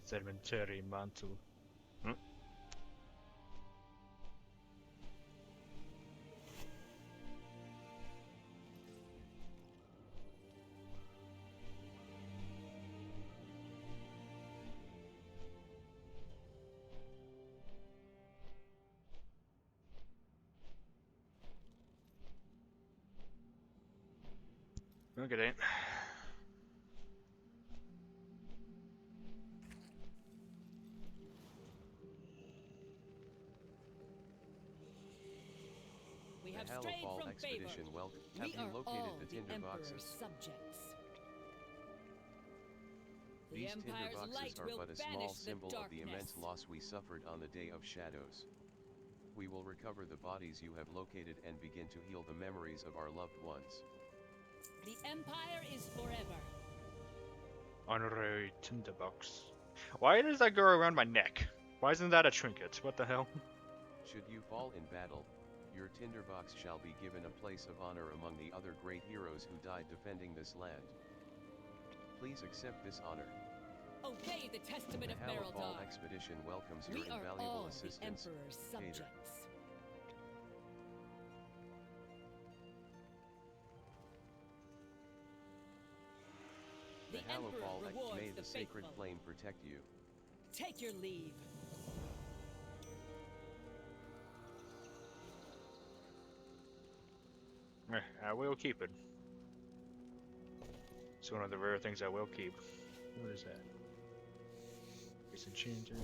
Sedimentary mantle. Hmm? Okay then. We The have strayed Hallowfall from favor. expedition welcome. Have We you are located all the the tinder Emperor's boxes? subjects. The These tinder Empire's boxes light are will but a small banish the symbol of the immense darkness. loss we suffered on the Day of Shadows. We will recover the bodies you have located and begin to heal the memories of our loved ones. The Empire is forever. Honorary tinderbox. Why does that go around my neck? Why isn't that a trinket? What the hell? Should you fall in battle, your tinderbox shall be given a place of honor among the other great heroes who died defending this land. Please accept this honor. Obey the testament The of Hallowfall Merildar. expedition welcomes your We are invaluable all the assistance. Emperor's Hater. subjects. The The Emperor Hallowfall rewards may the the sacred faithful. flame protect you. Take your leave. I will keep it. It's one of the rare things I will keep. What is that? Disenchanting.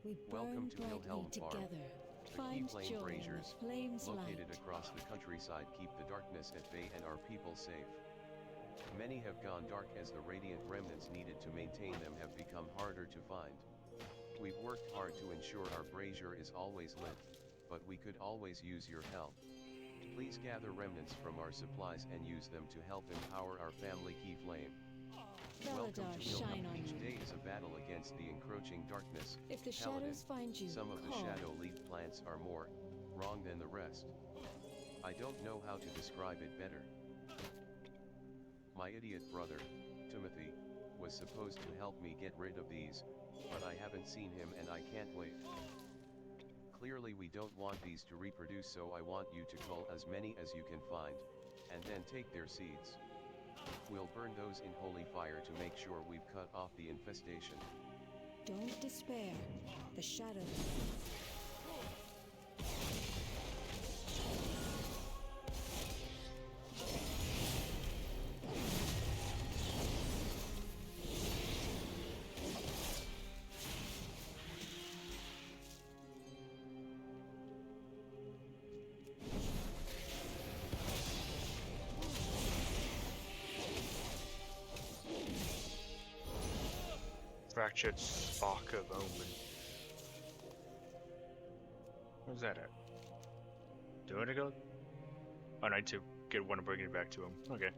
We Welcome burn to brightly Wilhelm Farm. together. The Find Key Flame joy in the Braziers, flame's located light. across the countryside, keep the darkness at bay and our people safe. Many have gone dark as the radiant remnants needed to maintain them have become harder to find. We've worked hard to ensure our brazier is always lit, but we could always use your help. Please gather remnants from our supplies and use them to help empower our family Key Flame. Welcome Felidar, to shine Wilhelm. on Each you. day is a battle against the encroaching darkness. If the Paladin. shadows find you, Some of the call. shadow leaf plants are more wrong than the rest. I don't know how to describe it better. My idiot brother, Timothy, was supposed to help me get rid of these, but I haven't seen him and I can't wait. Clearly we don't want these to reproduce, so I want you to cull as many as you can find, and then take their seeds. We'll burn those in holy fire to make sure we've cut off the infestation. Don't despair. The shadows. Fractured spark of omen. Where's that at? Do I go? Oh, I need to get one and bring it back to him. Okay.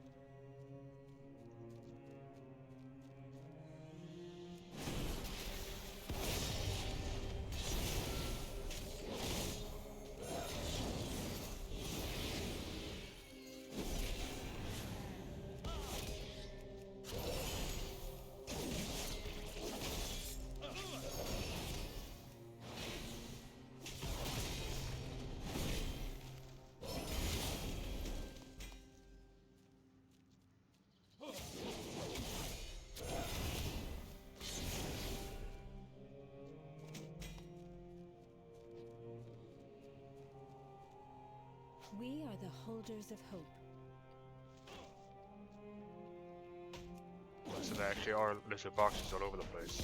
We are the holders of hope. So there actually are little boxes all over the place.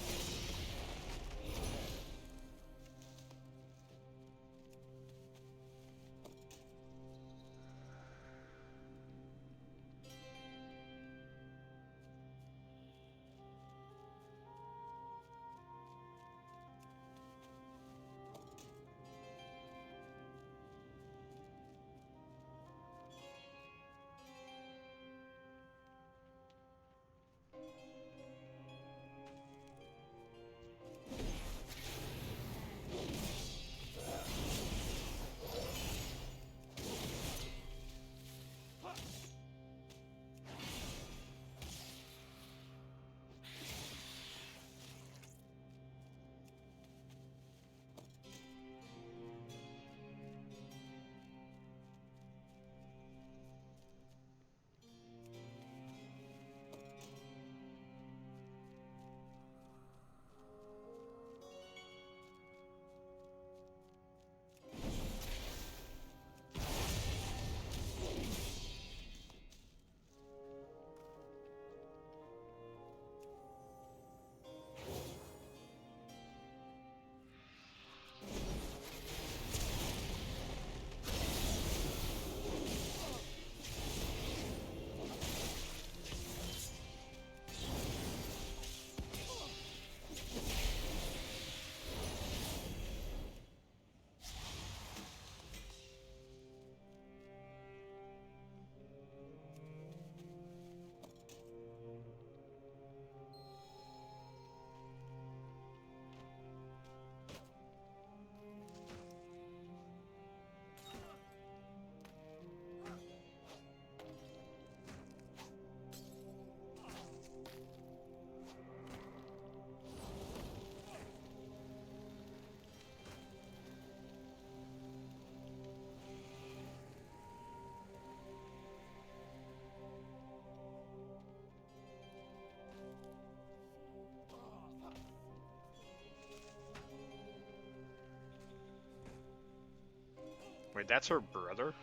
Wait, that's her brother?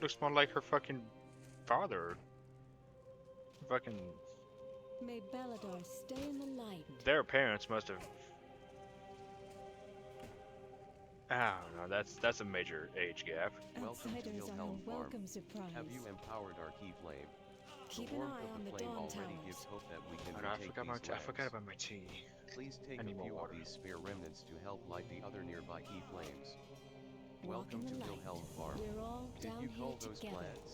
Looks more like her fucking father. Fucking. May Belladar stay in the light. Their parents must have. I don't know. That's a major age gap. Welcome to Outsiders are a Wilhelm Farm. welcome surprise. Have you empowered our key flame? Keep The an warmth eye of on the the flame dawn already towers. gives hope that we can Oh, no, I retake forgot these I forgot lands. about my tea. Please take I a need more few of water. these spare remnants to help light the other nearby key flames. Walk Welcome in to the light. Wilhelm Farm. We're all Did down you here cull those together. plants?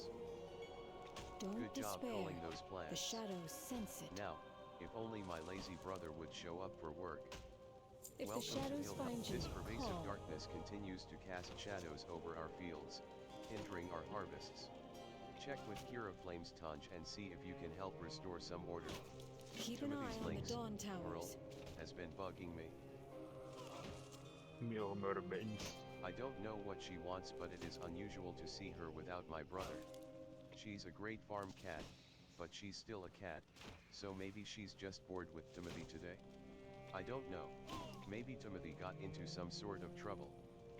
Don't Good job despair. culling those The plants. shadows sense it. Now, if only my lazy brother would show up for work. If the Welcome to shadows Wilhelm. find you, This pervasive call. darkness continues to cast shadows over our fields, hindering our harvests. Check with Kira Flame's Tunge and see if you can help restore some order. Keep an Timothy's eye on the links, dawn Pearl, towers. has been bugging me. Meal motor mittens. I don't know what she wants, but it is unusual to see her without my brother. She's a great farm cat, but she's still a cat, so maybe she's just bored with Timothy today? I don't know. Maybe Timothy got into some sort of trouble.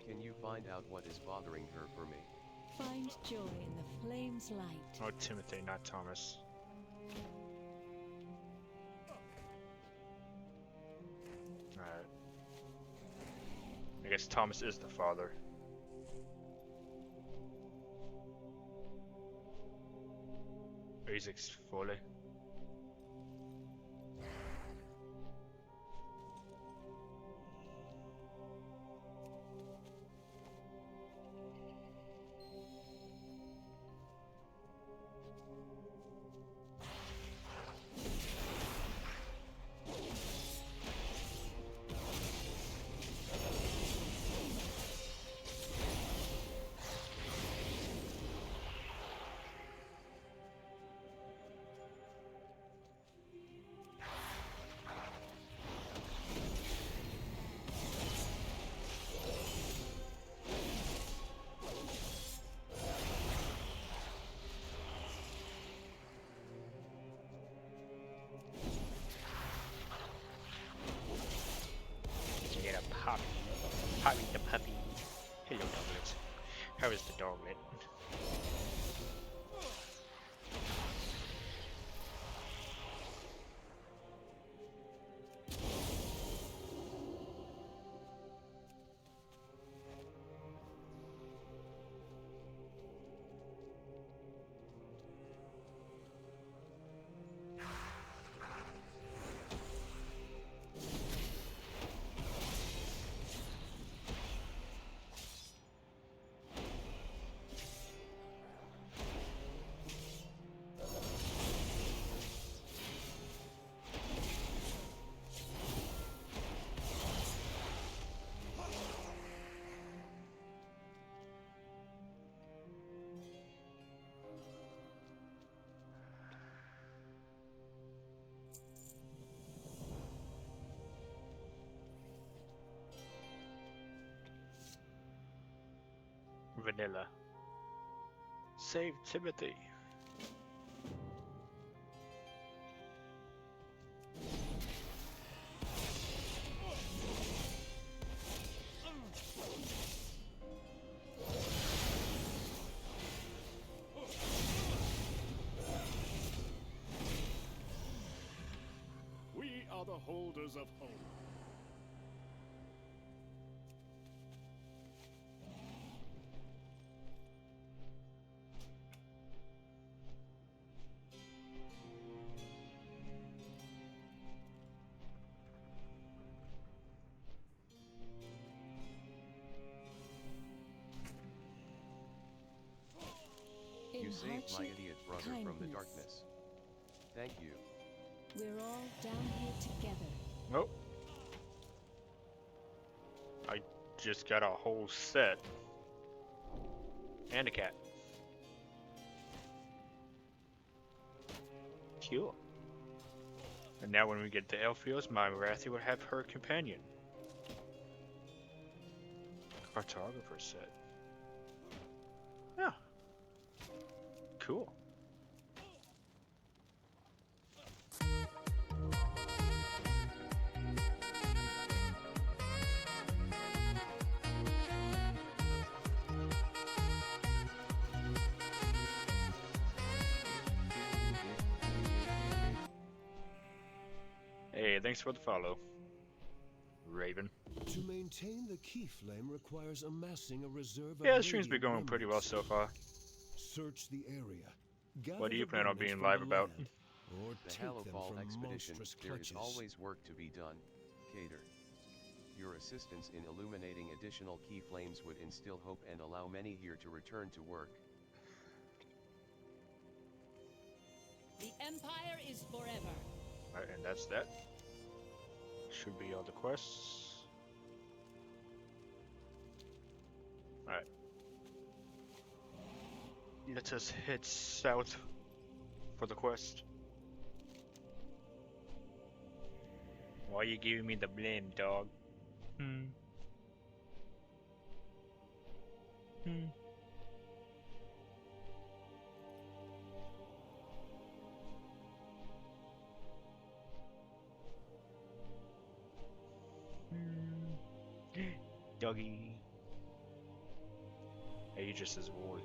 Can you find out what is bothering her for me? Find joy in the flame's light. Oh, Timothy, not Thomas. Alright. I guess Thomas is the father. Isaac's fully. Get a puppy. Puppy the puppy. Hello, doglet. How is the doglet? Vanilla. Save Timothy. We are the holders of hope. You In saved my hardship, idiot brother from the kindness. darkness. Thank you. We're all down here together. Nope. I just got a whole set. And a cat. Cool. And now when we get to Elfios, my Wrathy would have her companion. Cartographer set. Yeah. Cool. Hey, thanks for the follow, Raven. To maintain the key flame requires amassing a reserve of Yeah, the stream's been radiant going pretty well remnants. so far. Search the area. What do you Gather the plan on remnants being from live the about? land, or The take them Hallowfall from expedition, monstrous there is clutches. always work to be done, Cater. Your assistance in illuminating additional key flames would instill hope and allow many here to return to work. The Empire is forever. Alright, and that's that. Should be all the quests. Alright. Let us head south for the quest. Why are you giving me the blame, dog? Doggy. Aegis is boy.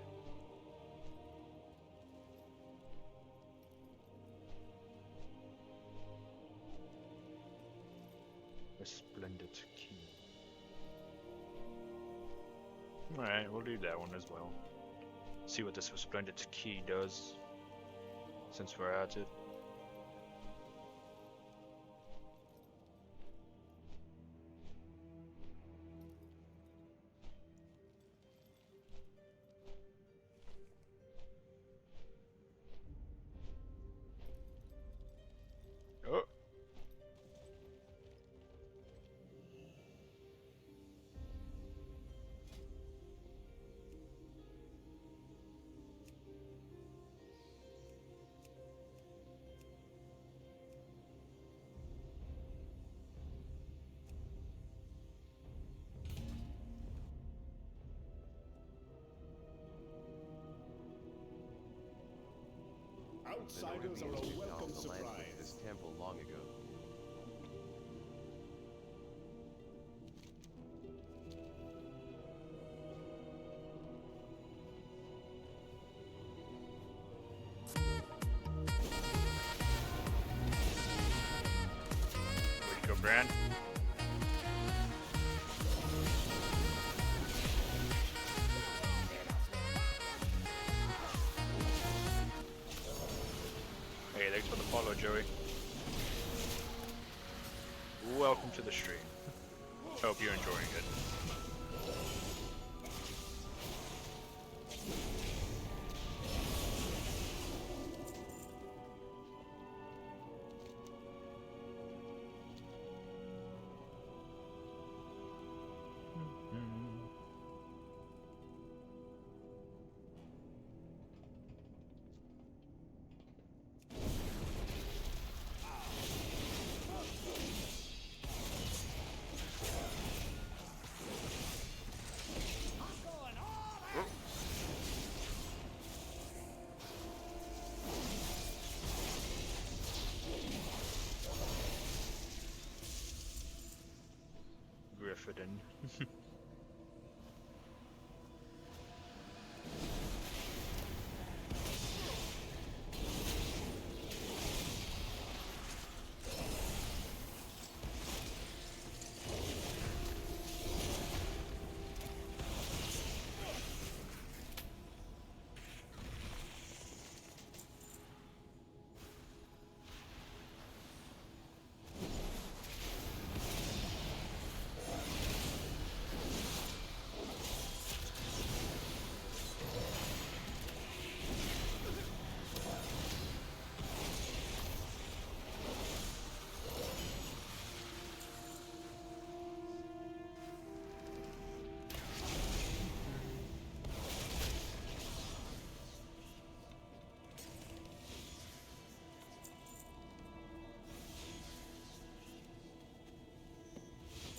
A splendid key. Alright, we'll do that one as well. See what this resplendent key does. Since we're at it. Oh. The Outsiders are Norubians a took welcome the land surprise. with this temple long ago. Way to go, Bran. Hey, thanks for the follow, Joey. Welcome to the stream. Hope you're enjoying it. Griffin.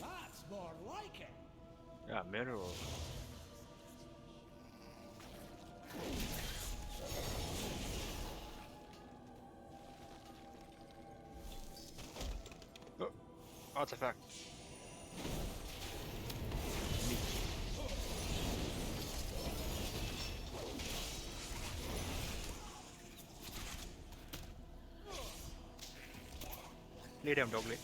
That's more like it. Yeah, mineral. Oh, artifact. Lay down, doglet.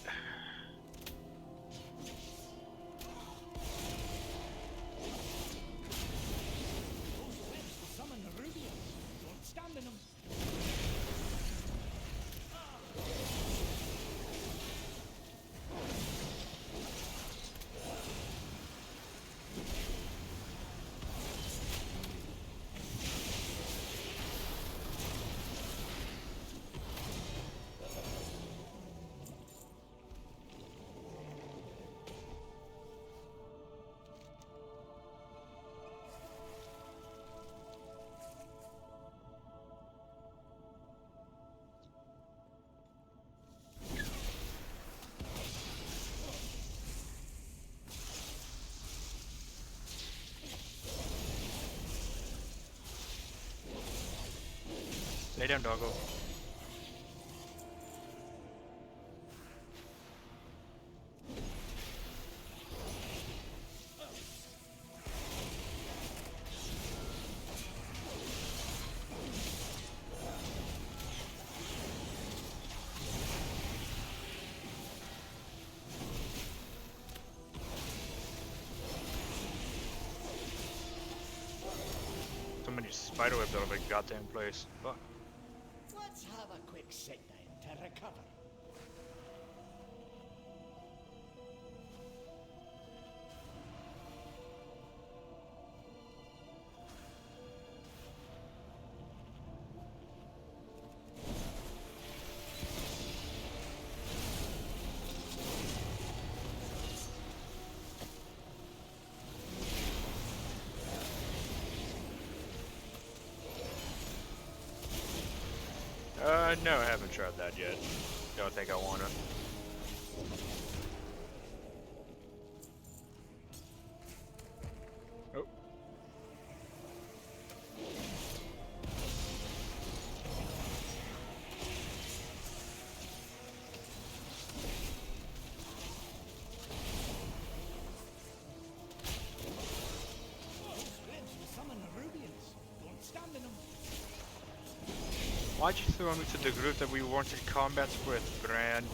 Those webs will summon the Rubians. Don't stand in them. Lay down, doggo. So many spider webs out of a goddamn place. Fuck. Let's have a quick sit down to recover. No, I haven't tried that yet. Don't think I wanna. Oh. Those webs will summon the Rubians. Don't stand in them. Why'd you throw me to the group that we weren't in combat with, Bran?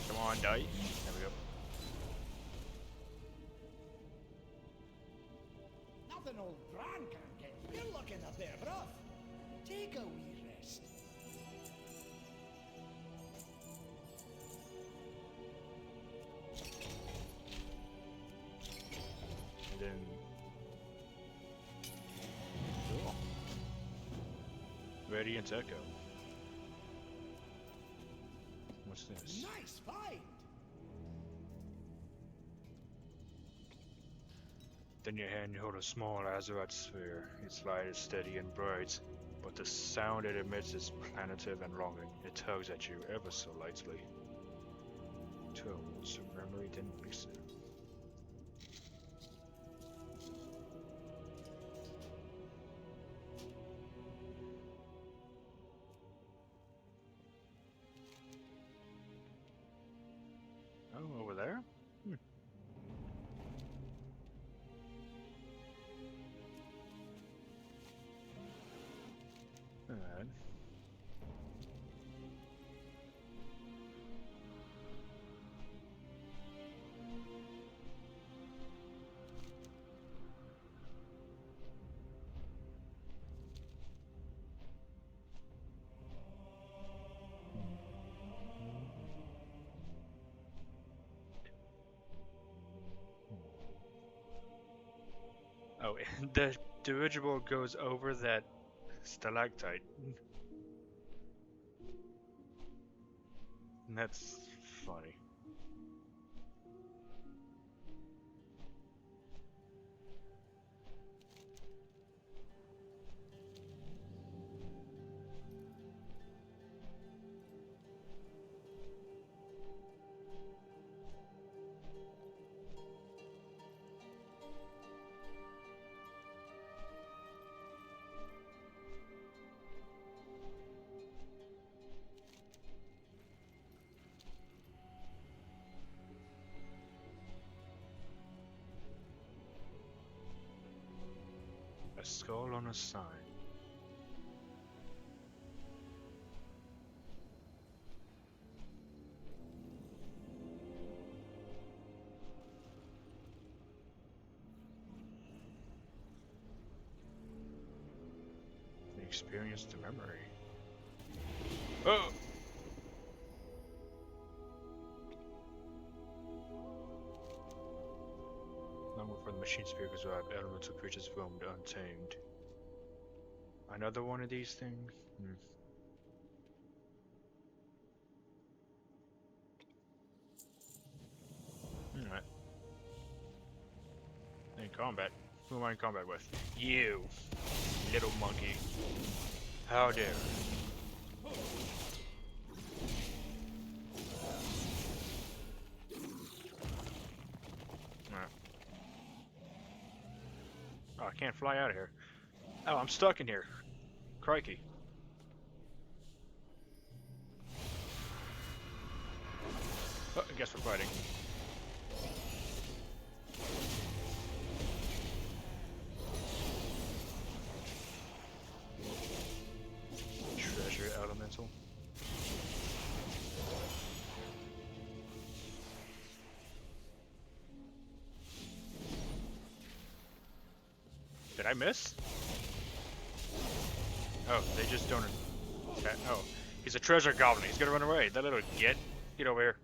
Come on, die. There we go. Nothing old Bran can't get. You're looking a bit rough. Take a wee rest. And then... Cool. Radiant Echo. What's this? Nice find. Then your hand hold a small azurite sphere. Its light is steady and bright, but the sound it emits is plaintive and longing. It tugs at you ever so lightly. Tones of memory didn't listen. Oh, over there? Alright. Oh, the dirigible goes over that stalactite. That's funny. A skull on a sign. Experience the memory. Oh! Number for the machine spirit as well. Elemental creatures roamed untamed. Another one of these things? Alright. In combat. Who am I in combat with? You! Little monkey. How dare. Oh, I can't fly out of here. Oh, I'm stuck in here. Crikey. Oh, I guess we're fighting. Treasure elemental. Did I miss? Oh, they just don't. Oh, he's a treasure goblin. He's gonna run away. That little git. Get over here.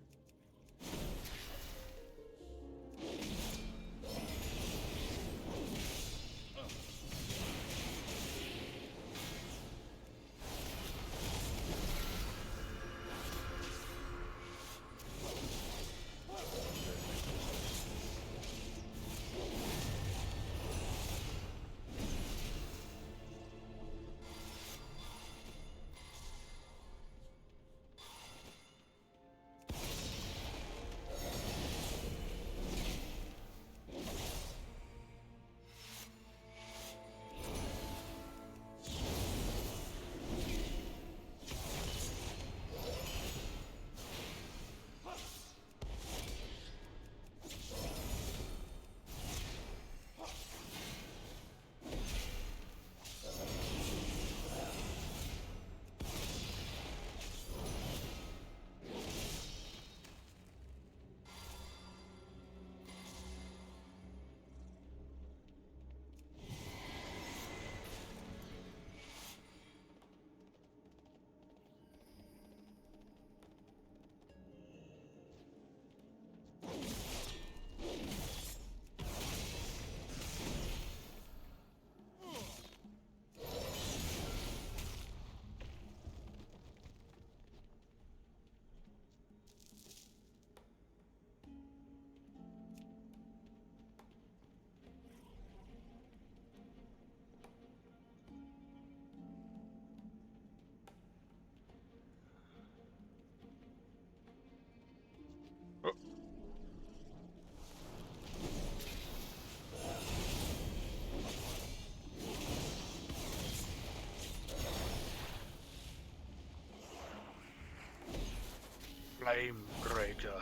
Flame Breaker.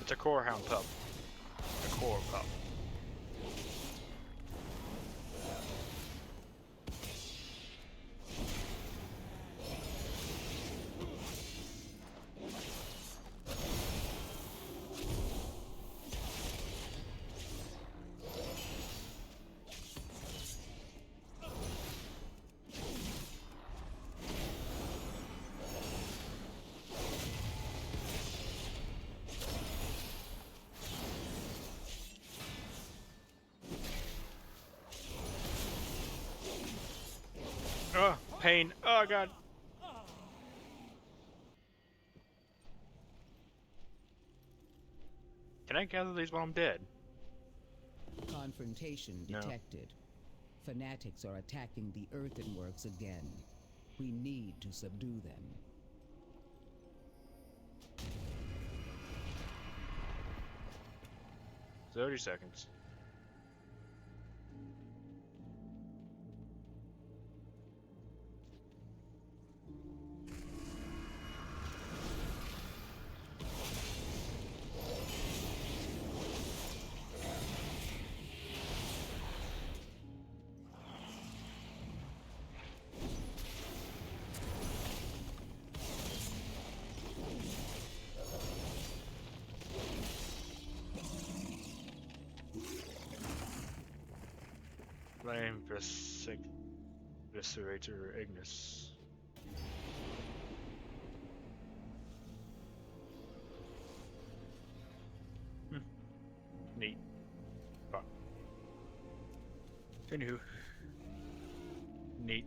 It's a core hound pup. A core pup. Oh, pain. Oh, God. Can I gather these while I'm dead? Confrontation No. detected. Fanatics are attacking the earthenworks again. We need to subdue them. 30 seconds. Flame Viscerator Ignis. Neat. But anywho. Neat.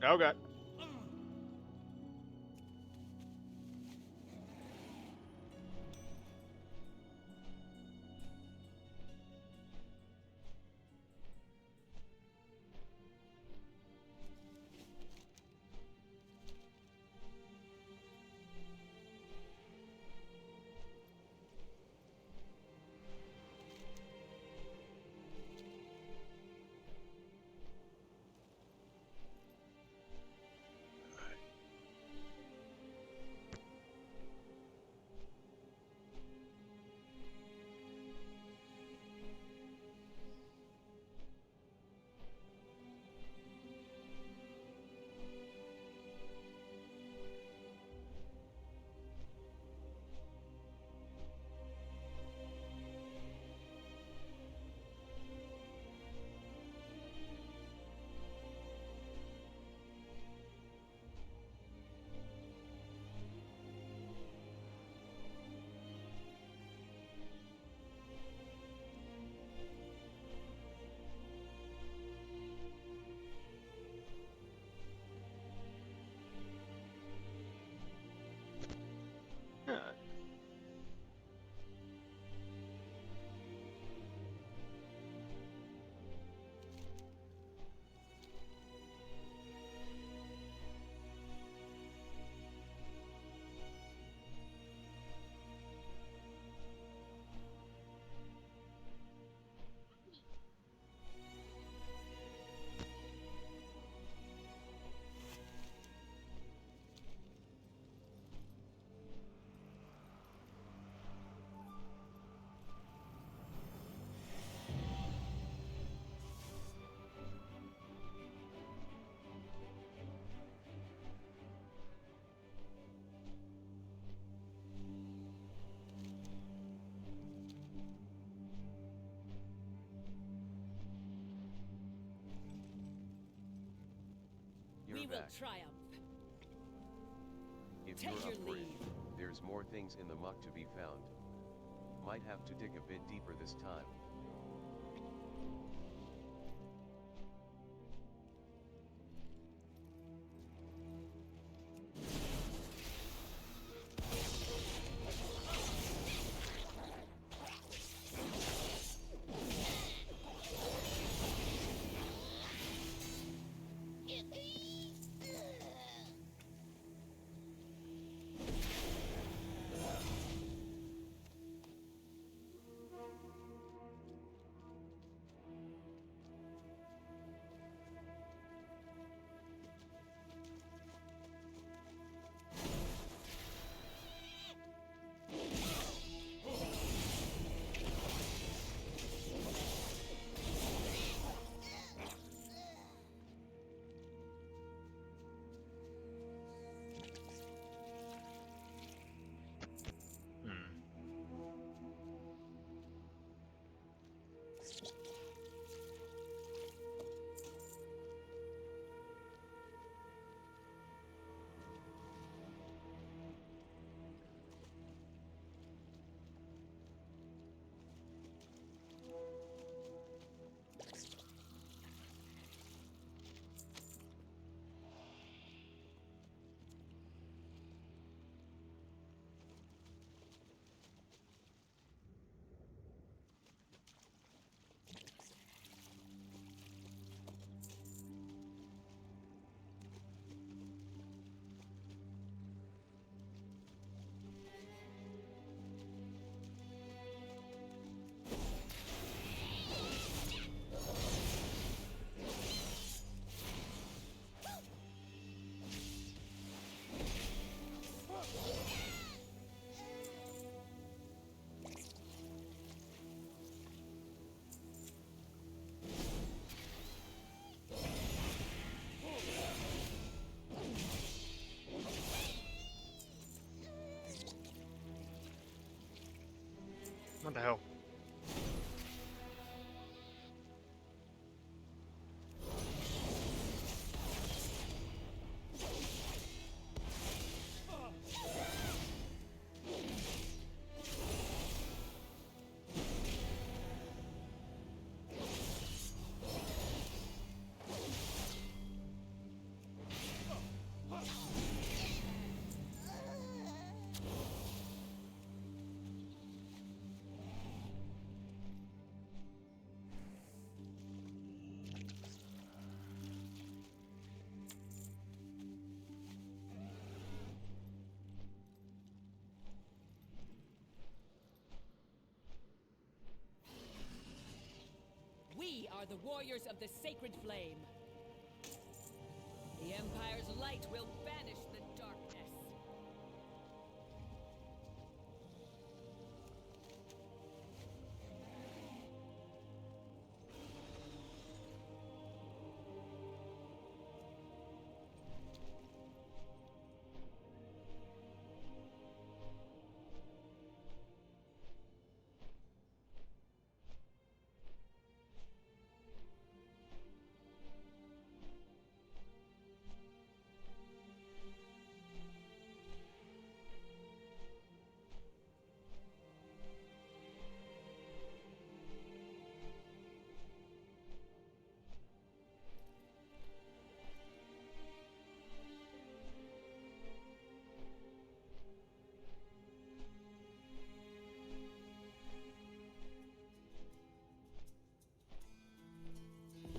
Oh, God. You're We will back. triumph. If Take you're your up for it, leave. there's more things in the muck to be found. Might have to dig a bit deeper this time. What the hell? We are the warriors of the sacred flame. The Empire's light will banish the darkness.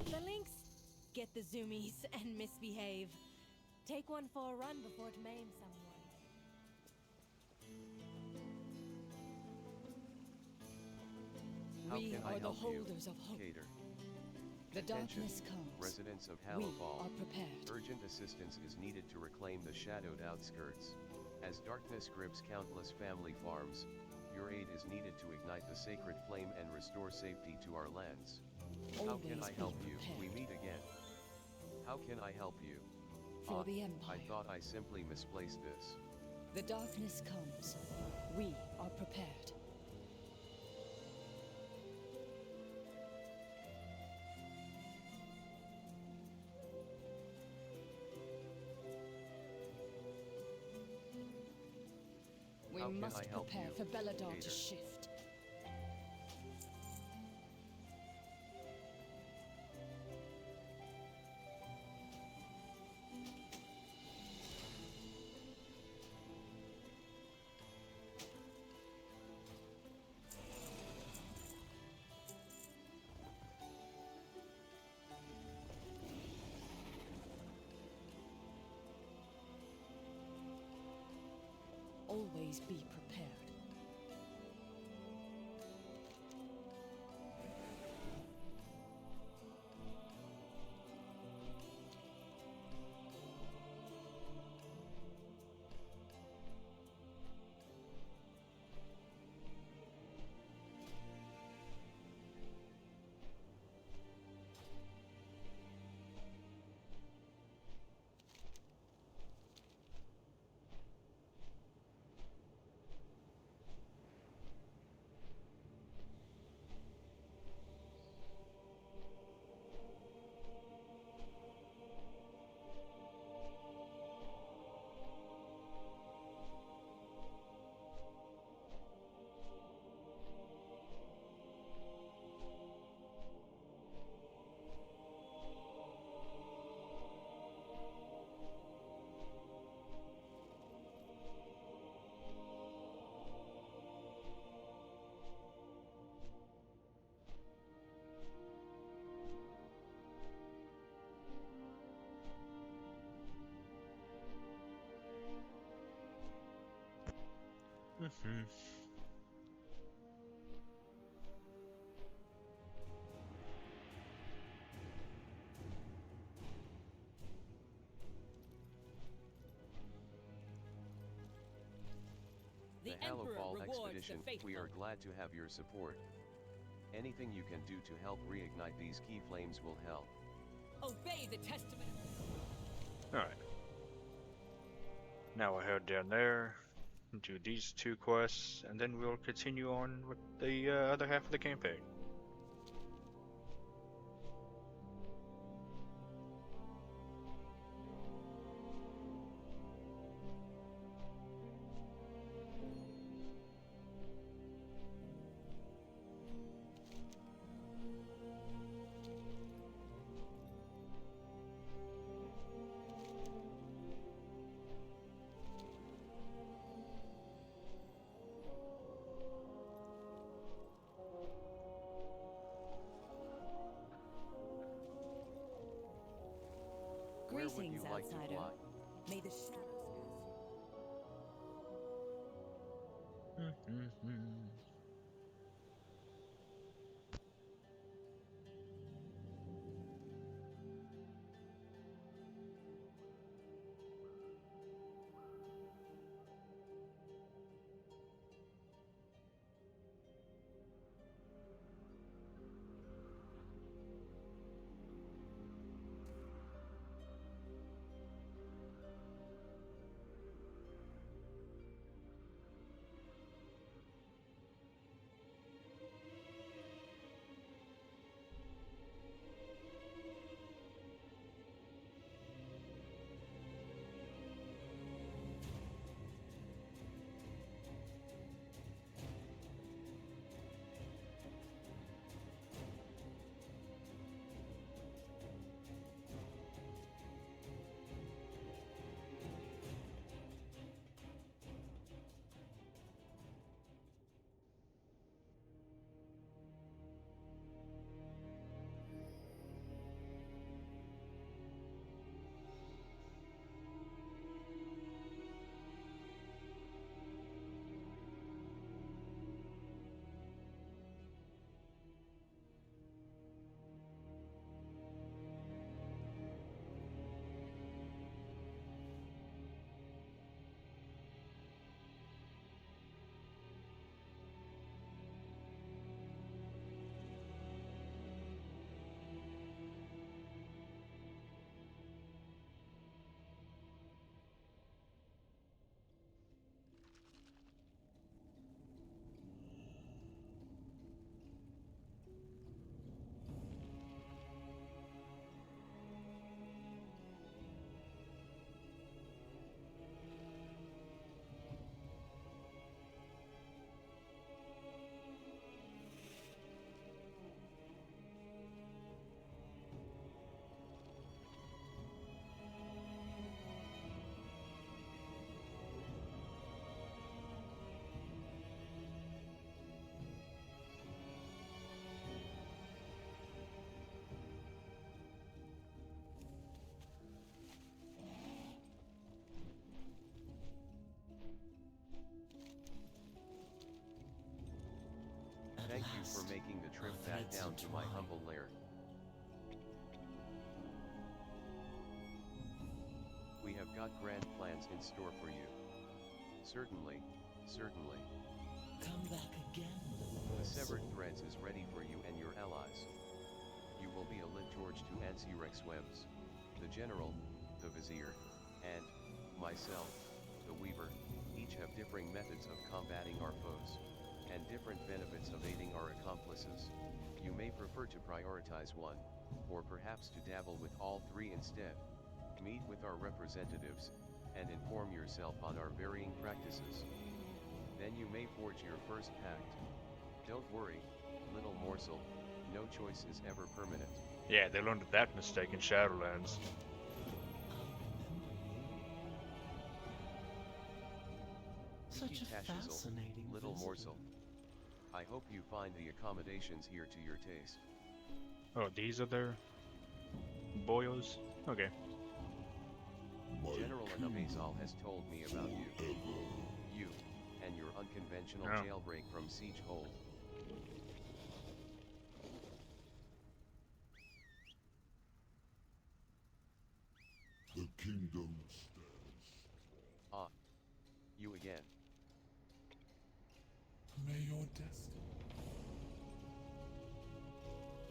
The Lynx get the zoomies and misbehave. Take one for a run before it maims someone. How We can I are the help you, holders of hope. Cater? The Attention, darkness comes. residents of We Hallowfall. are prepared. Urgent assistance is needed to reclaim the shadowed outskirts. As darkness grips countless family farms, your aid is needed to ignite the sacred flame and restore safety to our lands. How can Always I be help you? prepared. We meet again. How can I help you? For the I Empire. thought I simply misplaced this. The darkness comes. We are prepared. We How can must I help prepare you, for Belladar Cater? to shift. Always be prepared. Mm-hmm. The The Emperor Hallowfall rewards expedition, the faithful. we are glad to have your support. Anything you can do to help reignite these key flames will help. Obey the testament. Alright. Now I head down there. do these two quests, and then we'll continue on with the other half of the campaign. Where would you Greetings, like to outsider. fly? May the shadows Thank you for making the trip back down to my humble lair. We have got grand plans in store for you. Certainly, certainly. Come back again, The severed threads is ready for you and your allies. You will be a lit torch to Ansirex Webs, the General, the Vizier, and myself, the Weaver, each have differing methods of combating our foes, and different benefits of aiding our accomplices. You may prefer to prioritize one, or perhaps to dabble with all three instead. Meet with our representatives, and inform yourself on our varying practices. Then you may forge your first pact. Don't worry, little morsel, no choice is ever permanent. Yeah, they learned that mistake in Shadowlands. Such a Tashizel, fascinating little visitor. morsel. I hope you find the accommodations here to your taste. Oh, these are their boyos? Okay. General Anabazal has told me about you. You, and your unconventional Oh. jailbreak from Siege Hold. The kingdom stands. Ah. You again. May your destiny.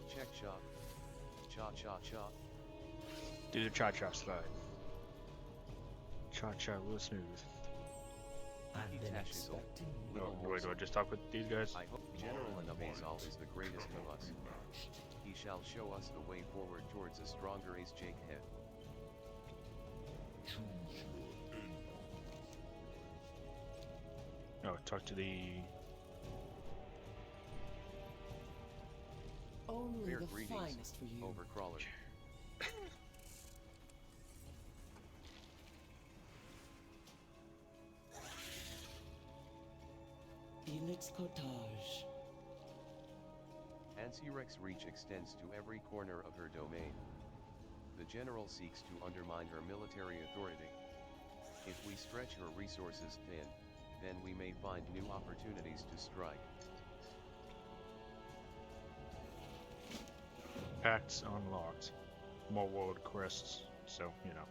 Check shop. Cha-cha-cha. Do the cha-cha slide. Cha-cha real smooth. I've been Tash is old. expecting you. Little Oh, wait, do I just talk with these guys? I hope General Anabazal is the greatest of us. He shall show us the way forward towards a stronger Ace Jake head. Oh, talk to the... Only Fair the greetings, finest for you. Overcrawler. Elix Cottage. Ansirek's reach extends to every corner of her domain. The general seeks to undermine her military authority. If we stretch her resources thin, then we may find new opportunities to strike. Pacts unlocked. More world quests, so, you know.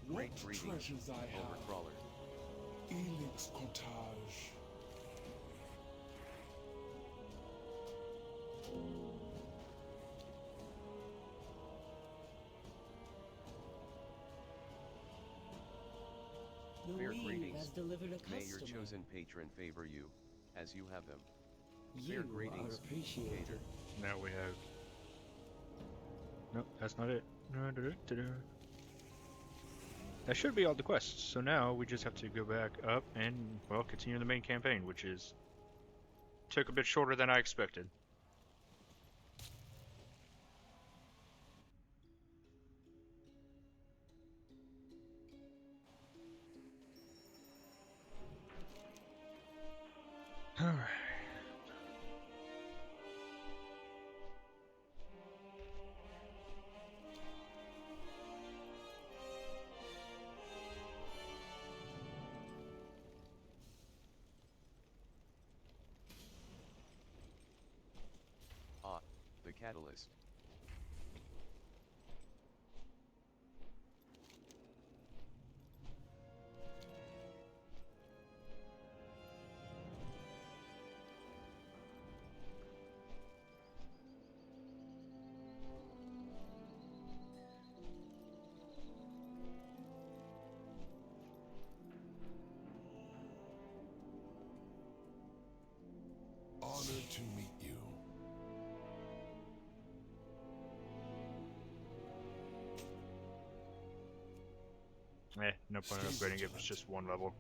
Great greetings, Overcrawler. Elix Cottage. The Fair weave greetings. has delivered a May customer. your chosen patron favor you, as you have them. You Fair are greetings, appreciated. Gator. Now we have... Nope, that's not it. That should be all the quests. So now we just have to go back up and, well, continue the main campaign, which is... took a bit shorter than I expected. Alright. Ah, the catalyst. Honored to meet you. No point in upgrading if it's just one level.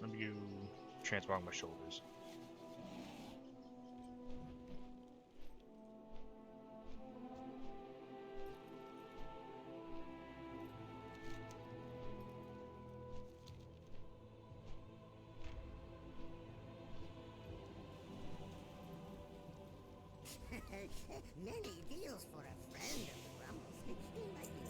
Let me you transform my shoulders. Many deals for a friend of Grumbles. Like you.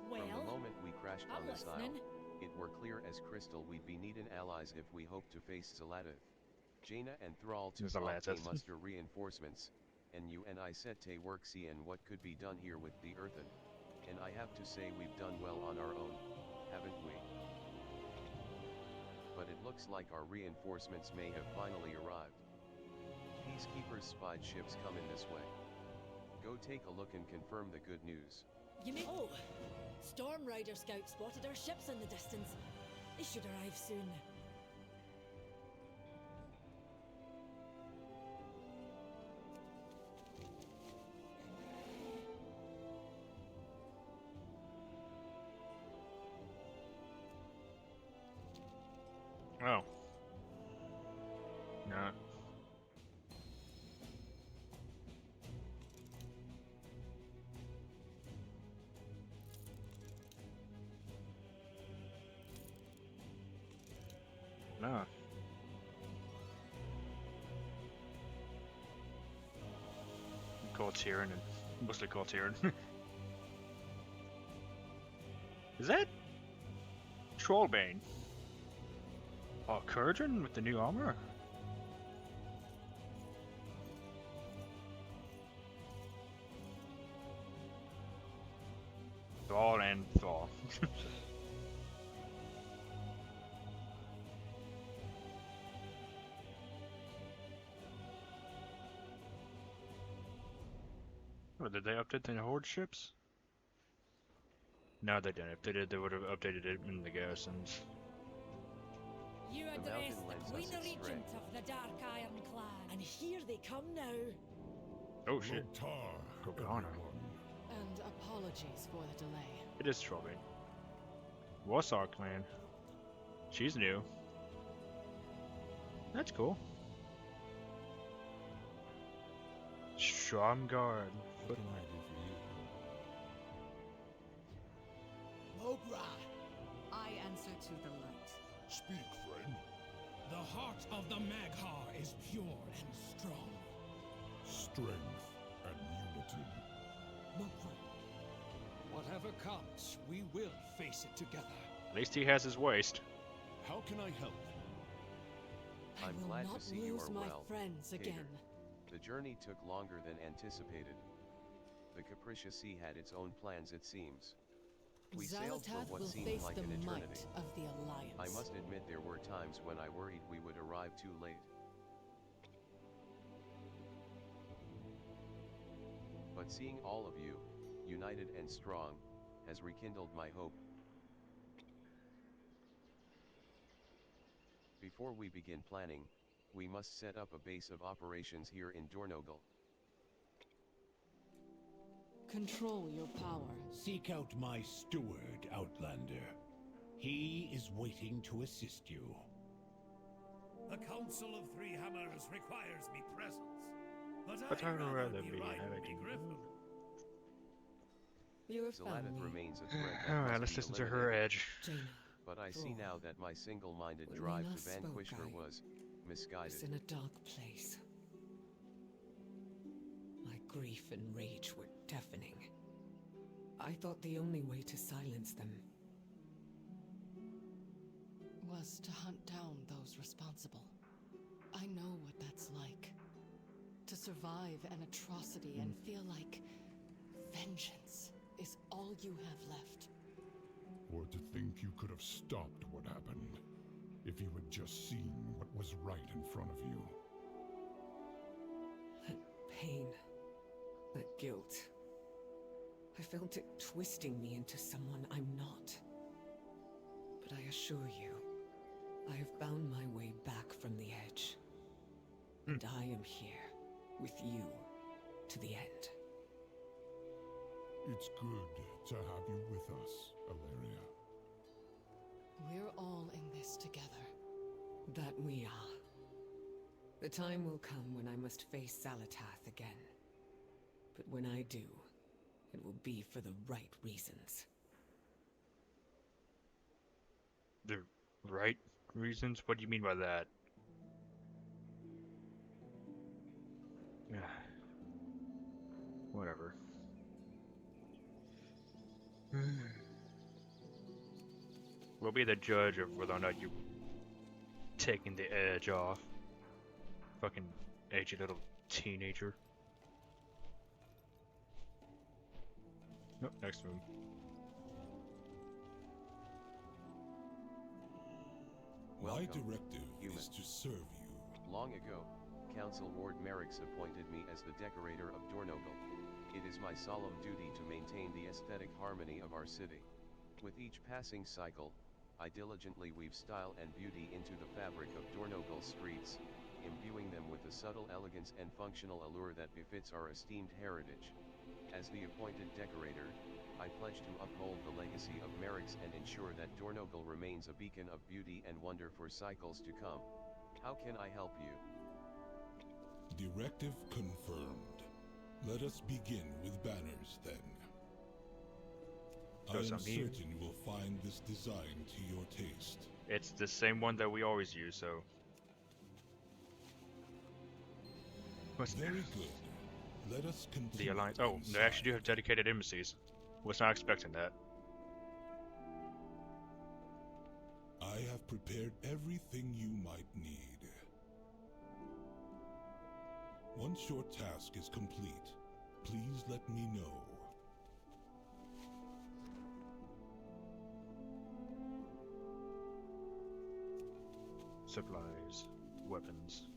Well, From the moment we crashed I'm on this isle, listening. it were clear as crystal we'd be needin' allies if we hope to face Zalatith. Jaina and Thrall to Zalatith. muster reinforcements, and you and I set to work seeing what could be done here with the earthen. And I have to say we've done well on our own, haven't we? But it looks like our reinforcements may have finally arrived. Peacekeepers spied ships coming this way. Go take a look and confirm the good news. You mean? Oh, Storm Rider Scout spotted our ships in the distance. They should arrive soon. Oh. No. No. Coltiran and mostly Coltiran. Is that Trollbane? Oh, Kurgan with the new armor? Thrall and Thrall. Oh, did they update the Horde ships? No, they didn't. If they did, they would have updated it in the Garrisons. You The address mountain the lends Queen us its Regent strength. of the Dark Iron Clan. And here they come now. Oh shit. Lotar, Good honor. everyone. And apologies for the delay. It is Trollbane. Warsaw clan. She's new. That's cool. Stromgard. What can I do for you? Mogra. I answer to the light. Speak, friend. The heart of the Maghar is pure and strong. Strength and unity. Whatever comes, we will face it together. At least he has his waist. How can I help? I I'm will glad not to see you lose are my well, friends Cater. again. The journey took longer than anticipated. The Capricious Sea had its own plans, it seems. We sailed for Xalatath what will seemed face like the an might eternity. of the Alliance. I must admit there were times when I worried we would arrive too late. But seeing all of you, united and strong, has rekindled my hope. Before we begin planning, we must set up a base of operations here in Dornogal. Control your power. Seek out my steward, Outlander. He is waiting to assist you. The Council of Three Hammers requires me presence, but But I'd I'd rather rather be be riding having- me Griffin. Your Zalatath family. remains a threat that Alright, must let's be listen to her eliminated. edge. Jaina, But I see now that my single-minded When we drive to last spoke, vanquish her I was was misguided. in a dark place. My grief and rage were deafening. I thought the only way to silence them was to hunt down those responsible. I know what that's like. To survive an atrocity and feel like vengeance is all you have left. Or to think you could have stopped what happened, if you had just seen what was right in front of you. that pain, that guilt. I felt it twisting me into someone I'm not. But I assure you, I have found my way back from the edge. And I am here, with you, to the end. It's good to have you with us, Alleria. We're all in this together. That we are. The time will come when I must face Xalatath again. But when I do, it will be for the right reasons. The right reasons? What do you mean by that? Yeah. Whatever. We'll be the judge of whether or not you're taking the edge off. Fucking edgy little teenager. Nope, next room. My Welcome, directive human. is to serve you. Long ago, Council Ward Merrick's appointed me as the decorator of Dornogal. It is my solemn duty to maintain the aesthetic harmony of our city. With each passing cycle, I diligently weave style and beauty into the fabric of Dornogal streets, imbuing them with the subtle elegance and functional allure that befits our esteemed heritage. As the appointed decorator, I pledge to uphold the legacy of Merix and ensure that Dornogal remains a beacon of beauty and wonder for cycles to come. How can I help you? Directive confirmed. Let us begin with banners, then. I am certain you will find this design to your taste. It's the same one that we always use, so... Very good. Let us continue. The Alliance... Oh, they actually do have dedicated embassies. Was not expecting that. I have prepared everything you might need. Once your task is complete, please let me know. Supplies, weapons,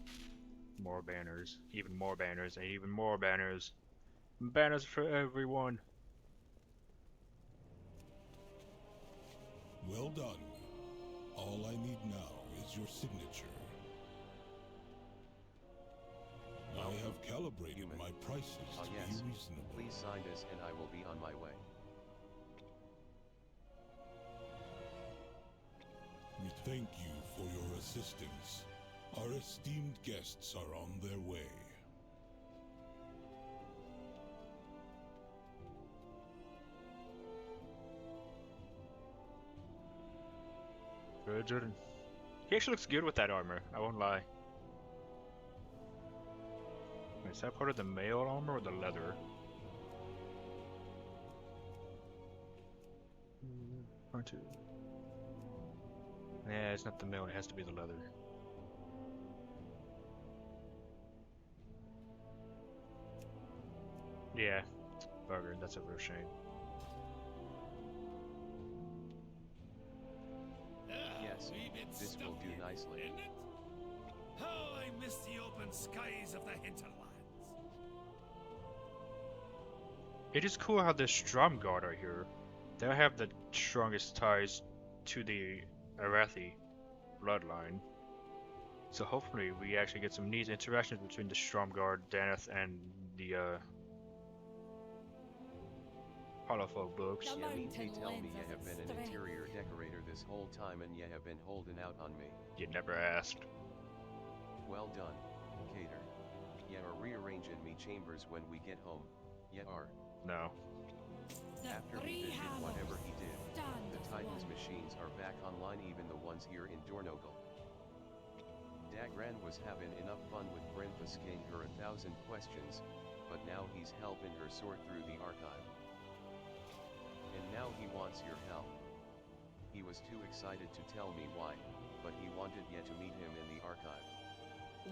more banners, even more banners, and even more banners. Banners for everyone. Well done. All I need now is your signature. I have calibrated my prices to be reasonable. Please sign this and I will be on my way. We thank you for your assistance. Our esteemed guests are on their way. Good. He actually looks good with that armor, I won't lie. Wait, is that part of the mail armor or the leather? Part two. Yeah, it's not the mail, it has to be the leather. Yeah, bugger, that's a real shame. Yes, this will do nicely. How I miss the open skies of the hinterlands. It is cool how the Stromguard are here. They have the strongest ties to the Arathi bloodline. So hopefully we actually get some neat interactions between the Stromguard, Daneth, and the Hollowfolk books. Yeah, they tell me you have been an interior decorator this whole time and you have been holding out on me. You never asked. Well done, Cater. You are rearranging me chambers when we get home. You are. No. After we visited whatever he did, the Titan's machines are back online, even the ones here in Dornogal. Dagran was having enough fun with Brent asking her 1,000 questions, but now he's helping her sort through the archive. And now he wants your help. He was too excited to tell me why, but he wanted you to meet him in the archive.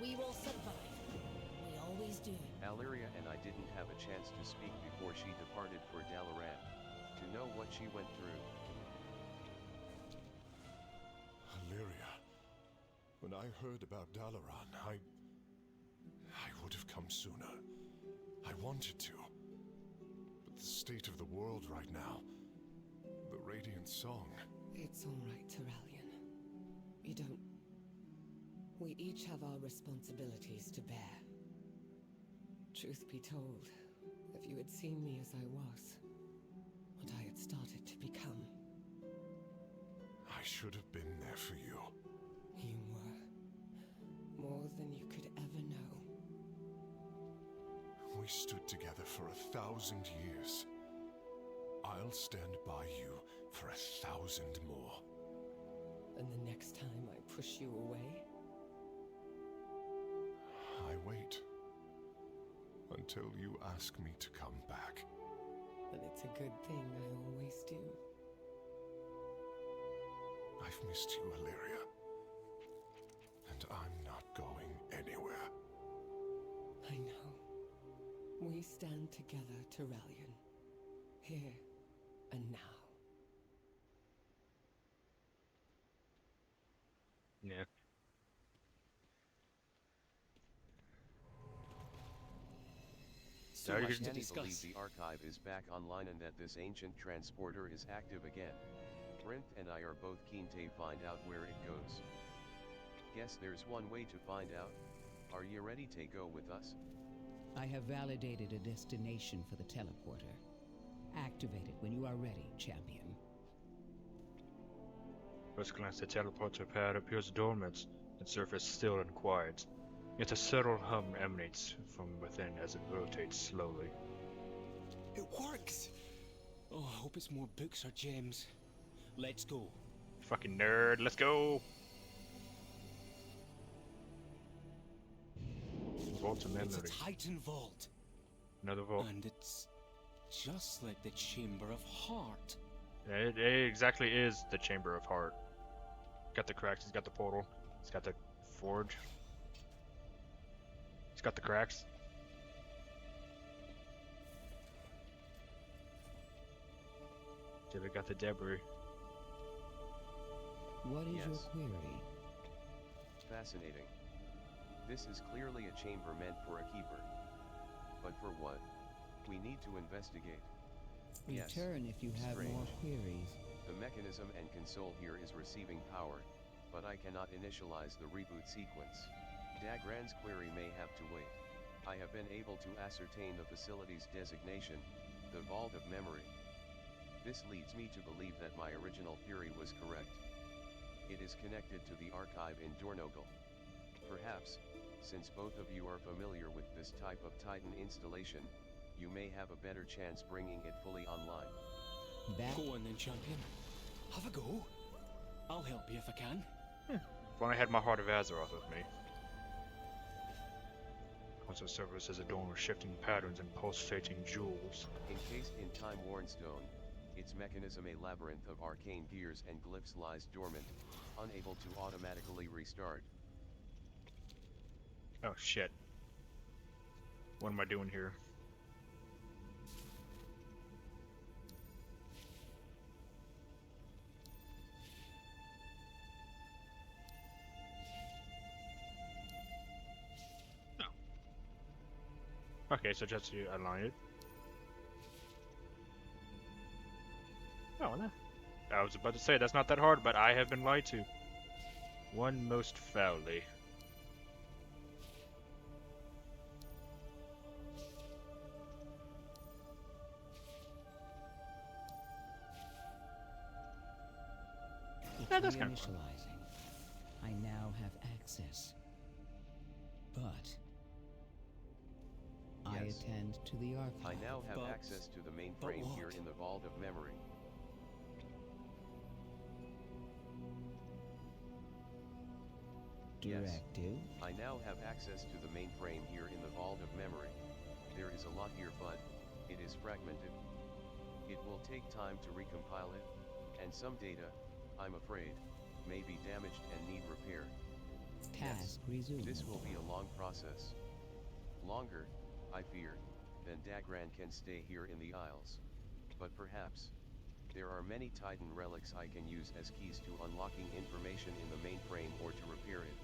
We will survive. We always do. Alleria and I didn't have a chance to speak before she departed for Dalaran, to know what she went through. Alleria, when I heard about Dalaran, I would have come sooner. I wanted to. But the state of the world right now, the Radiant Song... It's all right, Terralion. You don't... We each have our responsibilities to bear. Truth be told, if you had seen me as I was, what I had started to become... I should have been there for you. You were. More than you could ever know. We stood together for 1,000 years. I'll stand by you for 1,000 more. And the next time I push you away? I wait. Until you ask me to come back. And it's a good thing I always do. I've missed you, Alleria. And I'm not going anywhere. I know. We stand together, Terralion. Here and now. Yeah. So I can't believe the archive is back online and that this ancient transporter is active again. Brent and I are both keen to find out where it goes. Guess there's one way to find out. Are you ready to go with us? I have validated a destination for the teleporter. Activate it when you are ready, champion. First glance, the teleporter pad appears dormant and surface still and quiet. Yet a subtle hum emanates from within as it rotates slowly. It works! Oh, I hope it's more books or gems. Let's go. Fucking nerd, let's go! Vault of memory. It's a Titan vault. Another vault. And it's just like the Chamber of Heart. It exactly is the Chamber of Heart. Got the cracks, he's got the portal, he's got the forge. He's got the cracks. David got the debris. What is your query? Fascinating. This is clearly a chamber meant for a keeper. But for what? We need to investigate. Return if you have more queries. The mechanism and console here is receiving power, but I cannot initialize the reboot sequence. Dagran's query may have to wait. I have been able to ascertain the facility's designation, the Vault of Memory. This leads me to believe that my original theory was correct. It is connected to the archive in Dornogal. Perhaps, since both of you are familiar with this type of Titan installation, you may have a better chance bringing it fully online. Go on then, champion. Have a go. I'll help you if I can. If only I had my Heart of Azeroth with me. Also serves as adorned with shifting patterns and pulsating jewels. Encased in time-worn stone, its mechanism a labyrinth of arcane gears and glyphs lies dormant, unable to automatically restart. Oh shit. What am I doing here? Okay, so just to align it. Oh, no. I was about to say, that's not that hard, but I have been lied to. One most foully. It's reinitializing. I now have access. But I attend to the archive. I now have access to the mainframe here in the Vault of Memory. Directive. I now have access to the mainframe here in the Vault of Memory. There is a lot here, but it is fragmented. It will take time to recompile it, and some data, I'm afraid, may be damaged and need repair. Task resumed. This will be a long process. Longer, I fear, than Dagran can stay here in the Isles. But perhaps, there are many Titan relics I can use as keys to unlocking information in the mainframe or to repair it.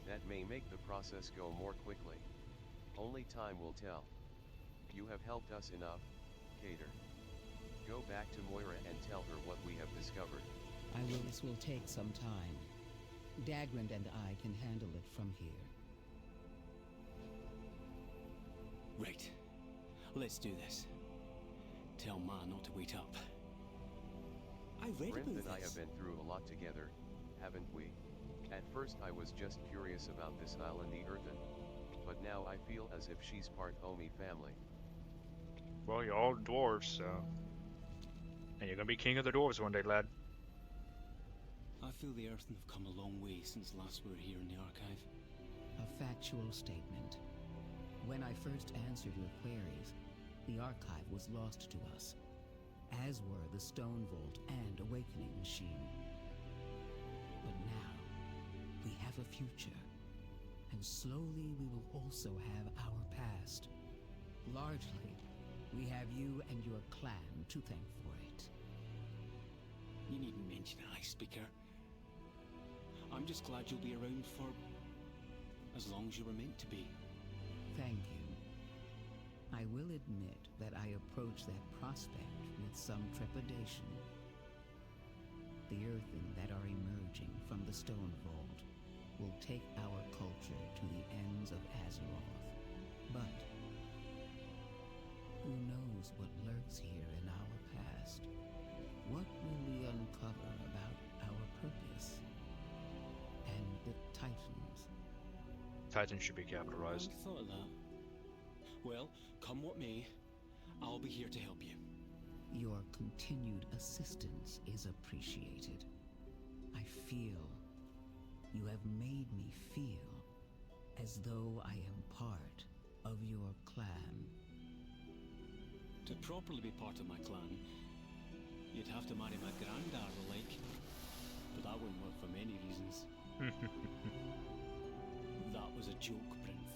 That may make the process go more quickly. Only time will tell. You have helped us enough, Cater. Go back to Moira and tell her what we have discovered. I will. This will take some time. Dagran and I can handle it from here. Right. Let's do this. Tell Ma not to wait up. I read Brent about and I this. have been through a lot together, haven't we? At first I was just curious about this island, the Earthen. But now I feel as if she's part Omi family. Well, you're all dwarves, so... And you're gonna be king of the dwarves one day, lad. I feel the Earthen have come a long way since last we were here in the archive. A factual statement. When I first answered your queries, the archive was lost to us, as were the Stone Vault and Awakening Machine. But now, we have a future, and slowly we will also have our past. Largely, we have you and your clan to thank for it. You needn't mention it, High Speaker. I'm just glad you'll be around for as long as you were meant to be. Thank you. I will admit that I approach that prospect with some trepidation. The Earthen that are emerging from the Stone Vault will take our culture to the ends of Azeroth. But who knows what lurks here Titan should be capitalized. I thought of that. Well, come what may, I'll be here to help you. Your continued assistance is appreciated. I feel, you have made me feel as though I am part of your clan. To properly be part of my clan, you'd have to marry my granddad or like. But that wouldn't work for many reasons. That was a joke, Prince.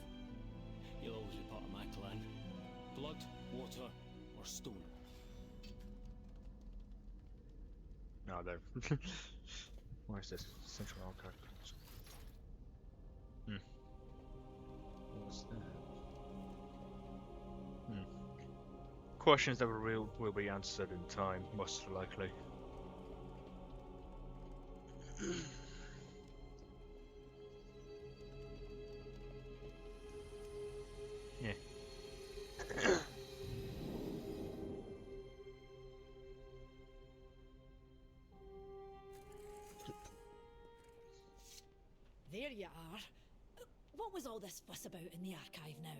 You'll always be part of my clan. Blood, water, or stone. No, there. Where's this? Central Archive. What's that? Questions that will be answered in time, most likely. Yeah. There you are. What was all this fuss about in the archive now?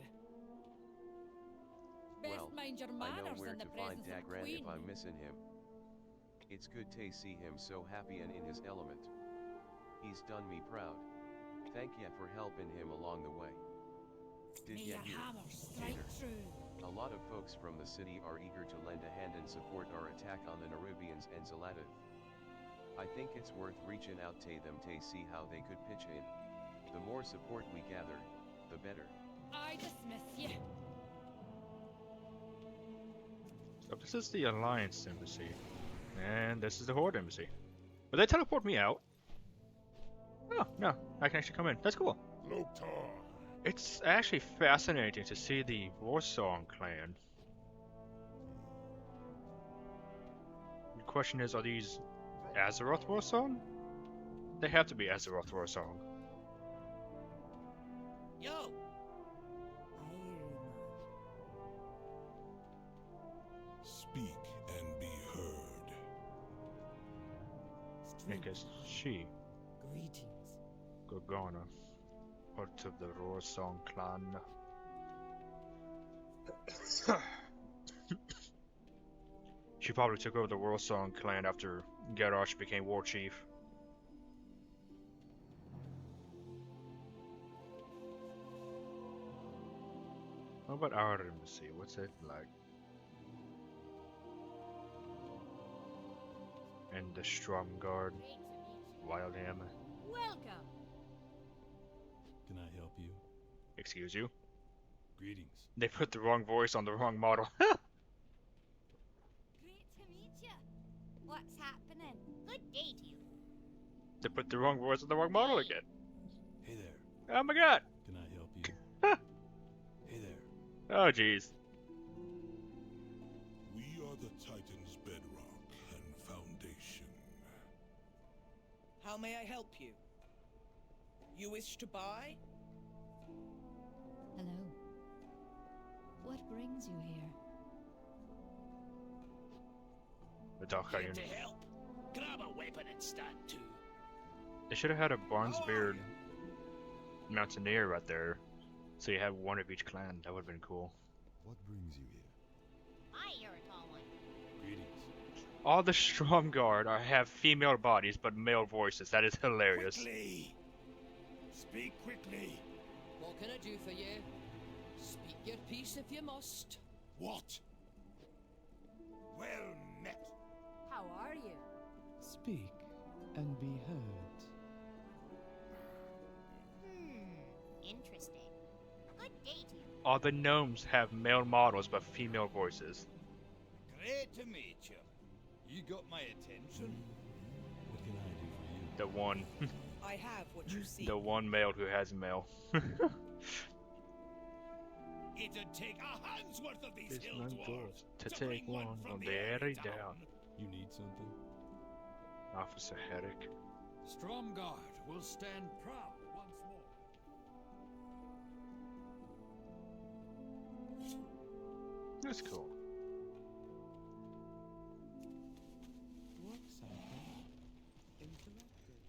Best Well, mind your I know manners where in the to find presence of Dagran Queen. if I'm missing him. It's good to see him so happy and in his element. He's done me proud. Thank ya for helping him along the way. Did May ya your hear, hammer strike Peter? true. A lot of folks from the city are eager to lend a hand and support our attack on the Nerubians and Zalata. I think it's worth reaching out to them to see how they could pitch in. The more support we gather, the better. I dismiss you. So this is the Alliance Embassy. And this is the Horde Embassy. Will they teleport me out? Oh, no. I can actually come in. That's cool. Loktar. It's actually fascinating to see the Warsong clan. The question is, are these Azeroth Warsong? They have to be Azeroth Warsong. Yo! Speak and be heard. Because she, Greetings. Gorgona, part of the Warsong clan. She probably took over the Warsong clan after Garrosh became war chief. What about our embassy? What's it like? And the Stromguard, Wildhammer. Welcome. Can I help you? Excuse you? Greetings. They put the wrong voice on the wrong model. Great to meet you. What's happening? Good day to you. They put the wrong voice on the wrong model again. Hey there. Oh my god! Can I help you? Hey there. Oh jeez. We are the Titan's bedrock and foundation. How may I help you? You wish to buy? Hello. What brings you here? The Dark Here Iron. to help. Grab a weapon and stand to. They should have had a Barnesbeard Mountaineer right there. So you have one of each clan. That would have been cool. What brings you here? I hear a tall one. Greetings. All the Stromguard have female bodies but male voices. That is hilarious. Quickly! Speak quickly! What can I do for you? Speak your piece if you must. What? Well met. How are you? Speak and be heard. Interesting. Good day to you. All the gnomes have male models but female voices. Great to meet you. You got my attention. What can I do for you? The one, I have what you see. the one male who has male. It'd take a hand's worth of these It's hill not dwarves good to to take bring one from from the the area area down. down. You need something? Officer Herrick. Stromguard will stand proud once more. That's cool. What's happened? Interrupted.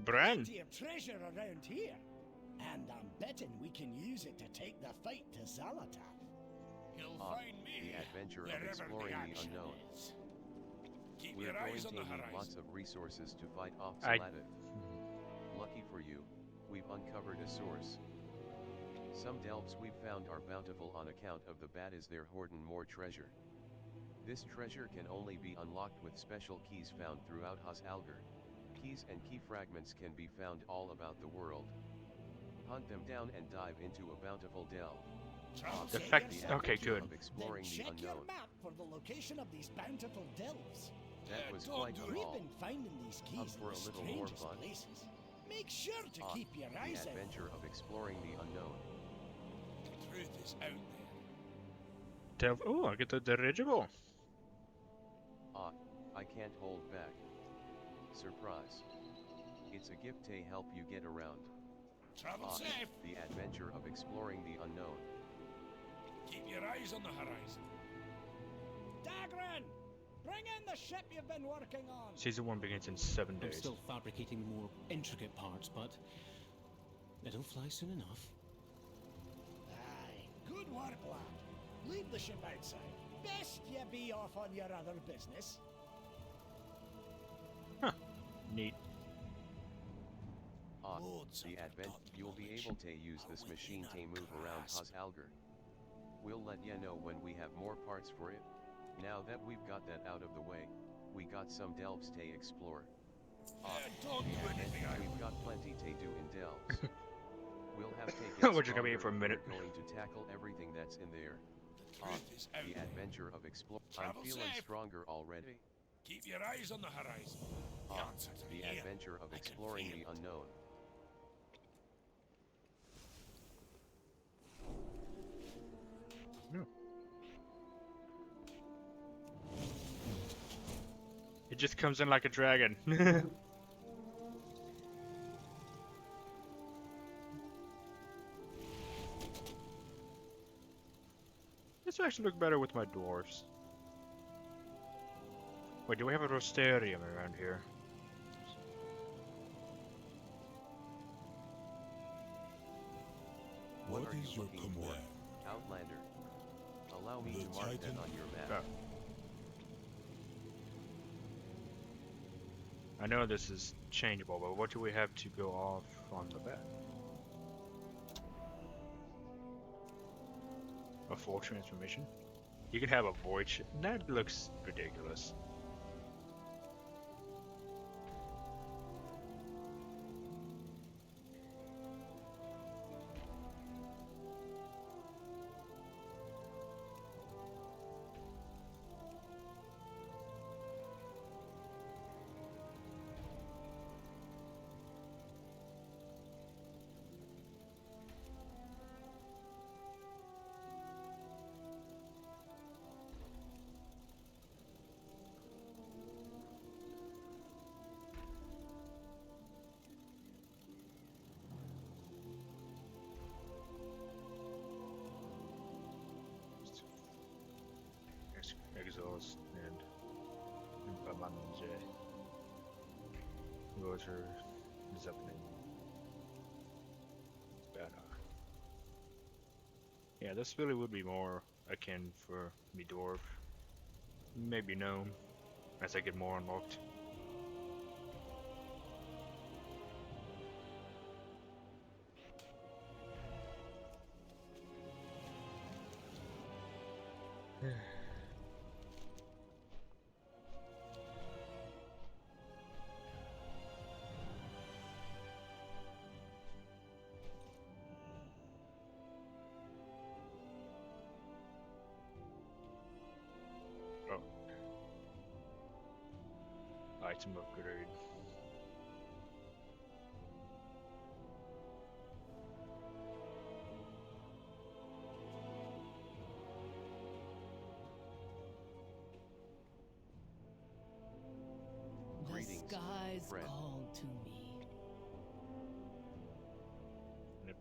Bran. Plenty of treasure around here. And I'm betting we can use it to take the fight to Zalatath. You'll find me the adventure of wherever exploring the the action unknown. is. Keep We're your going eyes to on the need horizon. lots of resources to fight off I- Zalatath. Lucky for you, we've uncovered a source. Some delves we've found are bountiful on account of the bad as they're hoarding more treasure. This treasure can only be unlocked with special keys found throughout Algar. Keys and key fragments can be found all about the world. Hunt them down and dive into a bountiful delve. The fact, okay, good. Of exploring Then the check your unknown. map for the location of these bountiful delves. That was don't quite do a it. We've haul. been finding these Up keys for in a the little more strangest fun? places. Make sure to keep your The eyes out. adventure of exploring the unknown. The truth is out there. Oh, I get the dirigible. I can't hold back. Surprise. It's a gift to help you get around. Travel safe. The adventure of exploring the unknown. Keep your eyes on the horizon. Dagran! Bring in the ship you've been working on! Season 1 begins in 7 I'm days. still fabricating more intricate parts, but it'll fly soon enough. Aye, good work, lad. Leave the ship outside. Best you be off on your other business. Neat. The advent, you'll be able to use this machine to move around Algar. We'll let you know when we have more parts for it. Now that we've got that out of the way, we got some delves to explore. Don't do anything We've got plenty to do in delves. We'll have to get We're just gonna be here for a minute. We're going to tackle everything that's in there. The adventure of explore. I'm Travel feeling safe. stronger already. Keep your eyes on the horizon. The answers are The here. adventure of I can exploring feel the unknown. It just comes in like a dragon. This actually look better with my dwarves. Wait, do we have a rosterium around here? What What are is you your looking for, command? Outlander? Allow me The to mark that Titan- on your map. I know this is changeable, but what do we have to go off on the back? A full transformation? You can have a void that looks ridiculous. Exhaust and Bamanje. Those are Zeppelin. Better. Yeah, this really would be more akin for me dwarf. Maybe gnome, as I get more unlocked. Item upgrade. The Greetings, skies friend. called to me.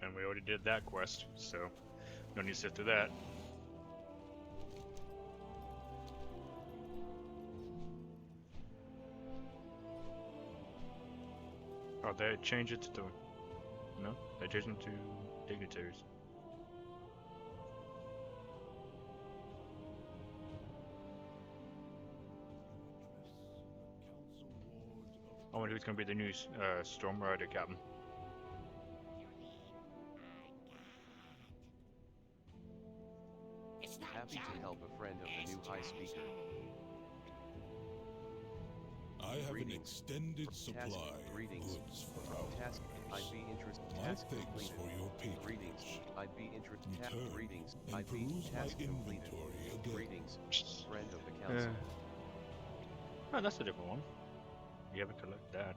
And we already did that quest, so no need to sit through that. Oh, they changed it to the... No? They changed it to dignitaries. I wonder who's going to be the new Storm Rider captain. Happy to help a friend of the new High Speaker. I have an Greetings. extended supply Greetings. of goods for our Task. I'd be interested. My Task thanks completed. for your Greetings. patronage. I'd be interested. Return Greetings. and I'd be peruse my task completed. inventory again. Greetings. Friend of the council. Oh, that's a different one. You haven't collected that.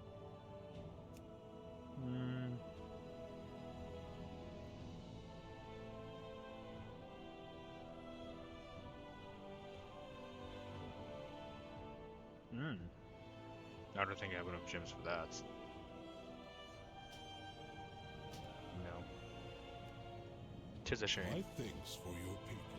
I don't think I have enough gems for that. No. Tis a shame. My thanks for your patronage.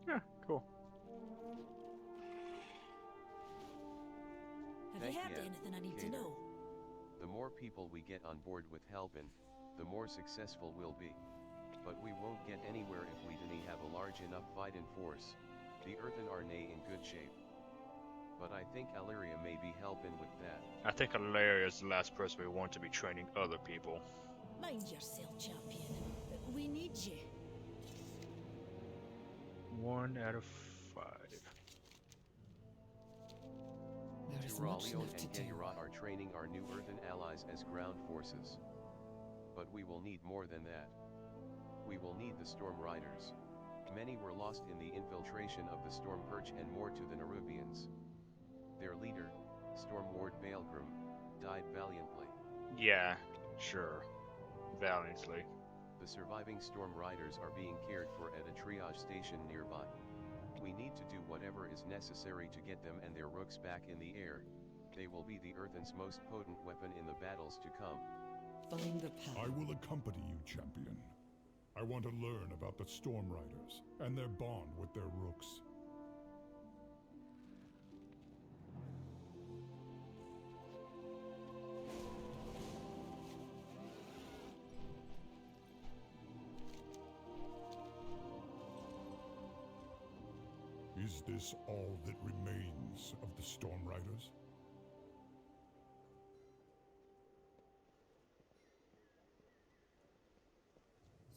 Yeah, cool. Have Thank you had you, anything I need to Cater. know? The more people we get on board with helping, the more successful we'll be. But we won't get anywhere if we didn't have a large enough fighting force. The Earthen are nay in good shape. But I think Illyria may be helping with that. I think Ilaria is the last person we want to be training other people. Mind yourself, champion. We need you. 1 out of 5. There is much Turalion left to and do. Geyrat are training our new Earthen allies as ground forces. But we will need more than that. We will need the Storm Riders. Many were lost in the infiltration of the Storm Perch and more to the Nerubians. Their leader, Storm Ward Baelgrim, died valiantly. Yeah, sure. Valiantly. The surviving Storm Riders are being cared for at a triage station nearby. We need to do whatever is necessary to get them and their rooks back in the air. They will be the Earthen's most potent weapon in the battles to come. Find the path. I will accompany you, champion. I want to learn about the Storm Riders and their bond with their rooks. Is this all that remains of the Storm Riders?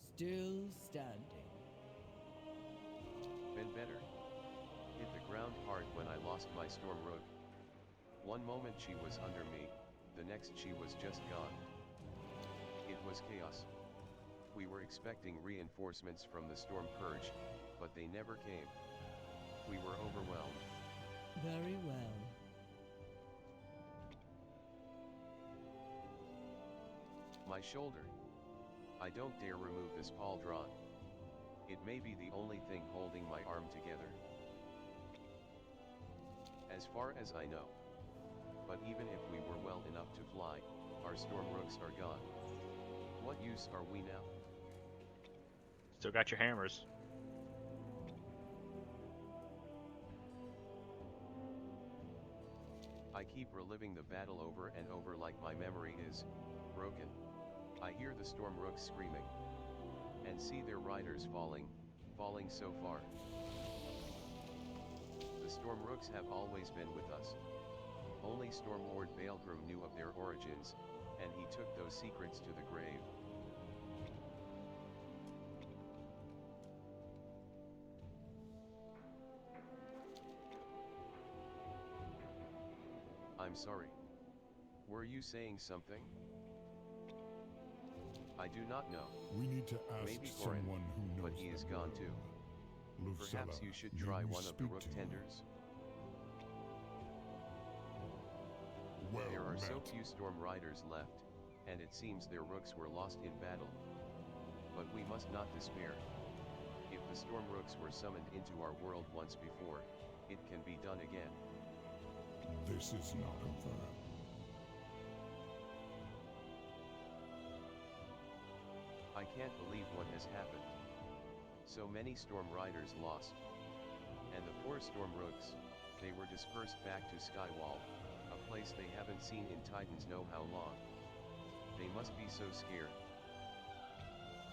Still standing. Been better. Hit the ground hard when I lost my Storm Rook. One moment she was under me, the next she was just gone. It was chaos. We were expecting reinforcements from the Storm Purge, but they never came. We were overwhelmed. Very well. My shoulder. I don't dare remove this pauldron. It may be the only thing holding my arm together. As far as I know. But even if we were well enough to fly, our Storm Rooks are gone. What use are we now? Still got your hammers. I keep reliving the battle over and over like my memory is broken. I hear the Storm Rooks screaming. And see their riders falling so far. The Storm Rooks have always been with us. Only Storm Lord Baelgrim knew of their origins, and he took those secrets to the grave. I'm sorry. Were you saying something? I do not know. We need to ask Maybe Corin, someone who knows but he is them gone well. too. Perhaps you should try one of the rook tenders? There are so few storm riders left, and it seems their rooks were lost in battle. But we must not despair. If the storm rooks were summoned into our world once before, it can be done again. This is not over. I can't believe what has happened. So many storm riders lost. And the poor storm rooks, they were dispersed back to Skywall, a place they haven't seen in Titans know how long. They must be so scared.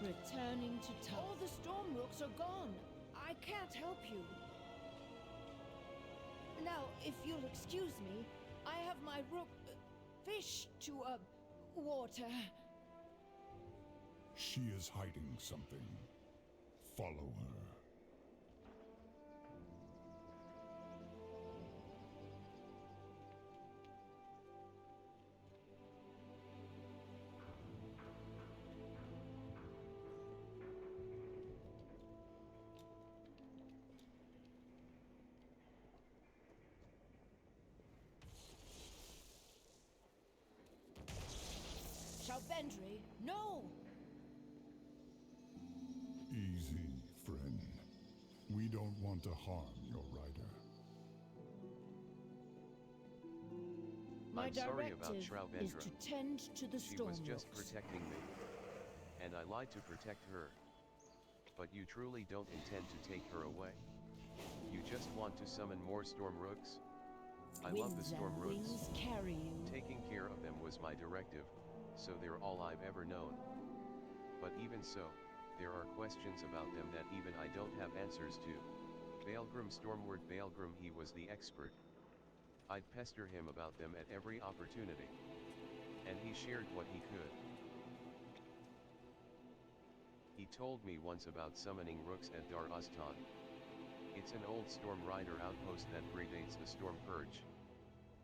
Returning to town. All the storm rooks are gone. I can't help you. Now, if you'll excuse me, I have my rook fish to water. She is hiding something. Follow her. Shalbendry, no! Easy, friend. We don't want to harm your rider. My I'm sorry about directive is Shroudbendra. to tend to the She storm was just rooks. protecting me. And I lied to protect her. But you truly don't intend to take her away? You just want to summon more storm rooks? I love the storm rooks. Wings carry you. Taking care of them was my directive, so they're all I've ever known. But even so, there are questions about them that even I don't have answers to. Baelgrim Stormward Baelgrim, he was the expert. I'd pester him about them at every opportunity. And he shared what he could. He told me once about summoning rooks at Dar Ustan. It's an old Storm Rider outpost that predates the Storm Purge.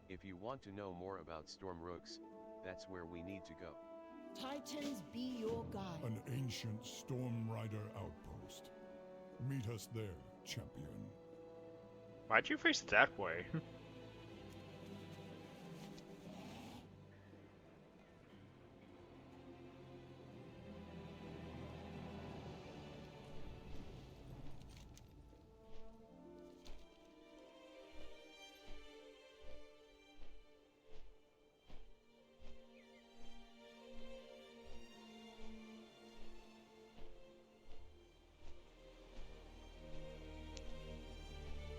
If you want to know more about Storm Rooks, that's where we need to go. Titans be your guide. An ancient Storm Rider outpost. Meet us there, champion. Why'd you face it that way?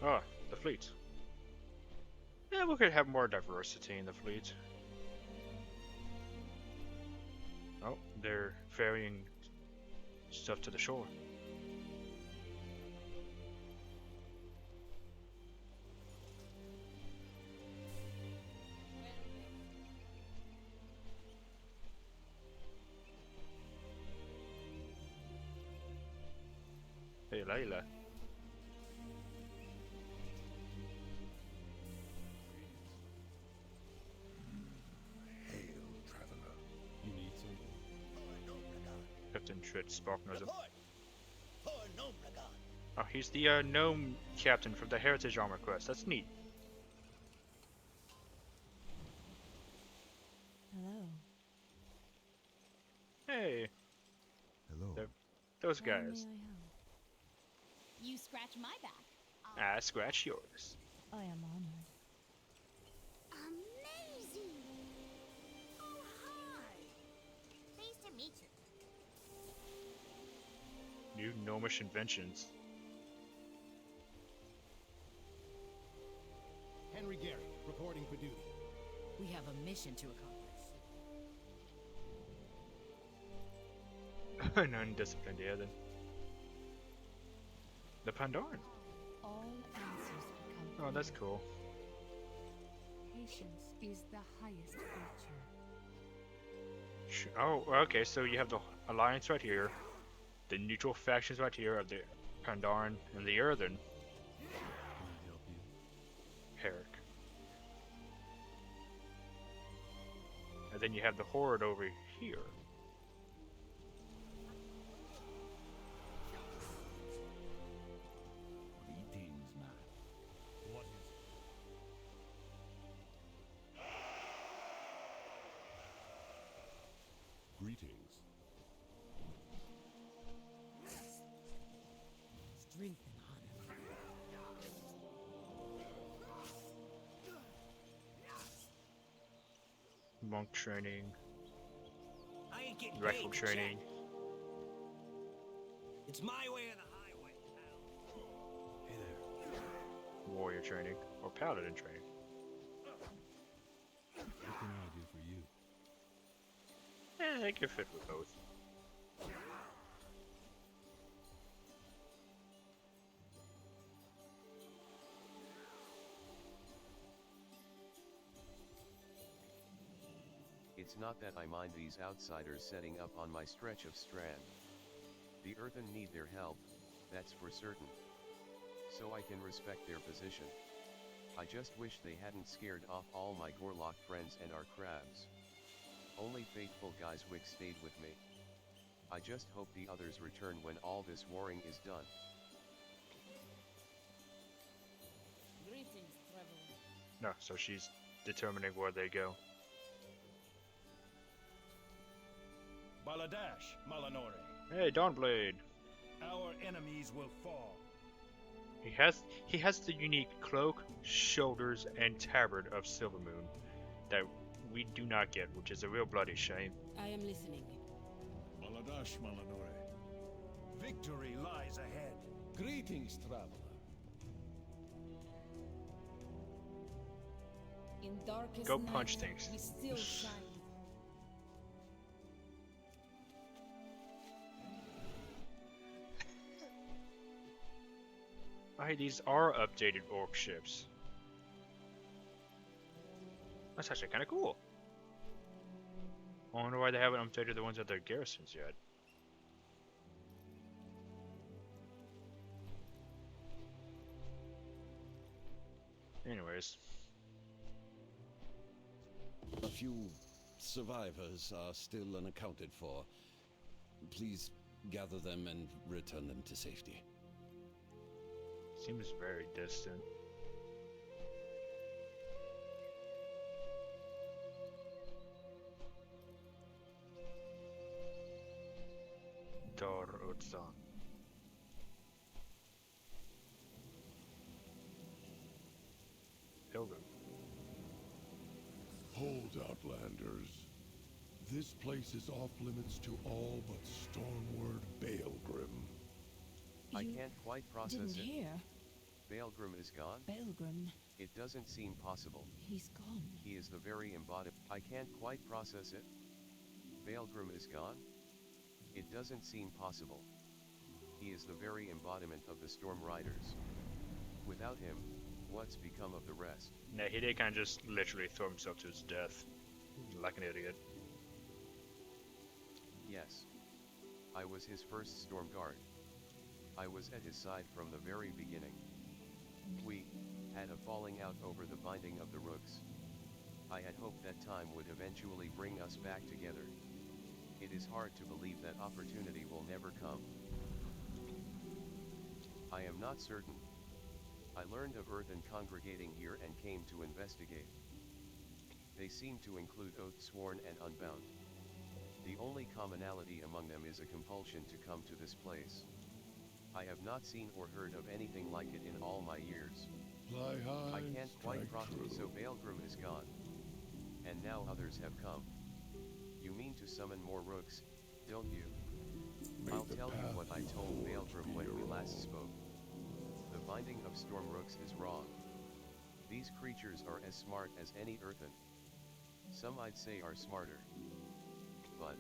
Oh, the fleet. Yeah, we could have more diversity in the fleet. Oh, they're ferrying stuff to the shore. Hey, Layla. Captain Shred Sparknose. Oh, he's the gnome captain from the Heritage Armor Quest. That's neat. Hello. Hey. Hello. Those How guys. may I help? You scratch my back. I scratch yours. I am honored. Amazing! Oh, hi! Pleased to meet you. New gnomish inventions. Henry Gary, reporting for duty. We have a mission to accomplish. An undisciplined, yeah, then. The Pandaren. All answers become Oh, that's cool. Patience is the highest virtue. Oh, okay, so you have the Alliance right here. The neutral factions right here of the Pandaren and the Earthen. Can I help you? Herrick. And then you have the Horde over here. monk training, I ain't getting rifle paid, training. Jack. It's my way or the highway, pal. Hey there. Warrior training, or paladin training. What can I do for you? I can fit with both. It's not that I mind these outsiders setting up on my stretch of strand. The Earthen need their help, that's for certain. So I can respect their position. I just wish they hadn't scared off all my Gorlock friends and our crabs. Only faithful Geiswick stayed with me. I just hope the others return when all this warring is done. Greetings, traveler. No, so she's determining where they go. Baladash, Malanore. Hey, Dawnblade! Our enemies will fall. He has the unique cloak, shoulders, and tabard of Silvermoon that we do not get, which is a real bloody shame. I am listening. Baladash, Malanore. Victory lies ahead. Greetings, traveler. In darkest Go night, punch things. we still shine. Hey, these are updated orc ships. That's actually kind of cool. I wonder why they haven't updated the ones at their garrisons yet. Anyways. A few survivors are still unaccounted for. Please gather them and return them to safety. Seems very distant. Dor Utzan. Pilgrim. Hold, Outlanders. This place is off limits to all but Stormward Baelgrim. I can't quite process Didn't it. hear. Baelgrim is gone? Baelgrim. It doesn't seem possible. He's gone. He is the very embodiment. I can't quite process it. Baelgrim is gone? It doesn't seem possible. He is the very embodiment of the Storm Riders. Without him, what's become of the rest? Nah, he did kind of just literally throw himself to his death. Like an idiot. Yes. I was his first Storm Guard. I was at his side from the very beginning. We had a falling out over the binding of the rooks. I had hoped that time would eventually bring us back together. It is hard to believe that opportunity will never come. I am not certain. I learned of Earthen congregating here and came to investigate. They seem to include Oathsworn and Unbound. The only commonality among them is a compulsion to come to this place. I have not seen or heard of anything like it in all my years. Fly high, I can't quite strike process, true. so Baelgrim is gone. And now others have come. You mean to summon more rooks, don't you? May I'll the tell you path what I you told hold Baelgrim be when we your last own. spoke. The binding of storm rooks is wrong. These creatures are as smart as any earthen. Some I'd say are smarter. But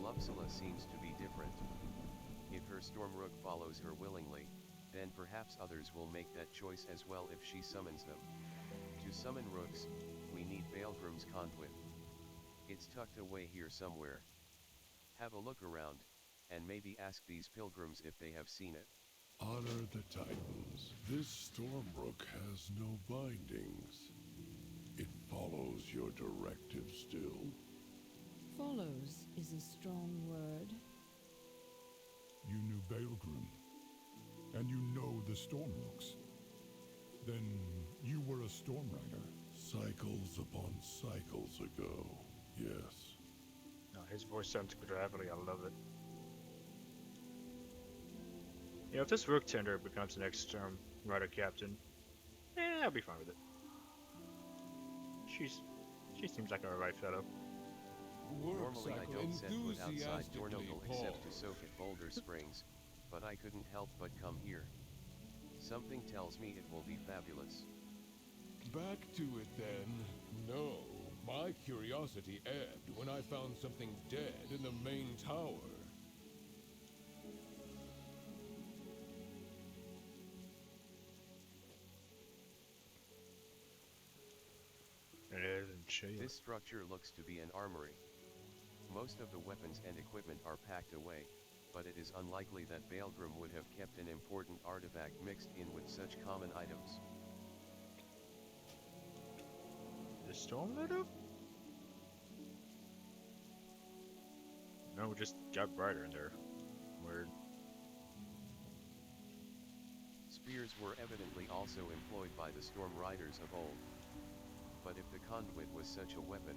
Lupsula seems to be different. If her storm rook follows her willingly, then perhaps others will make that choice as well if she summons them. To summon rooks, we need Baelgrim's conduit. It's tucked away here somewhere. Have a look around, and maybe ask these pilgrims if they have seen it. Honor the Titans. This Stormrook has no bindings. It follows your directive still. Follows is a strong word. You knew Baelgrim, and you know the Stormrooks. Then you were a Storm Rider. Cycles upon cycles ago, yes. No, his voice sounds gravelly, I love it. You know, if this Rook Tender becomes the next Rider Captain, I'll be fine with it. She seems like a alright fellow. Normally I don't set foot outside Dornogal except to soak at Boulder Springs, but I couldn't help but come here. Something tells me it will be fabulous. Back to it then. No, my curiosity ebbed when I found something dead in the main tower. This structure looks to be an armory. Most of the weapons and equipment are packed away, but it is unlikely that Baelgrim would have kept an important artifact mixed in with such common items. The storm lit up? No, it just got brighter in there. Weird. Spears were evidently also employed by the Storm Riders of old. But if the conduit was such a weapon,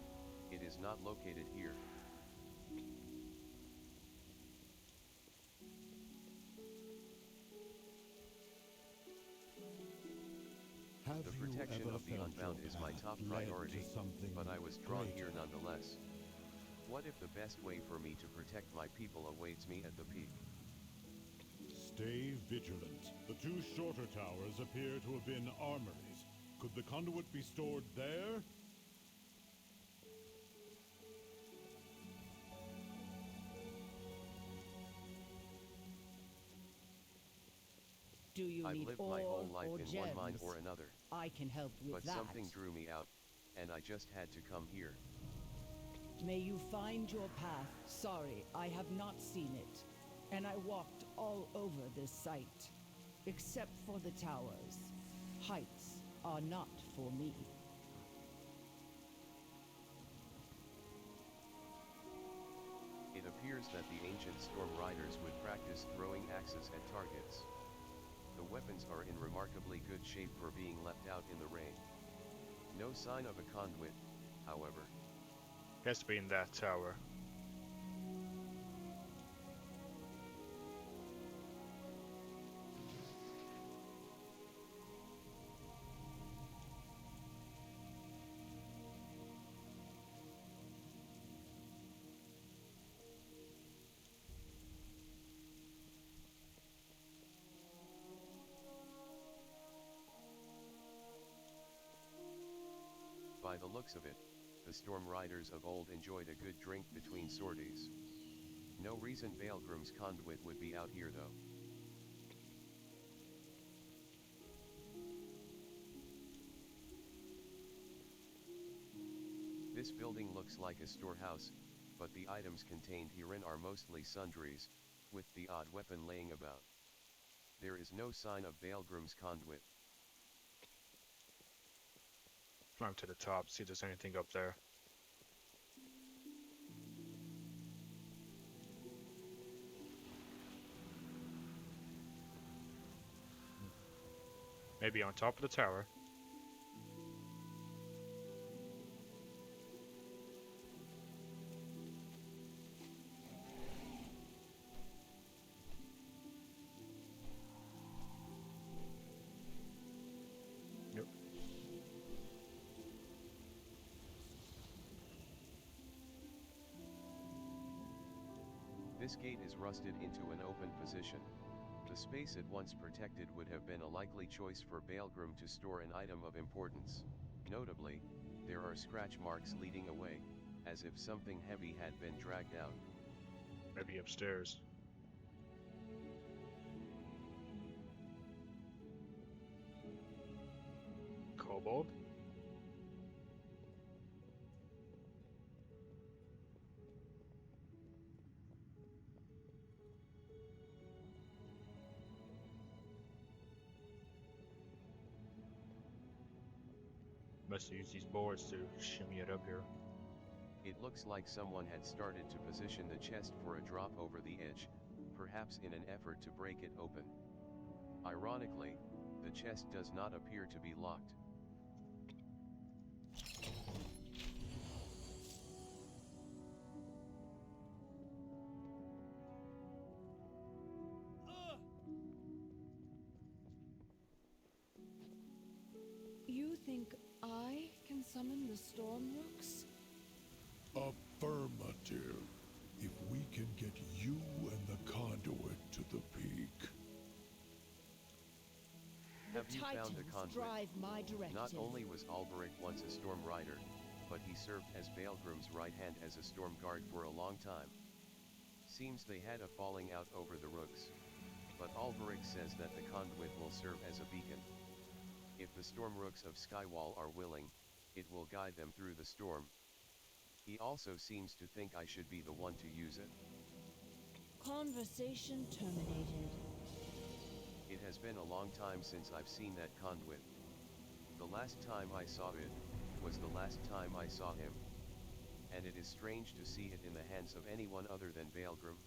it is not located here. The protection of the Unbound is my top priority, but I was drawn here nonetheless. What if the best way for me to protect my people awaits me at the peak? Stay vigilant. The two shorter towers appear to have been armories. Could the conduit be stored there? Do you I've need lived ore my whole life or in gems? one mine or another. I can help with But that. something drew me out, and I just had to come here. May you find your path. Sorry, I have not seen it. And I walked all over this site. Except for the towers. Heights are not for me. It appears that the ancient Storm Riders would practice throwing axes at targets. The weapons are in remarkably good shape for being left out in the rain. No sign of a conduit, however. Has to be in that tower. By the looks of it, the Storm Riders of old enjoyed a good drink between sorties. No reason Baelgrim's conduit would be out here though. This building looks like a storehouse, but the items contained herein are mostly sundries, with the odd weapon laying about. There is no sign of Baelgrim's conduit. Climb to the top, see if there's anything up there. Maybe on top of the tower. Yep. This gate is rusted into an open position. The space it once protected would have been a likely choice for Baelgrim to store an item of importance. Notably, there are scratch marks leading away, as if something heavy had been dragged out. Maybe upstairs. Kobold? Must use these boards to shimmy it up here. It looks like someone had started to position the chest for a drop over the edge, perhaps in an effort to break it open. Ironically, the chest does not appear to be locked. You think I can summon the storm rooks? Affirmative. If we can get you and the conduit to the peak. Have you found the Titans conduit? drive my directive. Not only was Alberic once a storm rider, but he served as Baelgrim's right hand as a storm guard for a long time. Seems they had a falling out over the rooks. But Alberic says that the conduit will serve as a beacon. If the storm rooks of Skywall are willing, it will guide them through the storm. He also seems to think I should be the one to use it. Conversation terminated. It has been a long time since I've seen that conduit. The last time I saw it, was the last time I saw him. And it is strange to see it in the hands of anyone other than Baelgrim.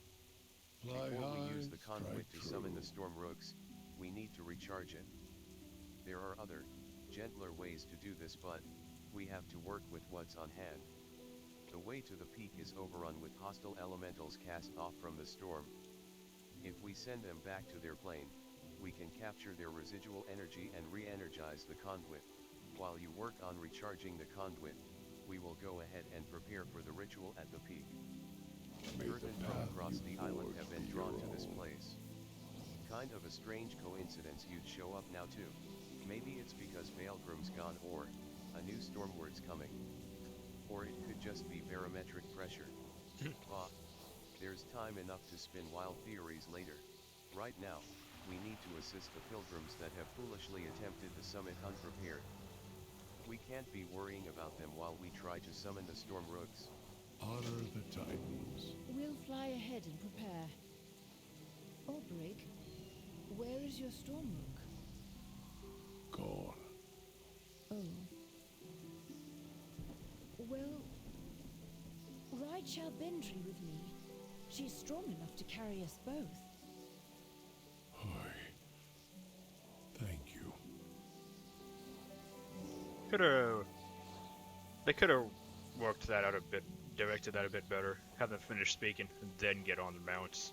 Before we use the conduit to summon the storm rooks, we need to recharge it. There are other, gentler ways to do this, but we have to work with what's on hand. The way to the peak is overrun with hostile elementals cast off from the storm. If we send them back to their plane, we can capture their residual energy and re-energize the conduit. While you work on recharging the conduit, we will go ahead and prepare for the ritual at the peak. Earth and from across the island have been drawn to this place. Kind of a strange coincidence you'd show up now too. Maybe it's because Baelgrim's gone, or a new stormward's coming. Or it could just be barometric pressure. Bah. There's time enough to spin wild theories later. Right now, we need to assist the pilgrims that have foolishly attempted the summit unprepared. We can't be worrying about them while we try to summon the storm rooks. Honor the Titans. We'll fly ahead and prepare. Alberic, where is your storm rook? Gone. Oh. Well, ride Shalbendry with me. She's strong enough to carry us both. Thank you. They could have worked that out a bit, directed that a bit better. Have them finish speaking and then get on the mounts.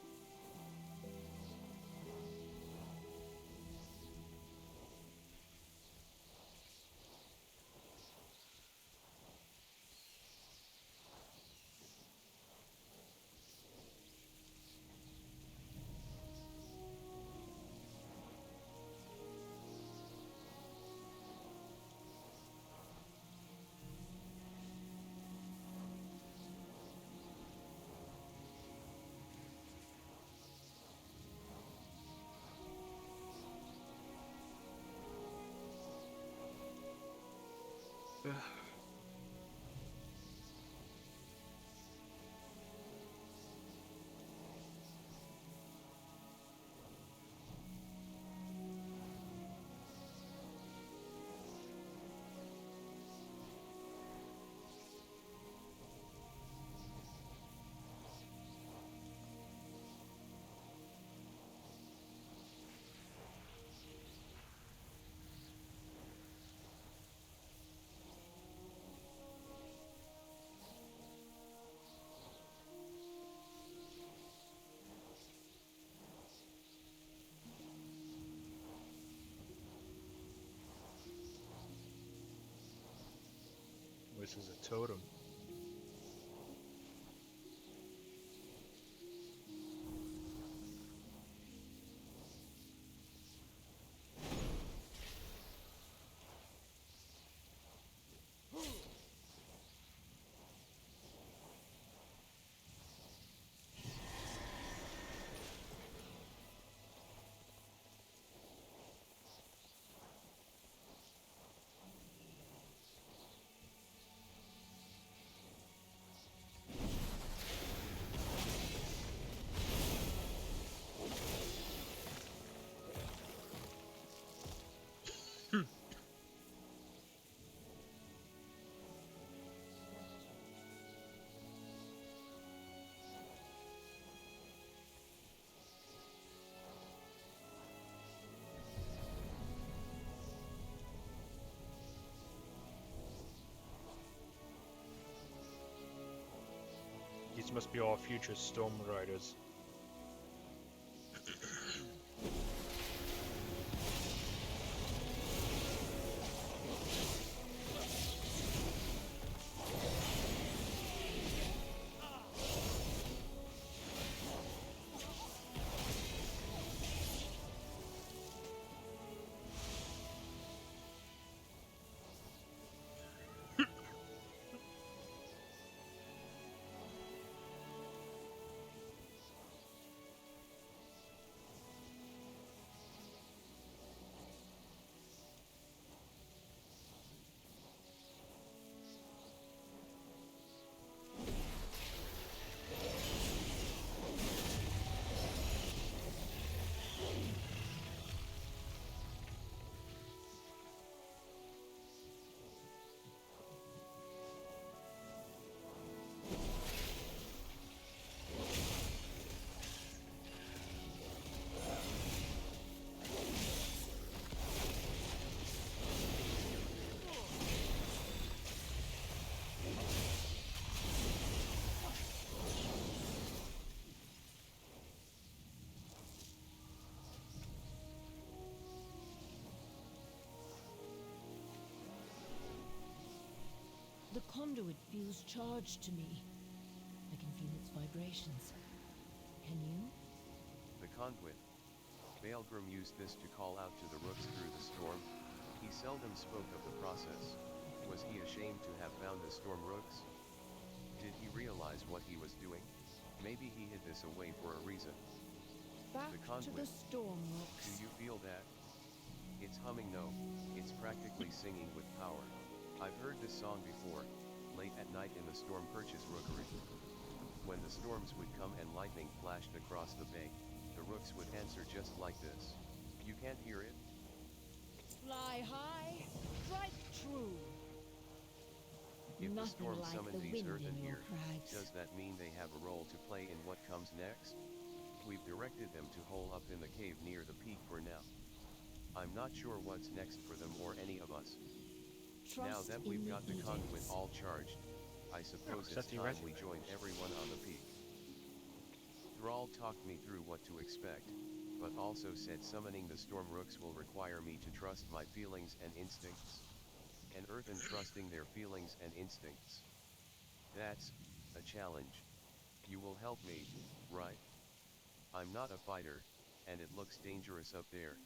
This is a totem. These must be all future Storm Riders. conduit feels charged to me. I can feel its vibrations. Can you? The conduit. Baelgrim used this to call out to the rooks through the storm. He seldom spoke of the process. Was he ashamed to have found the storm rooks? Did he realize what he was doing? Maybe he hid this away for a reason. Back The to conduit. the storm rooks. Do you feel that? It's humming no, it's practically singing with power. I've heard this song before, late at night in the storm perch's rookery. When the storms would come and lightning flashed across the bay, the rooks would answer just like this. You can't hear it? Fly high, strike true. If the Nothing storm like summoned the these wind earthen in your ears, crags. does that mean they have a role to play in what comes next? We've directed them to hole up in the cave near the peak for now. I'm not sure what's next for them or any of us. Now that we've got the conduit all charged, I suppose it's time we join everyone on the peak. Thrall talked me through what to expect, but also said summoning the storm rooks will require me to trust my feelings and instincts. And earthen trusting their feelings and instincts. That's a challenge. You will help me, right? I'm not a fighter, and it looks dangerous up there.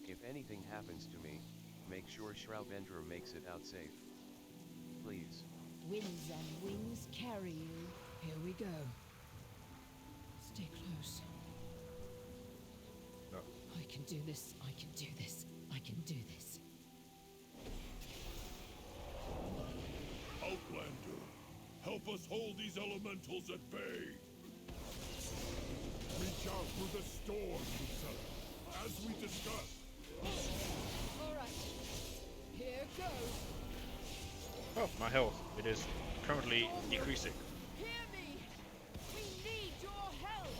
If anything happens to me, make sure Shroudbender makes it out safe. Please. Winds and wings carry you. Here we go. Stay close. No. I can do this. I can do this. I can do this. Outlander, help us hold these elementals at bay. Reach out through the storm, Lucella, as we discussed. All right. Here goes. Oh, my health. It is currently decreasing. Hear me. We need your help.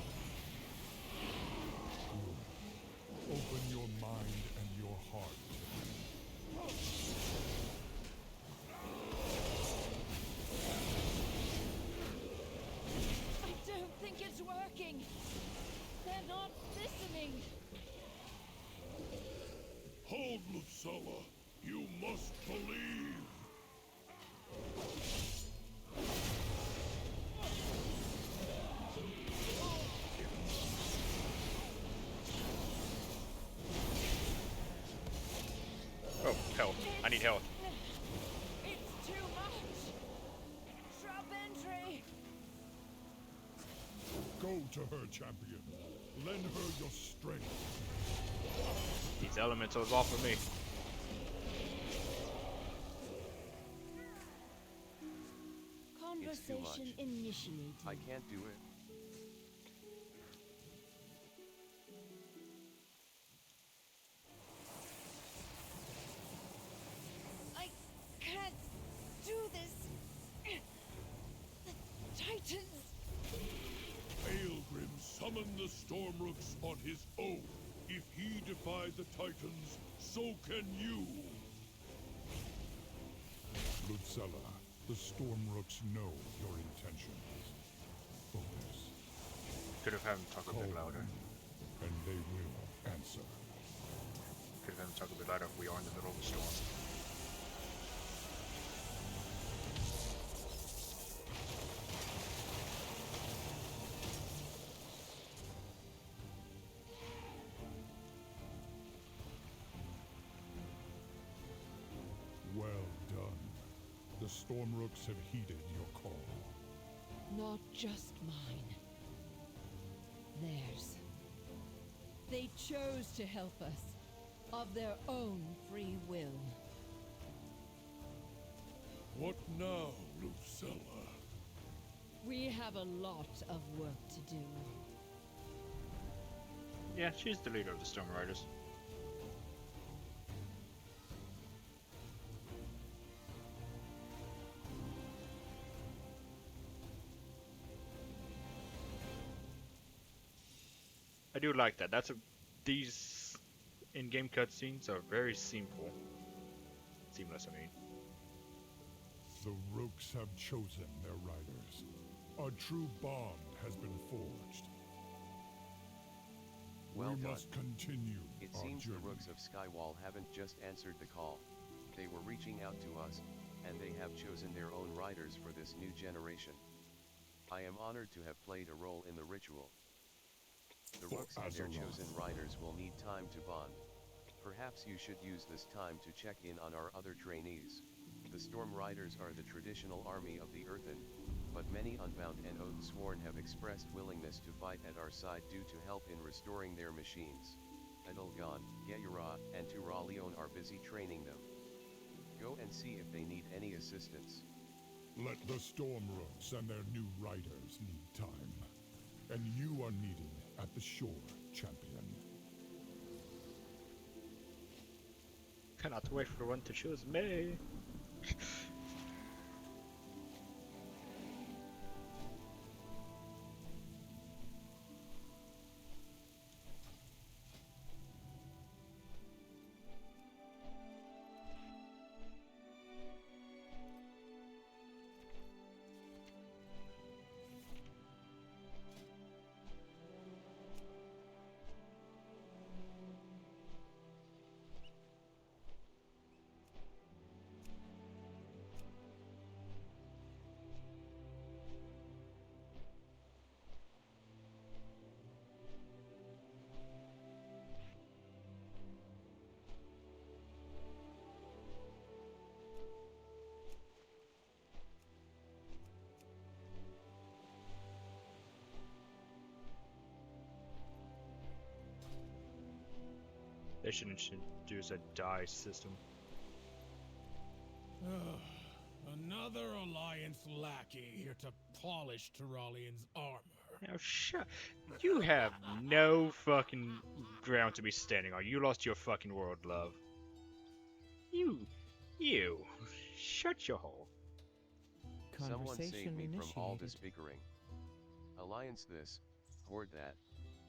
Open your mind and your heart. I don't think it's working. They're not listening. Hold, Lucella. You must believe. Oh, health. I need health. It's too much. Shroudbender. Go to her, champion. Lend her your strength. These elementals off of me. It's too much. Conversation initiated. I can't do it. I can't do this. The Titans. Baelgrim summoned the Stormrooks on his own. If he defied the Titans, so can you. Lucella, the Stormrooks know your intentions. Focus. Could have had him talk a bit louder. And they will answer. Could have had him talk a bit louder if we are in the middle of the storm. Well done. The Stormrooks have heeded your call. Not just mine. Theirs. They chose to help us. Of their own free will. What now, Lucella? We have a lot of work to do. Yeah, she's the leader of the Storm Riders. I do like that. These in-game cutscenes are very simple. Seamless, I mean. The Rooks have chosen their riders. A true bond has been forged. Well we done. must continue It our seems journey. the Rooks of Skywall haven't just answered the call. They were reaching out to us, and they have chosen their own riders for this new generation. I am honored to have played a role in the ritual. The Rooks and their chosen riders will need time to bond. Perhaps you should use this time to check in on our other trainees. The Storm Riders are the traditional army of the Earthen, but many Unbound and Oathsworn have expressed willingness to fight at our side due to help in restoring their machines. Adalgan, Geyura, and Turalion are busy training them. Go and see if they need any assistance. Let the Storm Rooks and their new riders need time. And you are needed at the shore, champion. Cannot wait for one to choose me. They should introduce a die system. Another Alliance lackey here to polish Turalian's armor. Now shut. You have no fucking ground to be standing on. You lost your fucking world, love. You. Shut your hole. Someone save me from all this bickering. Alliance this, Horde that.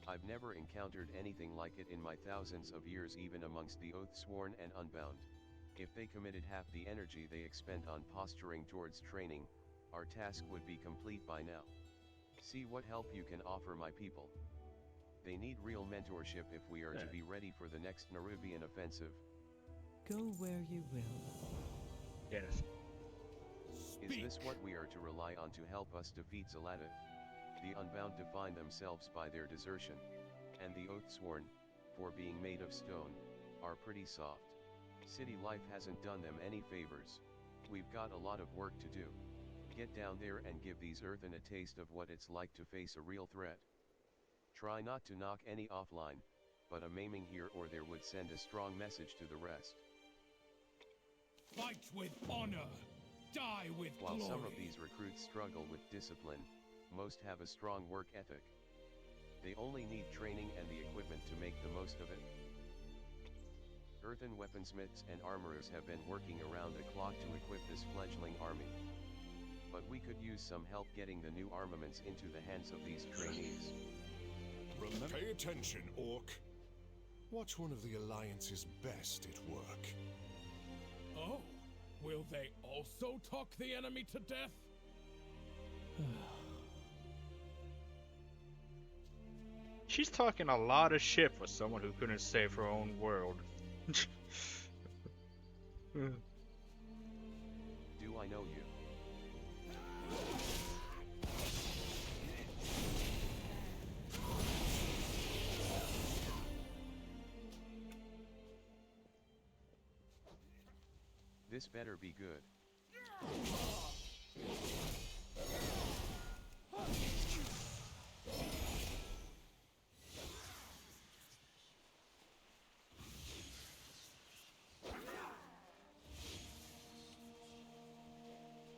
I've never encountered anything like it in my thousands of years, even amongst the Oathsworn and Unbound. If they committed half the energy they expend on posturing towards training, our task would be complete by now. See what help you can offer my people. They need real mentorship if we are to be ready for the next Nerubian offensive. Go where you will. Yes. Is this what we are to rely on to help us defeat Zalata? The Unbound define themselves by their desertion, and the Oathsworn, for being made of stone, are pretty soft. City life hasn't done them any favors. We've got a lot of work to do. Get down there and give these Earthen a taste of what it's like to face a real threat. Try not to knock any offline, but a maiming here or there would send a strong message to the rest. Fight with honor! Die with While glory! some of these recruits struggle with discipline, most have a strong work ethic. They only need training and the equipment to make the most of it. Earthen weaponsmiths and armorers have been working around the clock to equip this fledgling army. But we could use some help getting the new armaments into the hands of these trainees. Pay attention, Orc. Watch one of the Alliance's best at work. Oh, will they also talk the enemy to death? She's talking a lot of shit for someone who couldn't save her own world. Do I know you? This better be good.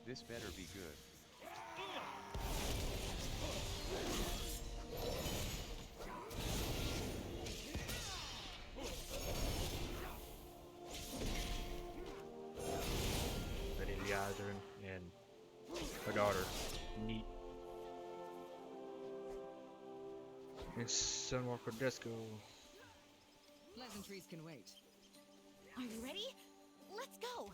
This better be good. Betty Liazern and her daughter. Neat. And Sunwalker Disco. Pleasantries can wait. Are you ready? Let's go!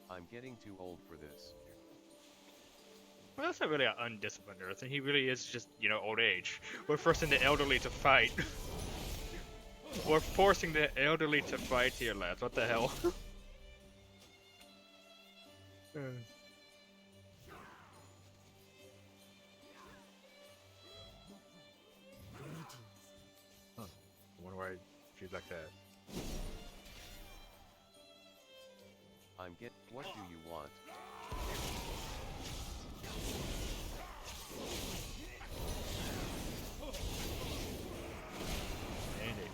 I'm getting too old for this. Well, that's not really an undisciplined Earth, and he really is just, you know, old age. We're forcing the elderly to fight. We're forcing the elderly to fight here, lads. What the hell? Huh. I wonder why she's like that. What do you want? Andy.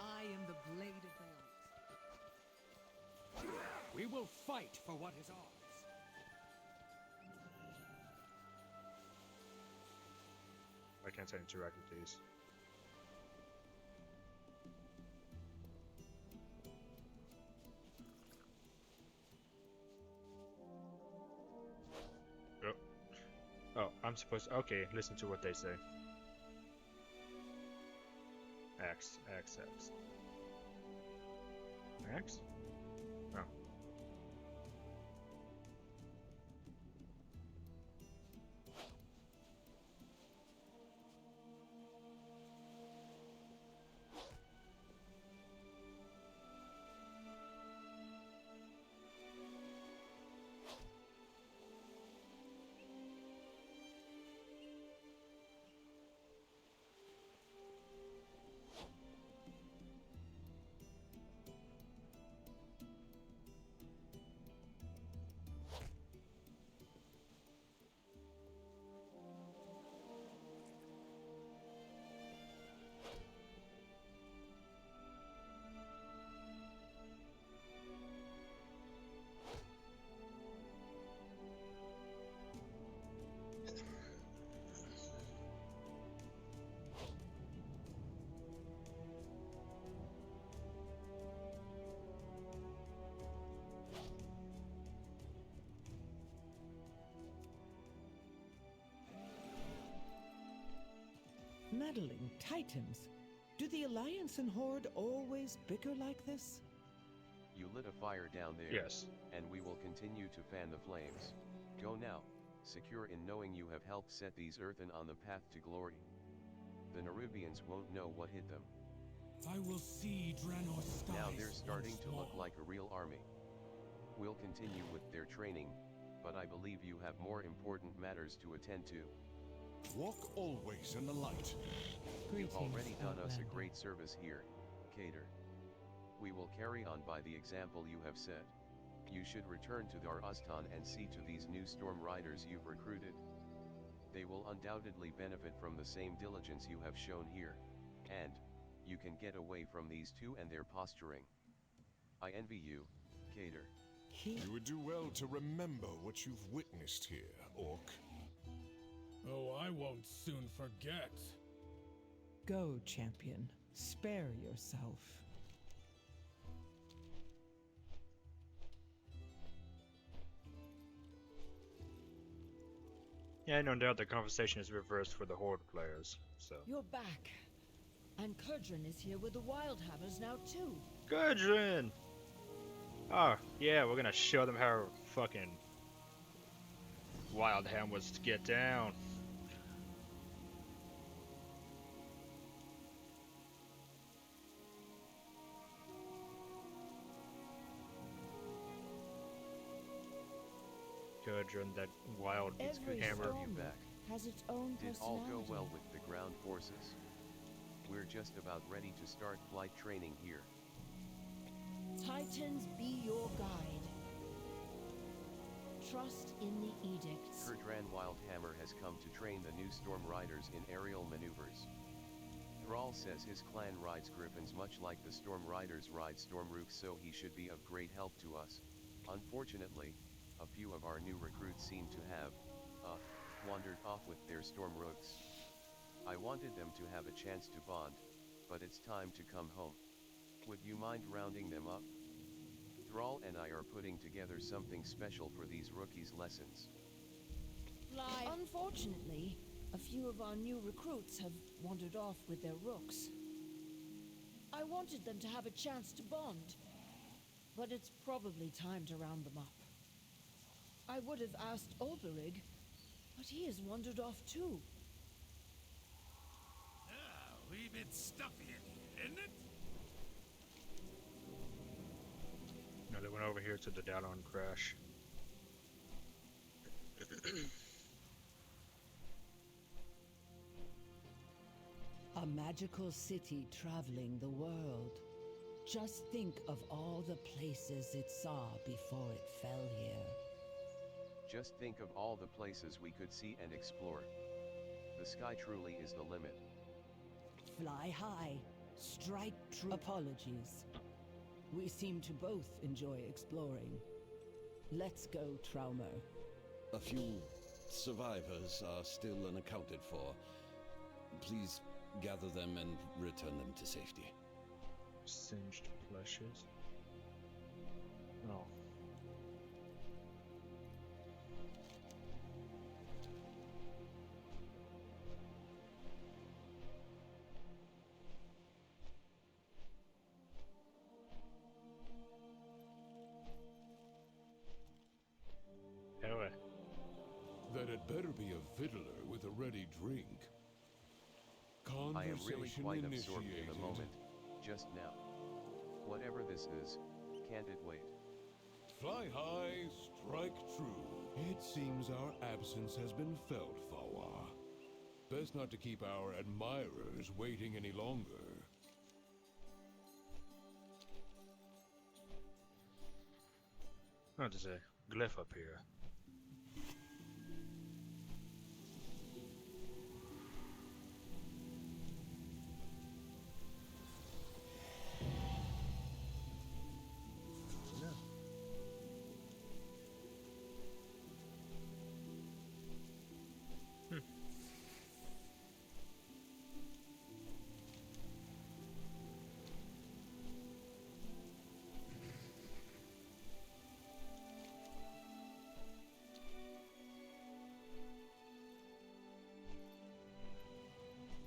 I am the blade of the light. We will fight for what is ours. Why can't I interact with these? Oh. Oh, I'm supposed to... Okay, listen to what they say. X. X? Oh. Meddling Titans. Do the Alliance and Horde always bicker like this? You lit a fire down there. Yes. And we will continue to fan the flames. Go now, secure in knowing you have helped set these Earthen on the path to glory. The Nerubians won't know what hit them. I will see Draenor's skies. Now they're starting to look like a real army. We'll continue with their training, but I believe you have more important matters to attend to. Walk always in the light. You've already done us a great service here, Cater. We will carry on by the example you have set. You should return to Dar Ustan and see to these new Storm Riders you've recruited. They will undoubtedly benefit from the same diligence you have shown here, and you can get away from these two and their posturing. I envy you, Cater. You would do well to remember what you've witnessed here, Orc. Oh, I won't soon forget. Go, champion. Spare yourself. Yeah, no doubt the conversation is reversed for the Horde players, so... You're back. And Kudrin is here with the Wildhammers now too. Kudrin! Oh, yeah, we're gonna show them how fucking Wildhammers get down. Kudrin, that wild Every hammer. Stormrook has its own Did all personality. go well with the ground forces? We're just about ready to start flight training here. Titans be your guide. Trust in the edicts. Kurdran Wildhammer has come to train the new Storm Riders in aerial maneuvers. Thrall says his clan rides griffins much like the Storm Riders ride Stormrooks, so he should be of great help to us. Unfortunately, a few of our new recruits seem to have, wandered off with their Stormrooks. I wanted them to have a chance to bond, but it's time to come home. Would you mind rounding them up? Thrall and I are putting together something special for these rookies' lessons. Unfortunately, a few of our new recruits have wandered off with their rooks. I wanted them to have a chance to bond. But it's probably time to round them up. I would have asked Olberig, but he has wandered off too. Ah, a wee bit stuffy in here, isn't it? No, they went over here to the Dalaran crash. A magical city traveling the world. Just think of all the places it saw before it fell here. Just think of all the places we could see and explore. The sky truly is the limit. Fly high, strike true. Apologies. We seem to both enjoy exploring. Let's go, Traumer. A few survivors are still unaccounted for. Please gather them and return them to safety. Singed fleshes. Oh. Anyway. Then it better be a fiddler with a ready drink. I am really Conversation quite absorbed in initiated. the moment, just now. Whatever this is, can't it wait? Fly high, strike true. It seems our absence has been felt, Fawa. Best not to keep our admirers waiting any longer. Oh, there's a glyph up here.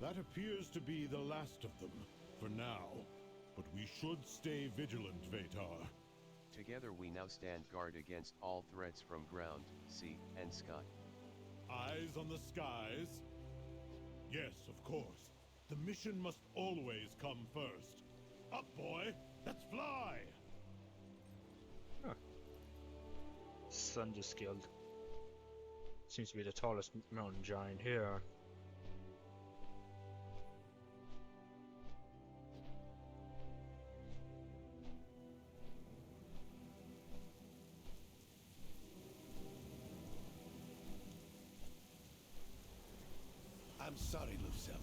That appears to be the last of them, for now. But we should stay vigilant, Vatar. Together we now stand guard against all threats from ground, sea, and sky. Eyes on the skies? Yes, of course. The mission must always come first. Up, boy! Let's fly! Huh. Thunder Skilled. Seems to be the tallest mountain giant here. I'm sorry, Lucilla.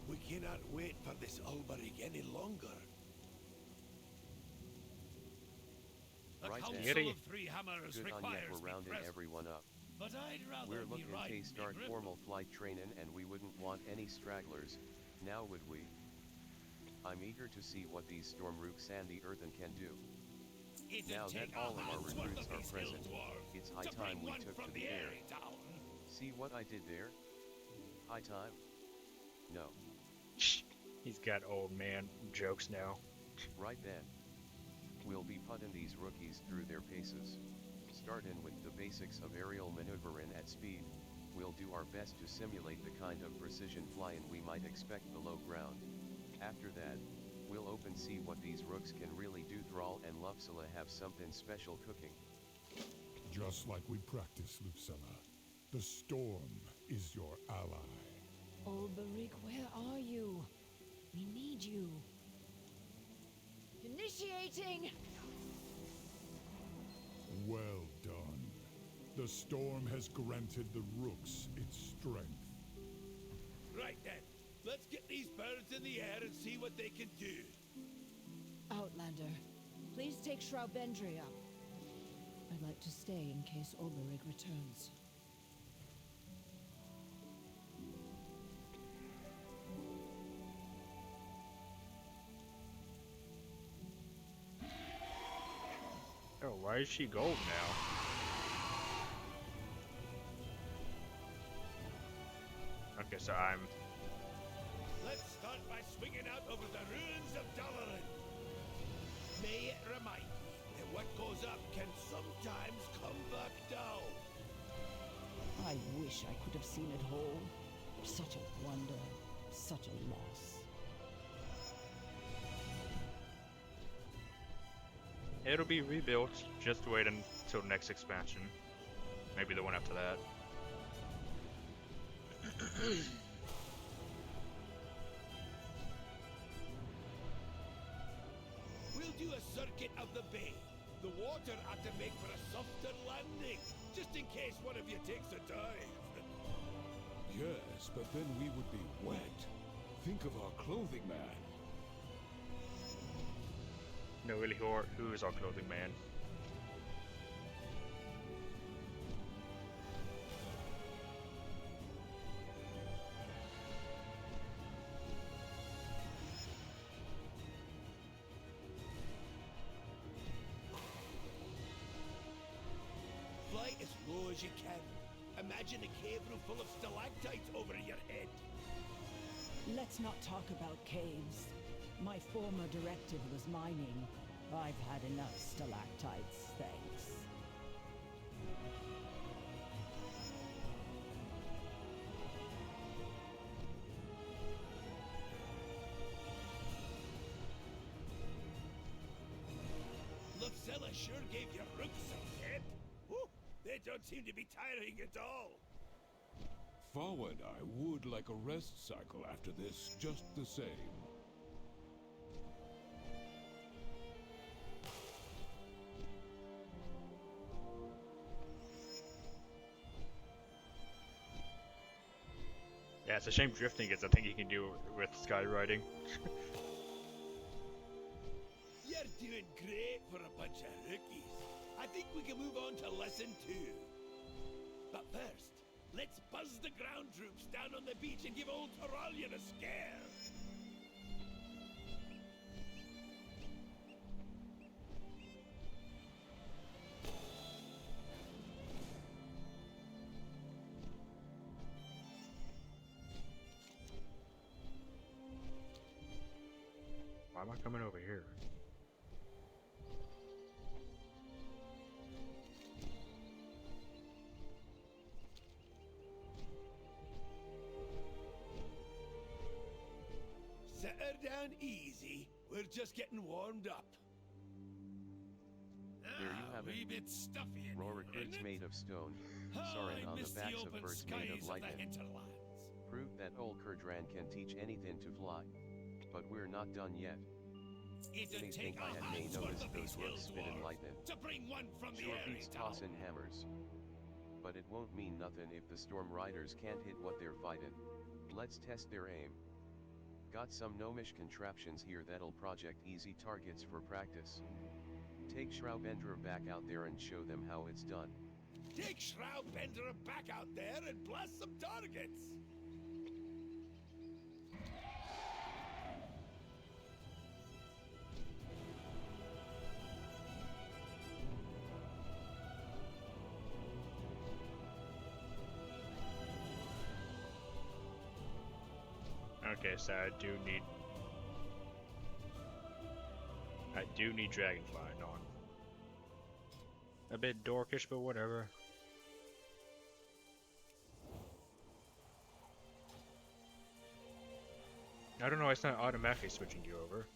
We cannot wait for this Ulberig any longer. The Right Council then. of Three Hammers Good on ya requires for me rounding present. everyone up. But I'd rather We're be looking riding to start me formal flight training and we wouldn't want any stragglers, now would we? I'm eager to see what these Stormrooks and the Earthen can do. Now that all of our recruits are present, it's high time we took to the air. See what I did there? High time? No. He's got old man jokes now. Right then. We'll be putting these rookies through their paces. Starting with the basics of aerial maneuvering at speed, we'll do our best to simulate the kind of precision flying we might expect below ground. After that, we'll open see what these rooks can really do. Thrall and Luxilla have something special cooking. Just like we practiced, Lucilla. The storm is your ally. Olberig, where are you? We need you. Initiating! Well done. The storm has granted the rooks its strength. Right then. Let's get these birds in the air and see what they can do. Outlander, please take Shroudbendry up. I'd like to stay in case Olberig returns. Oh, why is she gold now? Okay, so I'm... Let's start by swinging out over the ruins of Dalaran. May it remind you that what goes up can sometimes come back down. I wish I could have seen it whole. Such a wonder, such a loss. It'll be rebuilt. Just wait until next expansion. Maybe the one after that. We'll do a circuit of the bay. The water ought to make for a softer landing, just in case one of you takes a dive. Yes, but then we would be wet. Think of our clothing man. No, really, who is our clothing man? Fly as low as you can. Imagine a cave room full of stalactites over your head. Let's not talk about caves. My former directive was mining. I've had enough stalactites, thanks. Lucilla sure gave your roots some pep. Whew, they don't seem to be tiring at all. Forward, I would like a rest cycle after this, just the same. Yeah, it's a shame drifting gets a thing you can do with skywriting. You're doing great for a bunch of rookies. I think we can move on to lesson 2. But first, let's buzz the ground troops down on the beach and give old Toralian a scare. Why am I coming over here? Set her down easy. We're just getting warmed up. There you have wee it. bit stuffy in Raw here, recruits isn't it? made of stone, Oh, Soren I on the miss the backs of open birds made skies of of the lightning. hinterlands. Proved that old Kurdran can teach anything to fly. But we're not done yet. It'd They take think I a had may man's worth noticed of those these rooks hill spitting dwarves lightning. to bring one from the Sure airy beats town. tossin' hammers. But it won't mean nothing if the storm riders can't hit what they're fighting. Let's test their aim. Got some gnomish contraptions here that'll project easy targets for practice. Take Shroudbender back out there and show them how it's done. Take Shroudbender back out there and blast some targets. Okay, so I do need Dragonfly on. A bit dorkish, but whatever. I don't know, it's not automatically switching you over.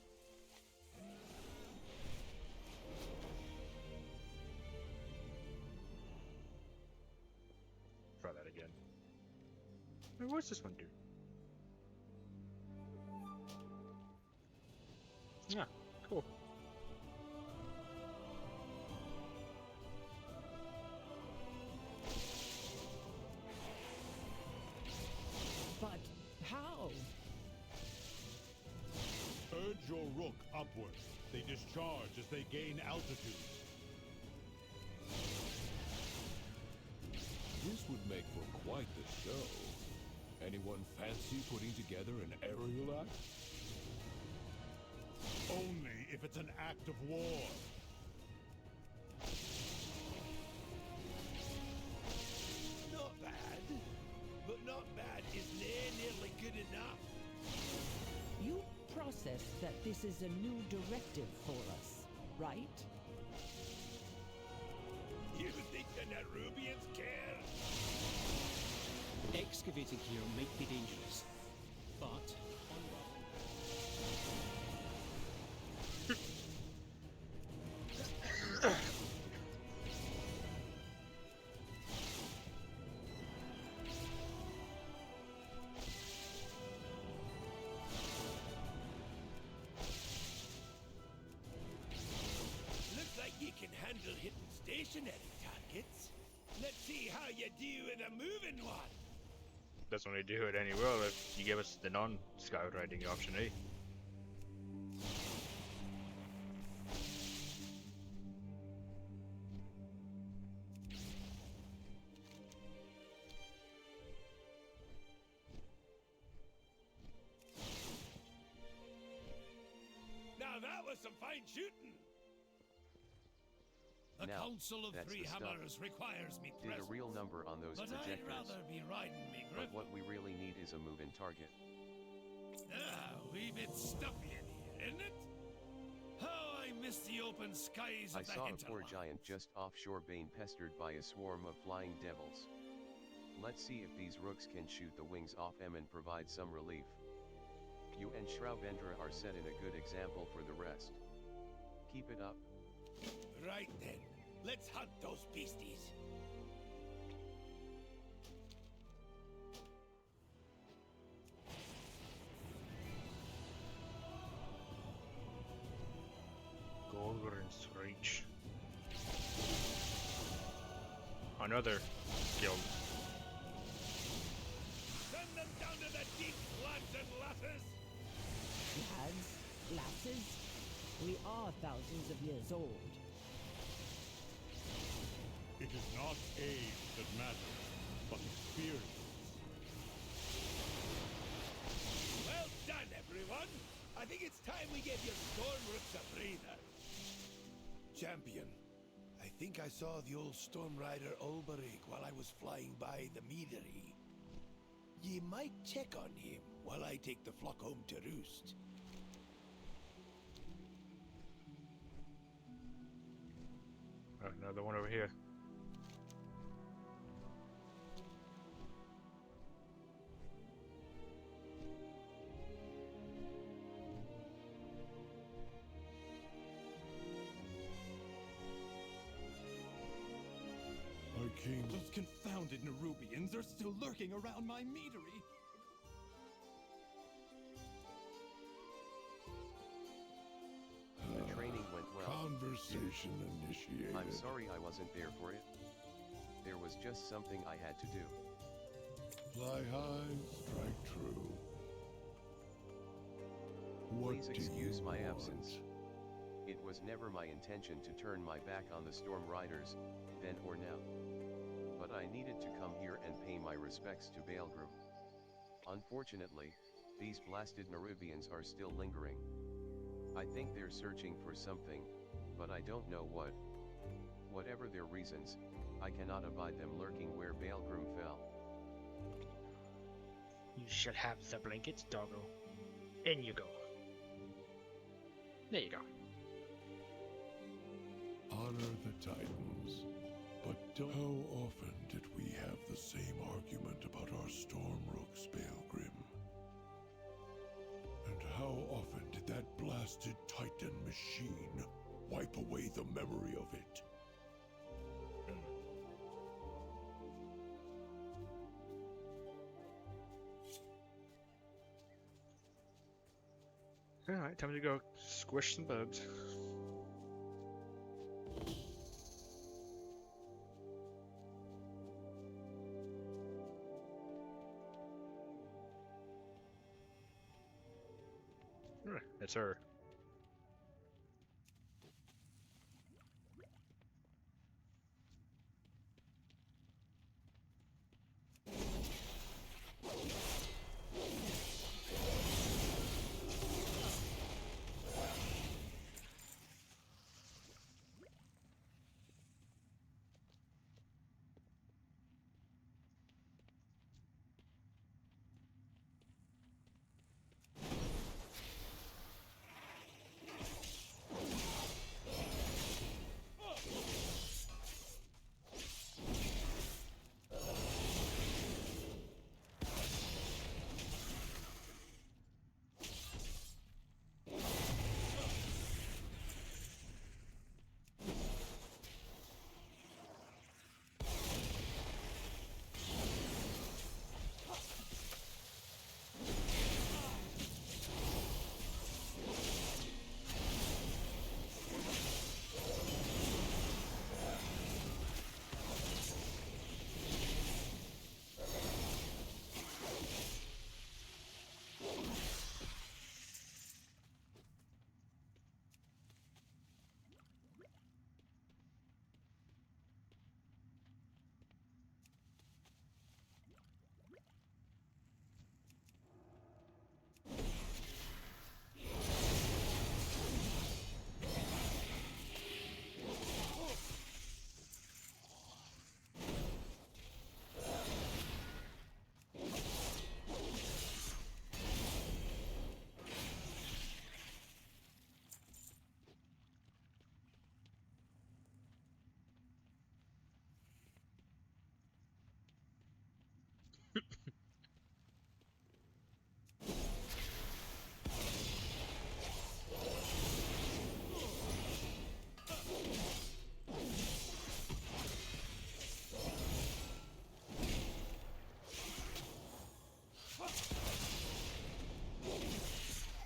Try that again. Wait, what's this one do? Yeah, cool. But how? Urge your rook upward. They discharge as they gain altitude. This would make for quite the show. Anyone fancy putting together an aerial act? Only if it's an act of war. Not bad. But not bad is nearly good enough. You processed that this is a new directive for us. right? You think the Nerubians care? Excavating here might be dangerous, but Looks like you can handle hitting stationary targets. Let's see how you do with a moving one. Doesn't really do it any well if you give us the non-scout riding option, eh? Now that was some fine shooting. The Now, Council of that's Three the stuff. Hammers requires me Do the present. real number on those but projectors. I'd rather be riding me But griffin. what we really need is a move-in target. Wee bit stuffy in here, isn't it? How I miss the open skies I of the saw a hinterland. poor giant just offshore being pestered by a swarm of flying devils. Let's see if these rooks can shoot the wings off them and provide some relief. You and Shroudbendra are setting a good example for the rest. Keep it up. Right then, let's hunt those beasties. Gorgon's Reach. Another guild. Send them down to the deep, lads and lasses. Lads, lasses, we are thousands of years old. It is not age that matters, but experience. Well done, everyone! I think it's time we gave your storm rooks a breather. Champion, I think I saw the old storm rider Ulberig while I was flying by the meadery. Ye might check on him while I take the flock home to roost. Another one over here. I came. Those confounded Nerubians are still lurking around my meadery. The training went well. Conversation initiated. I'm sorry I wasn't there for it. There was just something I had to do. Fly high, strike true. What Please do excuse you my want? absence. It was never my intention to turn my back on the Storm Riders, then or now. But I needed to come here and pay my respects to Baelgrim. Unfortunately, these blasted Nerubians are still lingering. I think they're searching for something, but I don't know what. Whatever their reasons, I cannot abide them lurking where Baelgrim fell. You should have the blankets, doggo. In you go. There you go. Honor the Titans. But how often did we have the same argument about our storm rooks, Baelgrim? And how often did that blasted Titan machine wipe away the memory of it? Alright, time to go squish some bugs. That's her.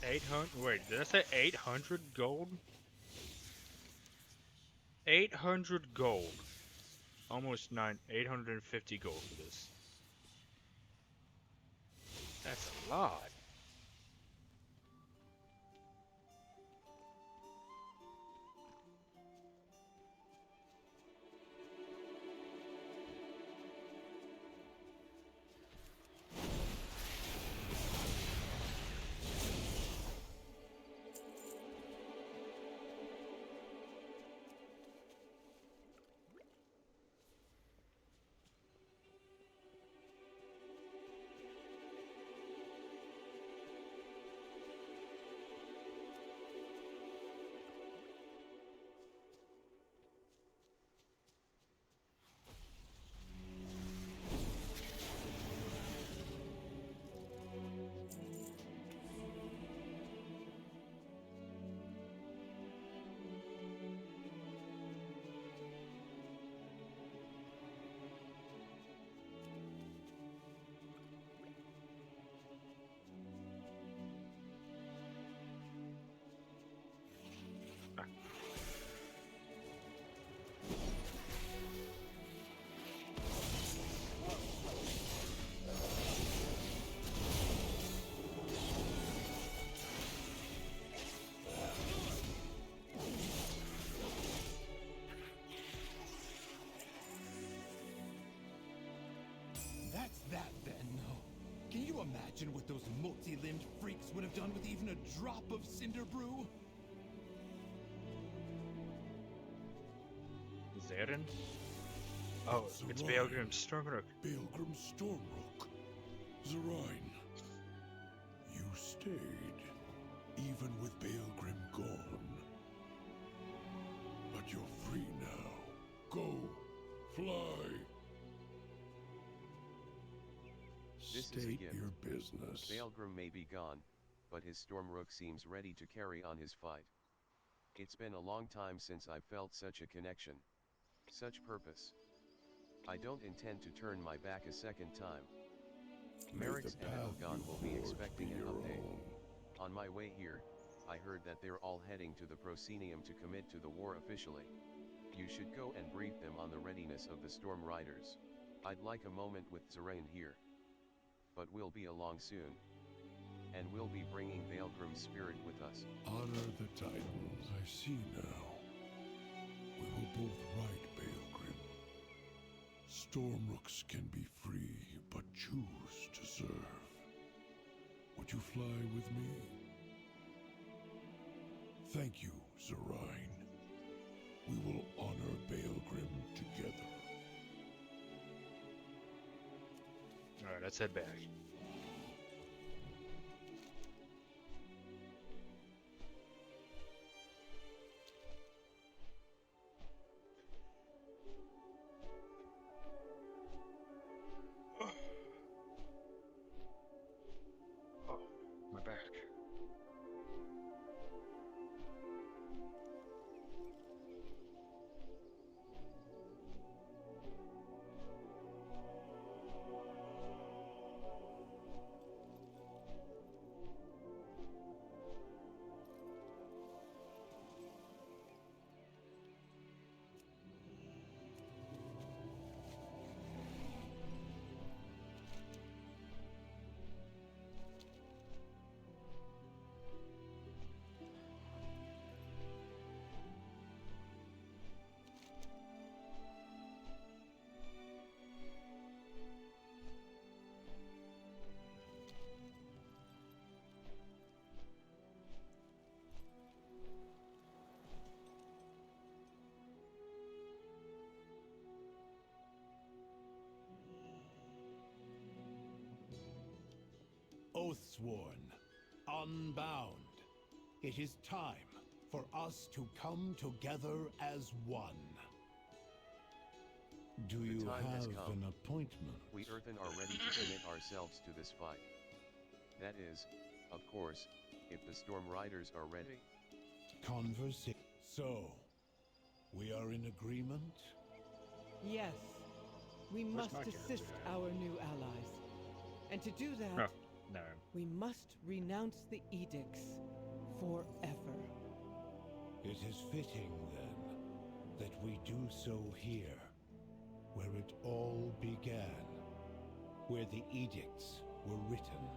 800. Wait, did I say 800 gold? 800 gold. Almost 850 gold for this. That's a lot. That's that then. Can you imagine what those multi-limbed freaks would have done with even a drop of cinder brew? Zeren? Oh, it's Balgrim Stormrook. Balgrim Stormrook. Zerine. You stayed, even with Balgrim gone. But you're free now. Go. Fly. This is a State gift. your business. Balgrim may be gone, but his Stormrook seems ready to carry on his fight. It's been a long time since I've felt such a connection. Such purpose. I don't intend to turn my back a second time. Merrick's and Elgon will be expecting an update. On my way here, I heard that they're all heading to the Proscenium to commit to the war officially. You should go and brief them on the readiness of the Storm Riders. I'd like a moment with Zerain here. But we'll be along soon. And we'll be bringing Balgrim's spirit with us. Honor the Titans. I see now. We will both ride Balgrim. Stormrooks can be free, but choose to serve. Would you fly with me? Thank you, Zerine. We will honor Balgrim together. Alright, let's head back. Oh, my back. Oathsworn, unbound. It is time for us to come together as one. Do you time has have come. an appointment? We Earthen are ready to commit ourselves to this fight. That is, of course, if the Storm Riders are ready. Conversation. So, we are in agreement? Yes. We Where's must my assist character? our new allies. And to do that, Huh. No. We must renounce the edicts forever. It is fitting, then, that we do so here, where it all began, where the edicts were written.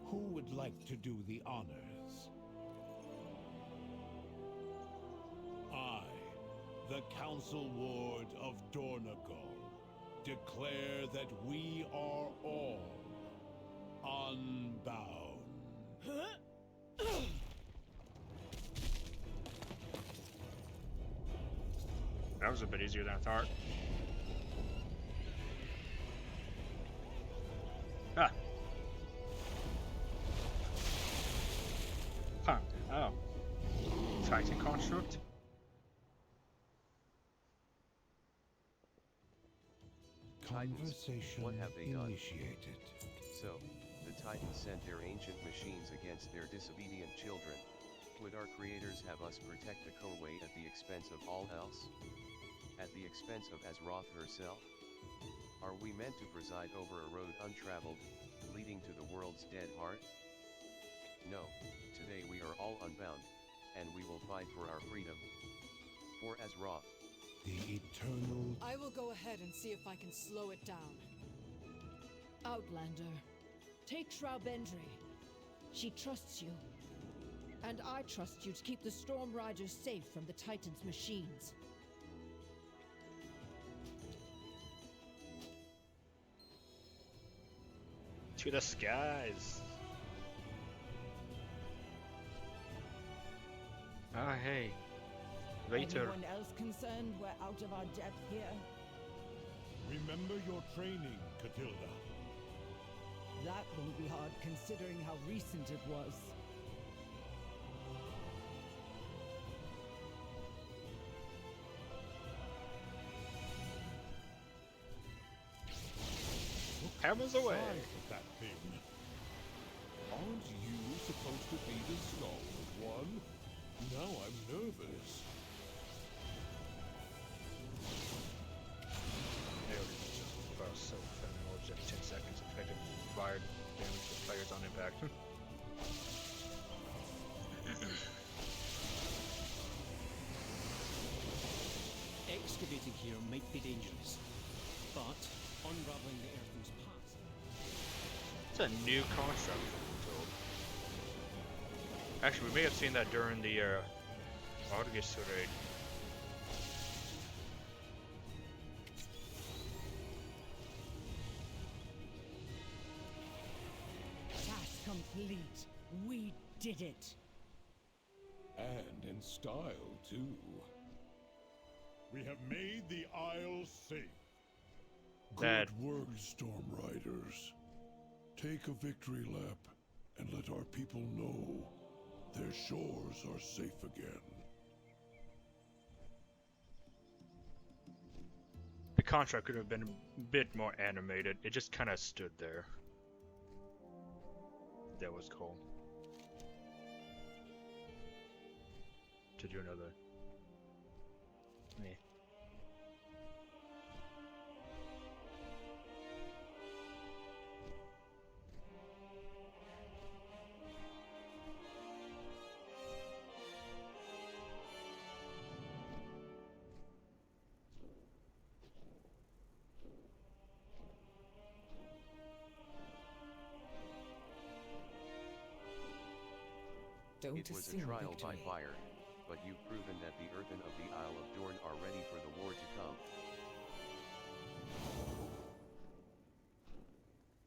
Who would like to do the honors? I, the Council Ward of Dornagal, declare that we are all unbound. That was a bit easier than I thought. Ah. Huh. Oh. Titan construct? Conversation what have they done? Initiated. So, the Titans sent their ancient machines against their disobedient children. Would our creators have us protect the Korway at the expense of all else? At the expense of Azeroth herself? Are we meant to preside over a road untraveled, leading to the world's dead heart? No, today we are all unbound, and we will fight for our freedom. For Azeroth. The eternal... I will go ahead and see if I can slow it down. Outlander, take Shroudbendry. She trusts you. And I trust you to keep the Storm Riders safe from the Titan's machines. To the skies. Ah, hey. Later. Anyone else concerned we're out of our depth here? Remember your training, Catilda. That won't be hard considering how recent it was. Hammers away. Size of that thing. Aren't you supposed to be the stalwart one? Now I'm nervous. So defending orbs every 10 seconds, effective fire damage to players on impact. Excavating here might be dangerous, but unraveling the Earthen's past. It's a new construct, I'm told. Actually, we may have seen that during the August raid. Task complete. We did it. And in style, too. We have made the Isle safe. That... Good work, Storm Riders. Take a victory lap and let our people know their shores are safe again. The contract could have been a bit more animated. It just kind of stood there. That was cool. To do another. Meh. It was a trial by fire, but you've proven that the Earthen of the Isle of Dorn are ready for the war to come.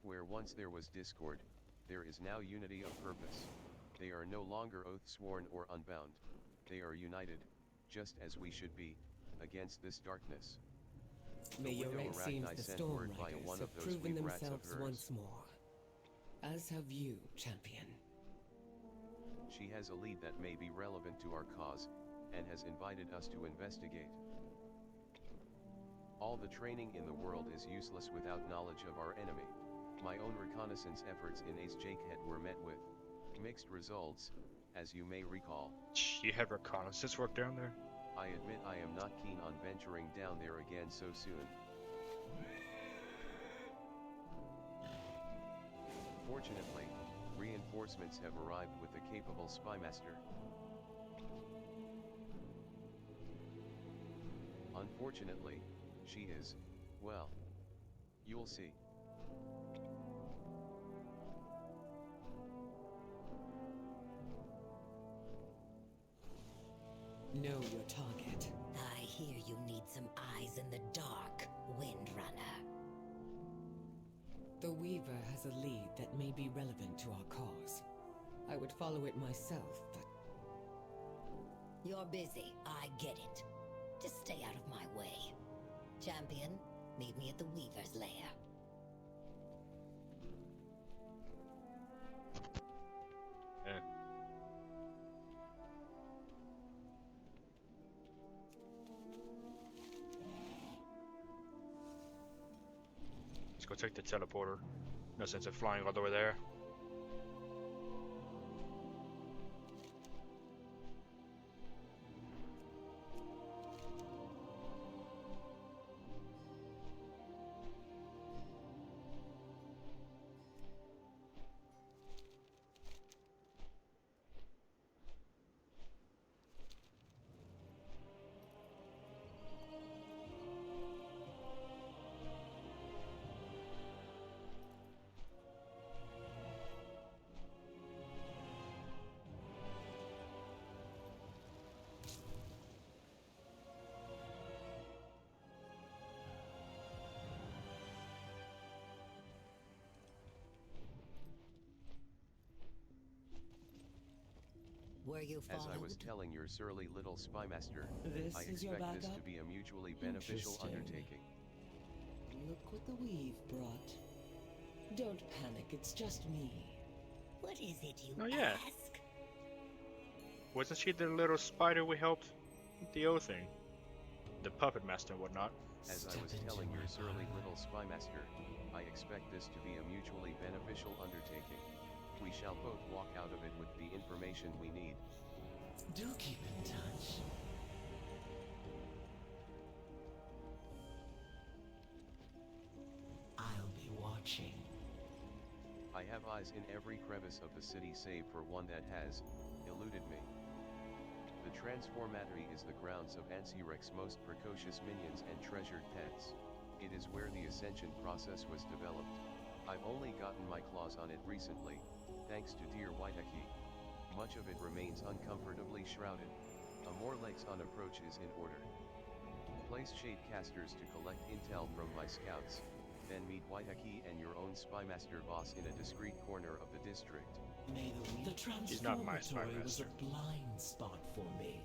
Where once there was discord, there is now unity of purpose. They are no longer oath-sworn or unbound. They are united, just as we should be, against this darkness. May your seems the Storm Riders have proven themselves once more. As have you, champion. She has a lead that may be relevant to our cause, and has invited us to investigate. All the training in the world is useless without knowledge of our enemy. My own reconnaissance efforts in Ace Jakehead were met with mixed results, as you may recall. You had reconnaissance work down there? I admit I am not keen on venturing down there again so soon. Unfortunately, reinforcements have arrived with a capable spymaster. Unfortunately, she is, well, you'll see. Know your target. I hear you need some eyes in the dark, Windrunner. The Weaver has a lead that may be relevant to our cause. I would follow it myself, but... You're busy, I get it. Just stay out of my way. Champion, meet me at the Weaver's lair. Yeah. Let's go take the teleporter. No sense of flying all the way there. Were you As followed? I was telling your surly little spymaster, This I is your expect this backup? to be a mutually beneficial Interesting. undertaking. Look what the weave brought. Don't panic, it's just me. What is it you Oh, yeah. ask? Wasn't she the little spider we helped with the O thing? The puppet master and whatnot. As I was telling your surly little spymaster, I expect this to be a mutually beneficial undertaking. We shall both walk out of it with the information we need. Do keep in touch. I'll be watching. I have eyes in every crevice of the city save for one that has eluded me. The Transformatory is the grounds of Ansirek's most precocious minions and treasured pets. It is where the Ascension process was developed. I've only gotten my claws on it recently, thanks to dear Waitaki. Much of it remains uncomfortably shrouded. A more legs-on approach is in order. Place shade casters to collect intel from my scouts, then meet Waitaki and your own spymaster boss in a discreet corner of the district. May the He's not my Transformatory was spymaster. a blind spot for me,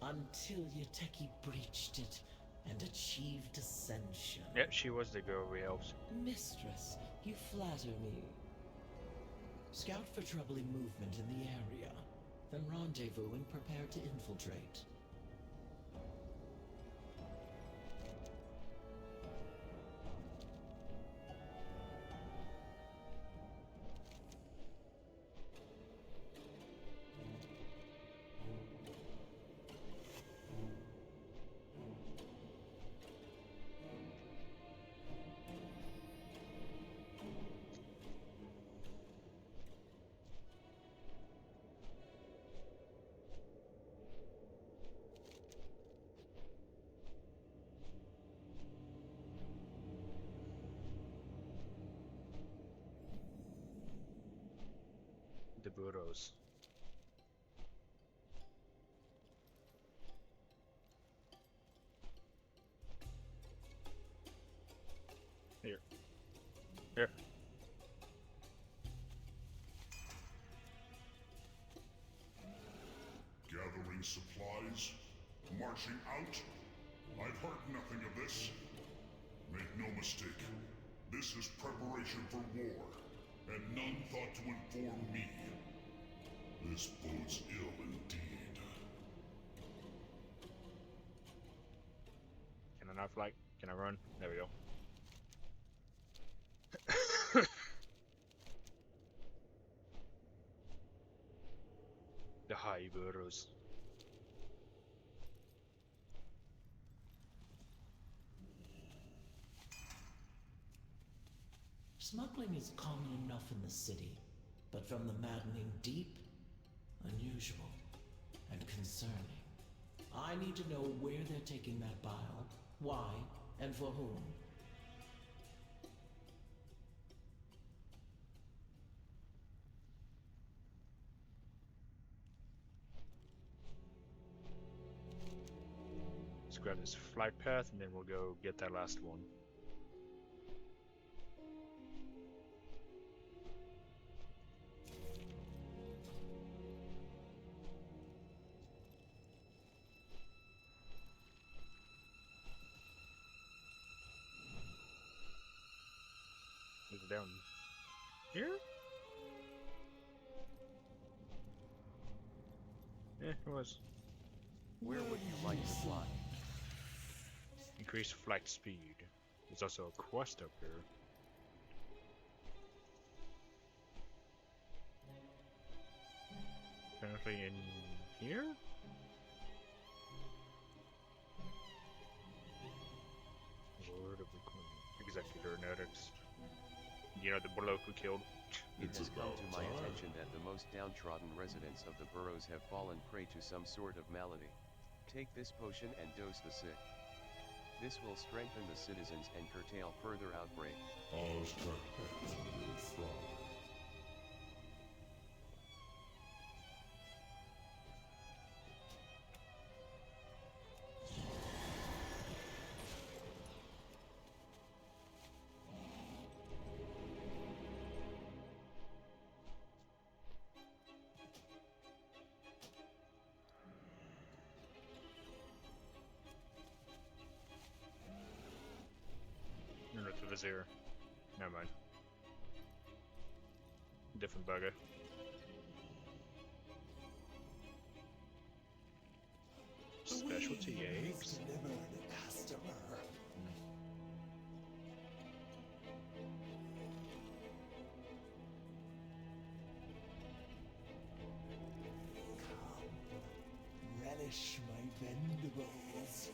until Yateki breached it and achieved ascension. Yeah, she was the girl we helped. Mistress, you flatter me. Scout for troubling movement in the area, then rendezvous and prepare to infiltrate. The burros. Here. Here. Gathering supplies? Marching out? I've heard nothing of this. Make no mistake, this is preparation for war, and none thought to inform me. This bodes ill indeed. Can I not fly? Can I run? There we go. The high burros. Smuggling Traveling is common enough in the city, but from the maddening deep, unusual and concerning. I need to know where they're taking that bile, why, and for whom. Let's grab this flight path and then we'll go get that last one. Is it down here? Yeah, it was. Where would you like to fly? Increase flight speed. There's also a quest up here. Apparently in here? Lord of the Queen. Executor Notics. You know, the bloke we killed. It has come to my attention that the most downtrodden residents of the boroughs have fallen prey to some sort of malady. Take this potion and dose the sick. This will strengthen the citizens and curtail further outbreak. The Vizier. Never mind. Different bugger. Specialty eggs. Relish my vendibles.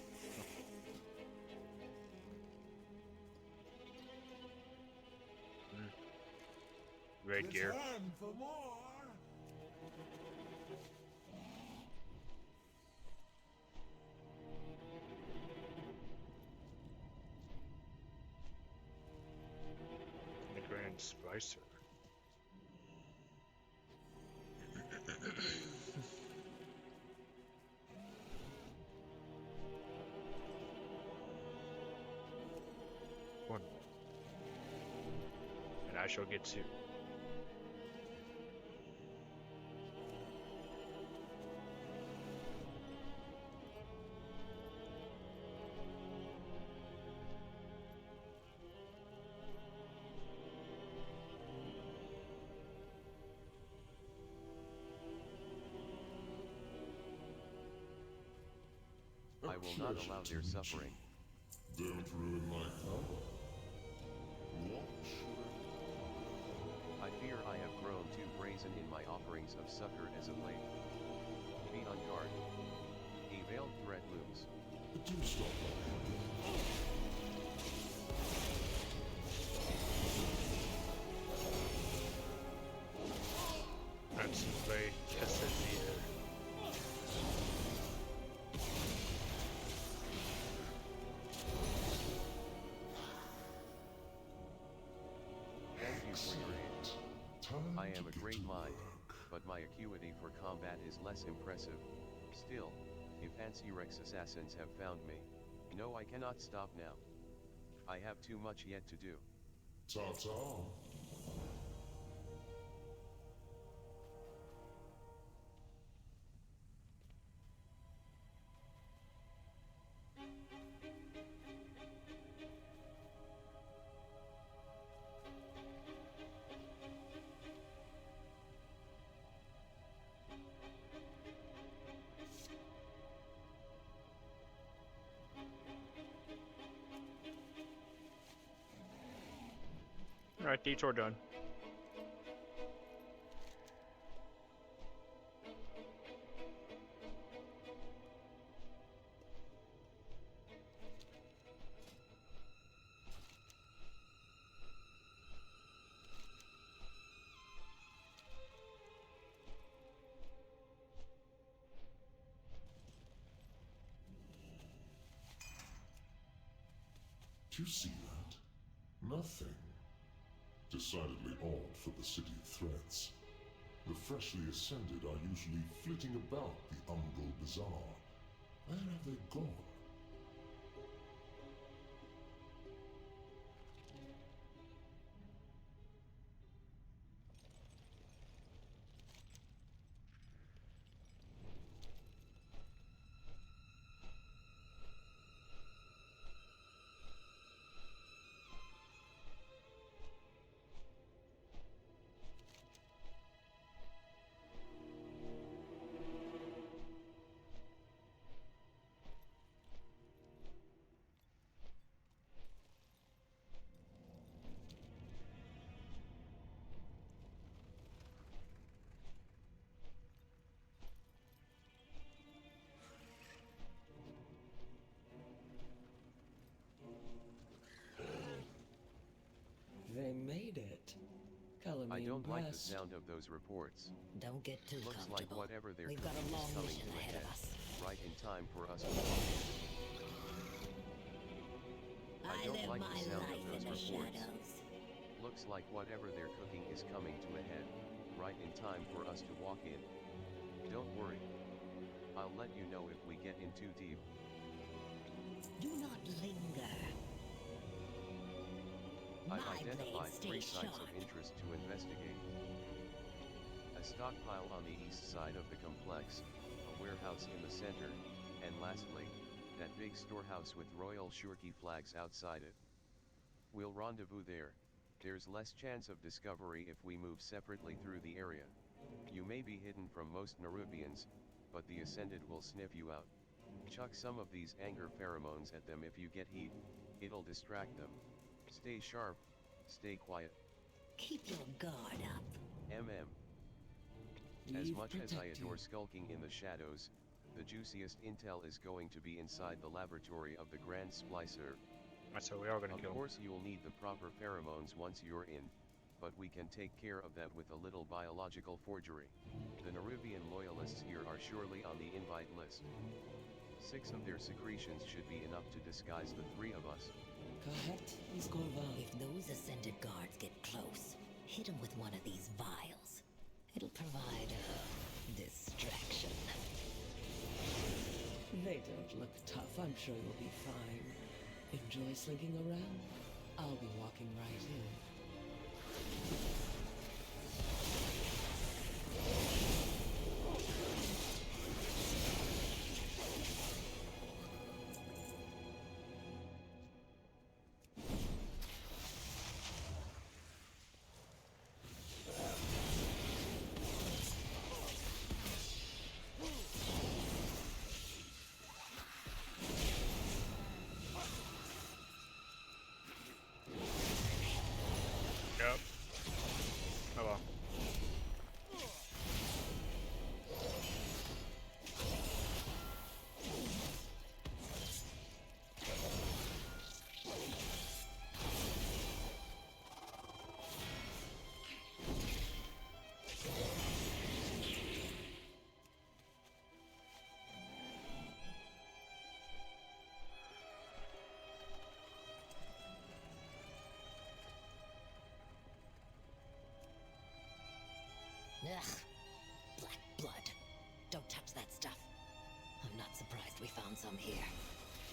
Red gear. Return for more. The Grand Spicer. One. And I shall get two. I will not allow their suffering. Don't ruin my fun. What should I fear I have grown too brazen in my offerings of succor as of late. Be on guard. A veiled threat looms. Do stop. That's very Cassidier. Thank you for your aid. I am a great mind, but my acuity for combat is less impressive. Still, if Ansi-Rex assassins have found me, no, I cannot stop now. I have too much yet to do. Ta-ta. Alright, detour done. you see that? Nothing. Decidedly odd for the city of threats. The freshly ascended are usually flitting about the Umbral Bazaar. Where have they gone? They made it. Color me I don't like the impressed. sound of those reports. Don't get too Looks like comfortable. whatever they're We've got cooking a long is coming mission to a ahead head, of us. right in time for us to walk in. I don't live like my the sound life of those in the reports. shadows. Looks like whatever they're cooking is coming to a head, right in time for us to walk in. Don't worry. I'll let you know if we get in too deep. Do not linger. I've My identified blade 3 stays sites of sharp. interest to investigate. A stockpile on the east side of the complex, a warehouse in the center, and lastly, that big storehouse with Royal Shurki flags outside it. We'll rendezvous there. There's less chance of discovery if we move separately through the area. You may be hidden from most Nerubians, but the Ascended will sniff you out. Chuck some of these anger pheromones at them if you get heat, it'll distract them. Stay sharp, stay quiet. Keep your guard up. As Leave much as I protected. adore skulking in the shadows, the juiciest intel is going to be inside the laboratory of the Grand Splicer. So we are gonna kill Of him. course you'll need the proper pheromones once you're in, but we can take care of that with a little biological forgery. The Nerubian loyalists here are surely on the invite list. 6 of their secretions should be enough to disguise the 3 of us. If those Ascended guards get close, hit them with one of these vials. It'll provide a distraction. They don't look tough. I'm sure you'll be fine. Enjoy slinking around? I'll be walking right in. Yep. Oh well. Ugh. Black blood. Don't touch that stuff. I'm not surprised we found some here.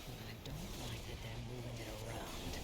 But I don't like that they're moving it around.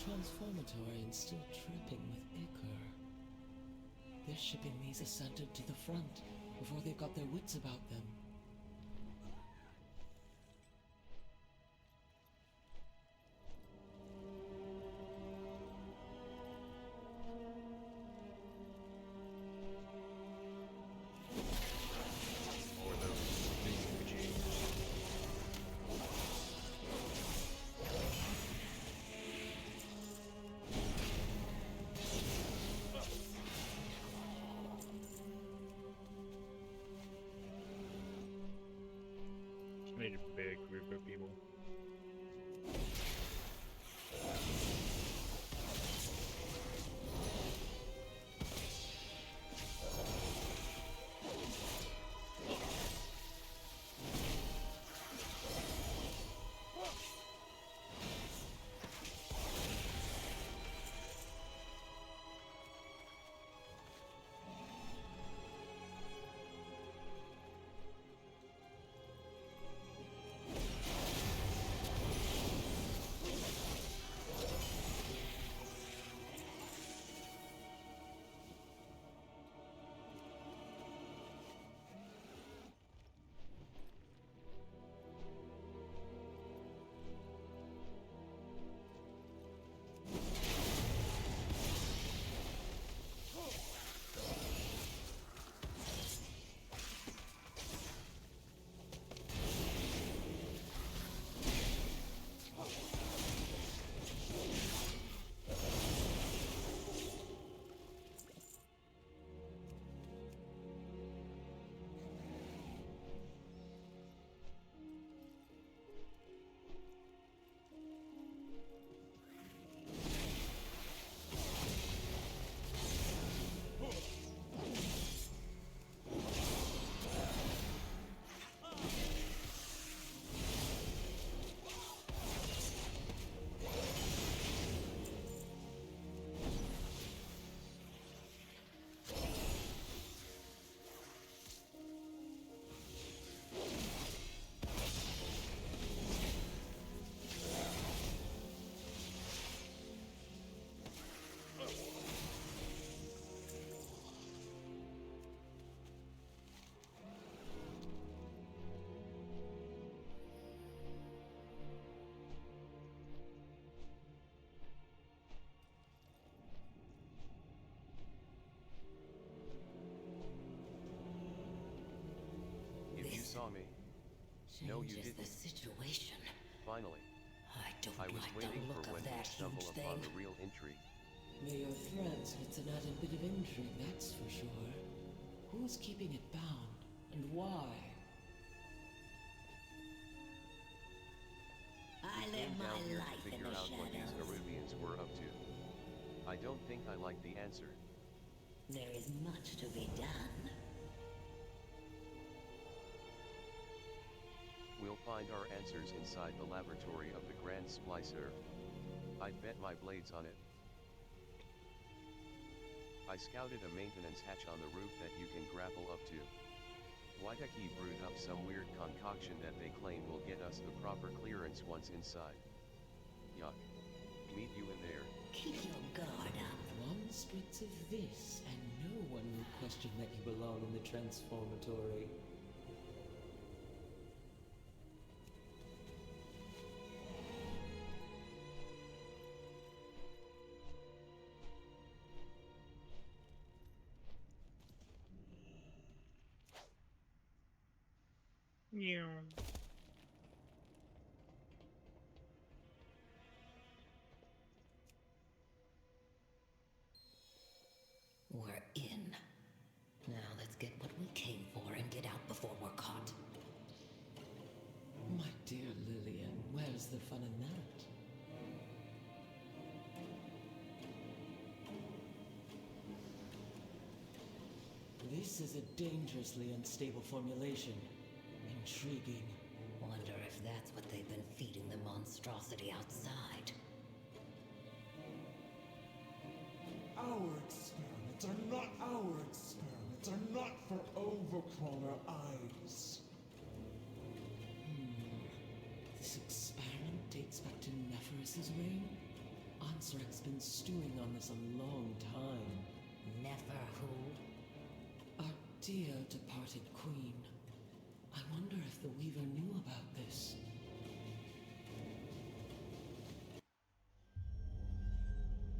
Transformatory and still dripping with ichor. They're shipping these Ascended to the front before they've got their wits about them. I need a big group of people. Saw me. No, you Changes didn't. the situation. Finally. I was like waiting the for look when of you that stumble huge upon thing. the real intrigue. May your threats with an added bit of intrigue, that's for sure. Who's keeping it bound, and why? I You live came my down here life to in figure the out what these shadows. Arubians were up to. I don't think I like the answer. There is much to be done. We'll find our answers inside the laboratory of the Grand Splicer. I'd bet my blades on it. I scouted a maintenance hatch on the roof that you can grapple up to. Waitaki brewed up some weird concoction that they claim will get us the proper clearance once inside. Yuck. Meet you in there. Keep your guard up. One spritz of this, and no one will question that you belong in the transformatory. Yeah. We're in. Now let's get what we came for and get out before we're caught. My dear Lillian, where's the fun in that? This is a dangerously unstable formulation. Intriguing. Wonder if that's what they've been feeding the monstrosity outside. Our experiments are not our experiments, are not for overcrawler eyes. This experiment dates back to Nephirus's reign? Ansrek's been stewing on this a long time. Never who? Our dear departed queen. I wonder if the Weaver knew about this.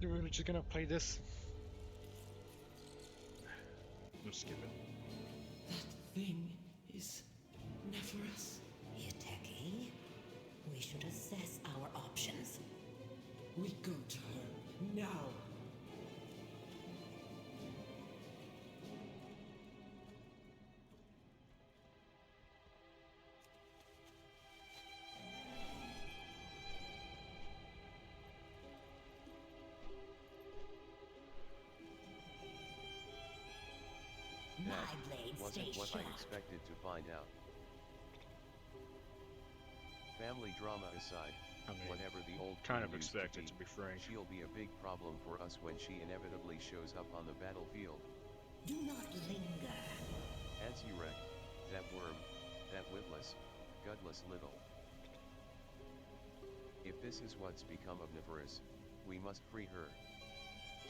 You're really just gonna play this? I'm skipping. That thing is Nephirus. Yateki? We should assess our options. We go to her now. wasn't what I expected to find out. Family drama aside, I mean, whatever the old kind of queen used expected, to be frank. she'll be a big problem for us when she inevitably shows up on the battlefield. Do not linger. Ansirek, that worm, that witless, gutless little. If this is what's become of Neferis, we must free her.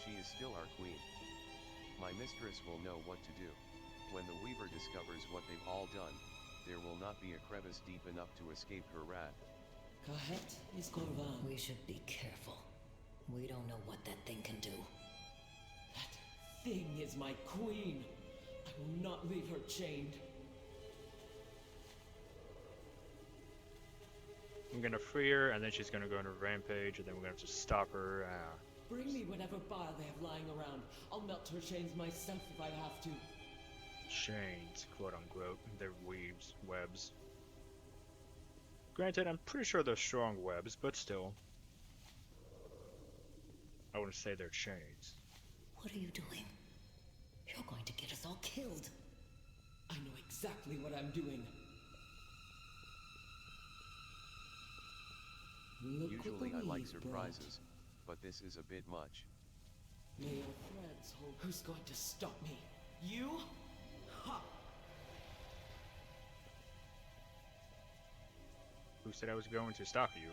She is still our queen. My mistress will know what to do. When the Weaver discovers what they've all done, there will not be a crevice deep enough to escape her wrath. Kahet is Korvan. We should be careful. We don't know what that thing can do. That thing is my queen. I will not leave her chained. I'm gonna free her, and then she's gonna go on a rampage, and then we're gonna have to stop her. Bring me whatever bile they have lying around. I'll melt her chains myself if I have to. Chains, quote unquote. They're webs. Granted, I'm pretty sure they're strong webs, but still. I wouldn't say they're chains. What are you doing? You're going to get us all killed. I know exactly what I'm doing. Look Usually what I the like weave surprises, but this is a bit much. May your threads hold. Who's going to stop me? You? Ha! Who said I was going to stop you?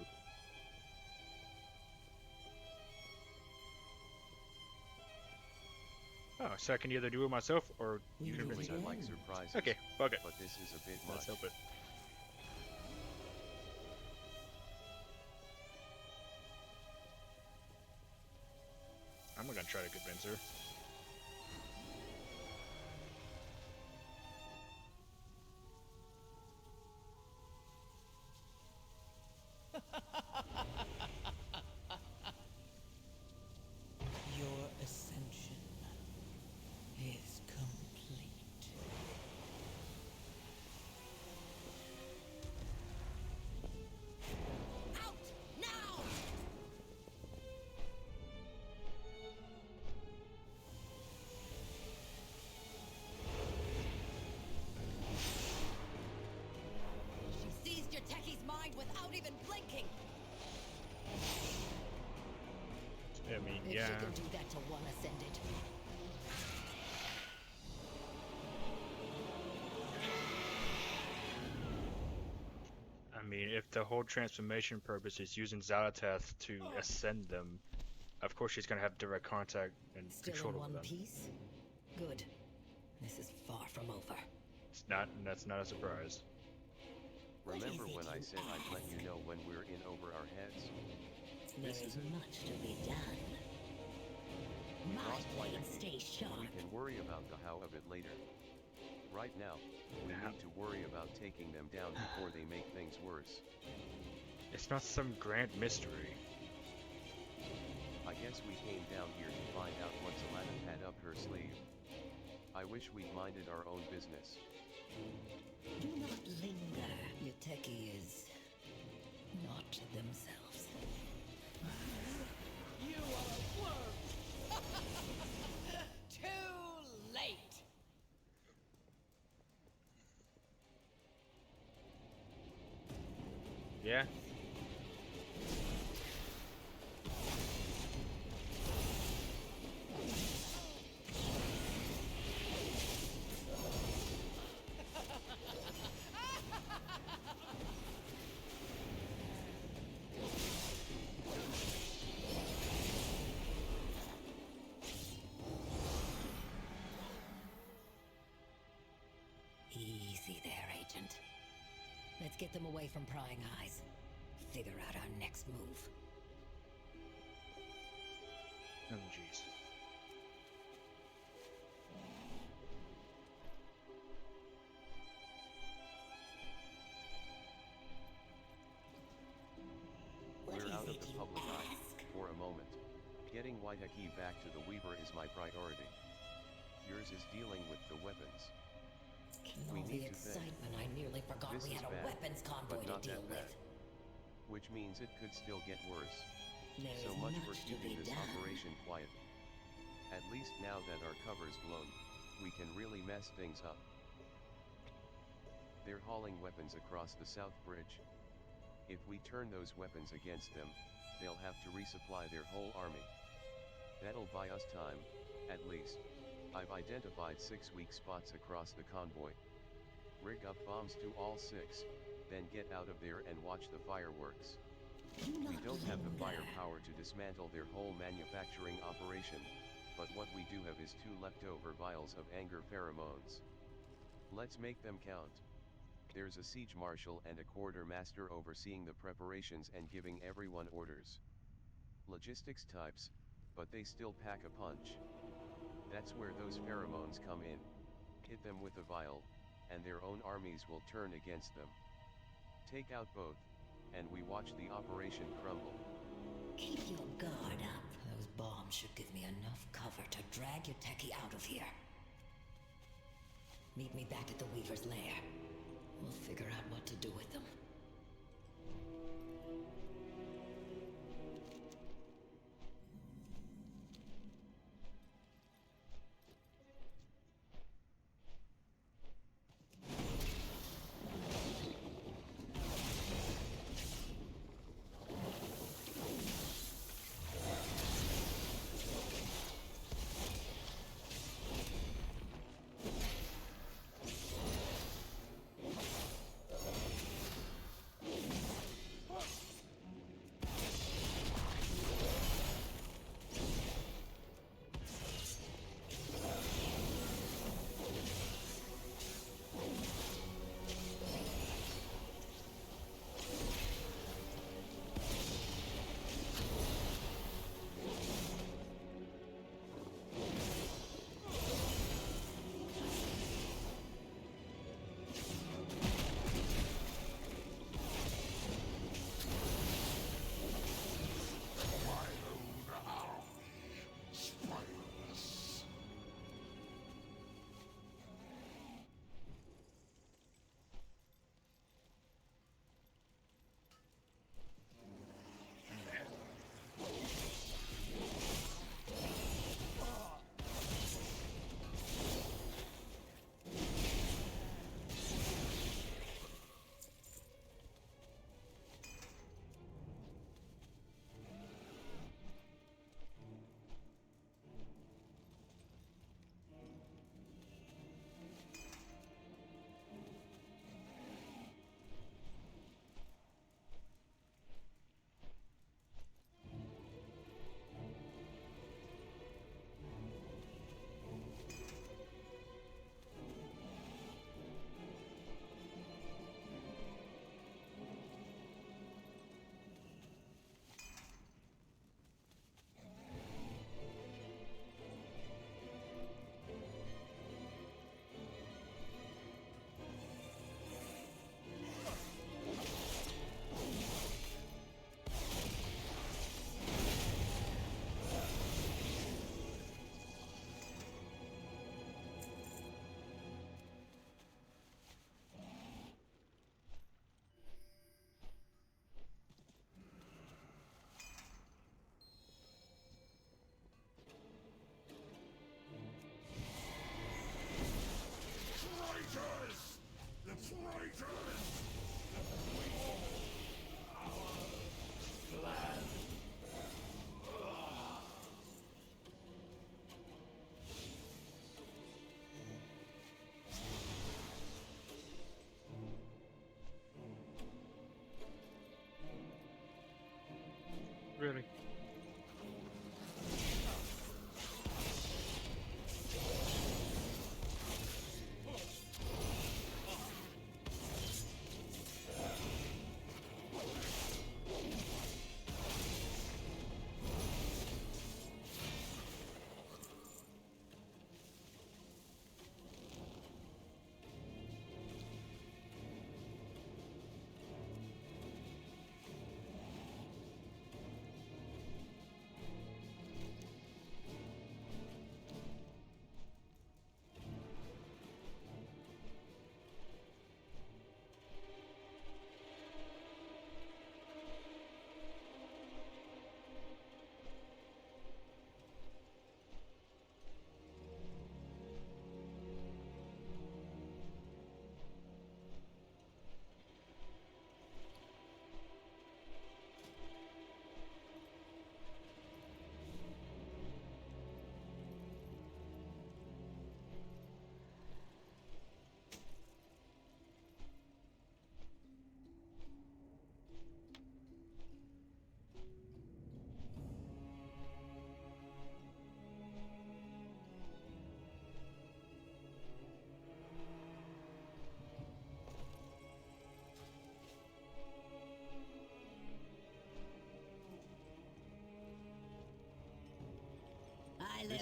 Oh, so I can either do it myself or you can convince Usually me. I like surprises, Okay, fuck it. but this is a bit Let's much. help it. I'm not gonna try to convince her. Your ascension is complete. Out! Now! She seized your techie's mind without even blinking. I mean, If yeah. she can do that to one ascended. I mean, if the whole transformation purpose is using Xalatath to ascend them, of course she's gonna have direct contact and Still control in over one them. piece? Good. This is far from over. That's not a surprise. Remember when I said I'd let you know when we're in over our heads? There This is is it. much to be done. We My lost blade White stays sharp. We can worry about the how of it later. Right now, we need to worry about taking them down before they make things worse. It's not some grand mystery. I guess we came down here to find out what Aladdin had up her sleeve. I wish we'd minded our own business. Do not linger. Your techie is not themselves. You are a worm! Too late! Yeah? Easy there, Agent. Let's get them away from prying eyes. Figure out our next move. Oh, jeez. We're out of the public eye for a moment. Getting Waitaki back to the Weaver is my priority. Yours is dealing with the weapons. In We all need the to think. excitement, I nearly forgot This we is had a bad, weapons convoy but to not deal that bad. with. Which means it could still get worse. There So is much for much to keeping be this done. operation quiet. At least now that our cover's blown, we can really mess things up. They're hauling weapons across the South Bridge. If we turn those weapons against them, they'll have to resupply their whole army. That'll buy us time, at least. I've identified 6 weak spots across the convoy. Rig up bombs to all 6, then get out of there and watch the fireworks. We don't have the firepower to dismantle their whole manufacturing operation, but what we do have is 2 leftover vials of anger pheromones. Let's make them count. There's a siege marshal and a quartermaster overseeing the preparations and giving everyone orders. Logistics types, but they still pack a punch. That's where those pheromones come in. Hit them with a vial, and their own armies will turn against them. Take out both, and we watch the operation crumble. Keep your guard up. Those bombs should give me enough cover to drag your techie out of here. Meet me back at the Weaver's lair. We'll figure out what to do with them.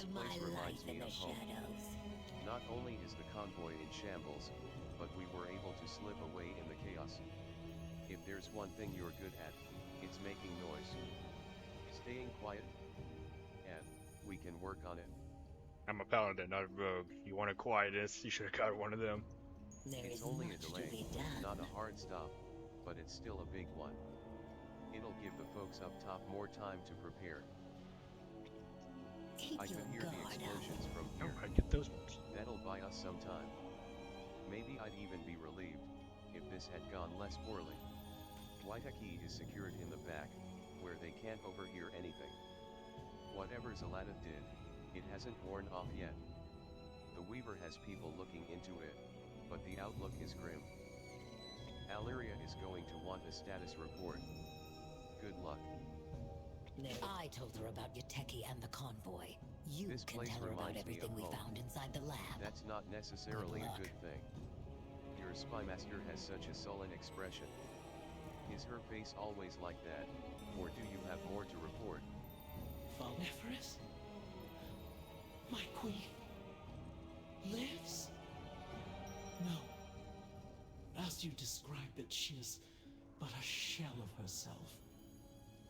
This place reminds me of home. Not only is the convoy in shambles, but we were able to slip away in the chaos. If there's one thing you're good at, it's making noise. Staying quiet. And we can work on it. I'm a paladin, not a rogue. You want a quietness, you should have got one of them. It's only a delay, not a hard stop, but it's still a big one. It'll give the folks up top more time to prepare. I could hear the explosions from here. Oh, I get those ones. That'll buy us some time. Maybe I'd even be relieved if this had gone less poorly. Waitaki is secured in the back, where they can't overhear anything. Whatever Zalata did, it hasn't worn off yet. The Weaver has people looking into it, but the outlook is grim. Alyria is going to want a status report. Good luck. I told her about Yuteki and the convoy. You This can place tell her about reminds me everything of we home. found inside the lab. That's not necessarily Good a luck. good thing. Your spymaster has such a sullen expression. Is her face always like that, or do you have more to report? Valneferis? My queen lives? No. As you described it, she is but a shell of herself.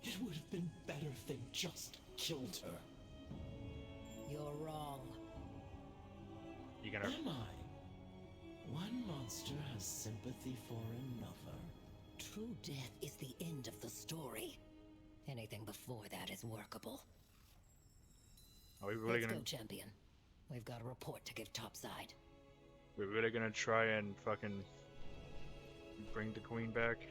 It would have been better if they just killed her. You're wrong. You gonna... Am I? One monster has sympathy for another. True death is the end of the story. Anything before that is workable. Are we really Let's gonna... go, champion. We've got a report to give topside. We're really gonna try and fucking... bring the queen back?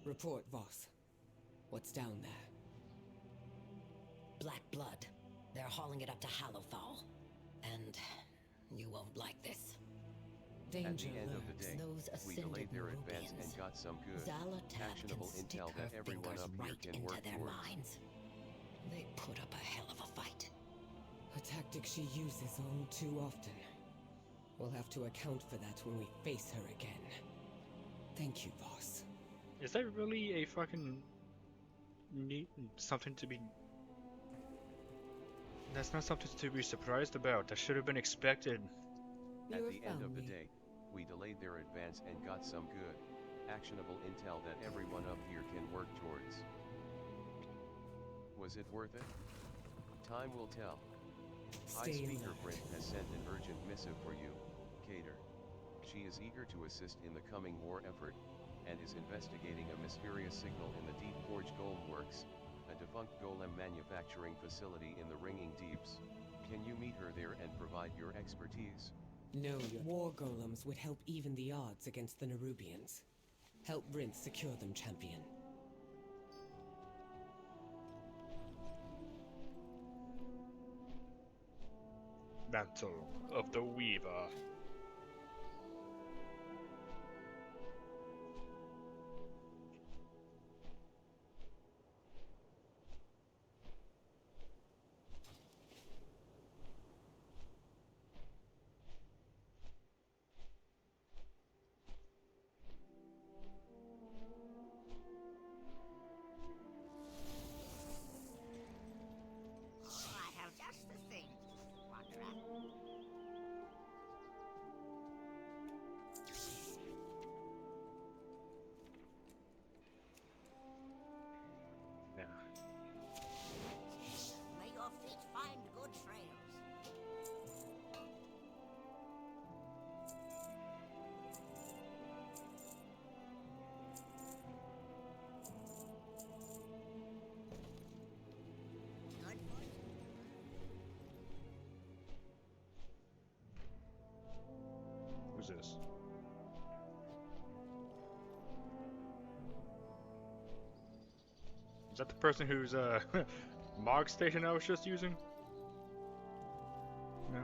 Report, Voss. What's down there? Black blood. They're hauling it up to Hallowfall. And you won't like this. At the end of the day, Those we delayed ascended their advance and Nerubians. got some good, Zalatab actionable can stick intel her that everyone fingers up here right can into work their towards. minds. They put up a hell of a fight. A tactic she uses all too often. We'll have to account for that when we face her again. Thank you, Voss. Is that really a fucking... something to be... That's not something to be surprised about. That should have been expected. At the end of the day, we delayed their advance and got some good, actionable intel that everyone up here can work towards. Was it worth it? Time will tell. High Speaker Brent has sent an urgent missive for you, Cater. She is eager to assist in the coming war effort, and is investigating a mysterious signal in the Deep Forge Golem Works, a defunct golem manufacturing facility in the Ringing Deeps. Can you meet her there and provide your expertise? No, war golems would help even the odds against the Nerubians. Help Brint secure them, champion. Mantle of the Weaver. I have just the thing, Warcraft. Who's this? Is that the person whose Mog station I was just using? No.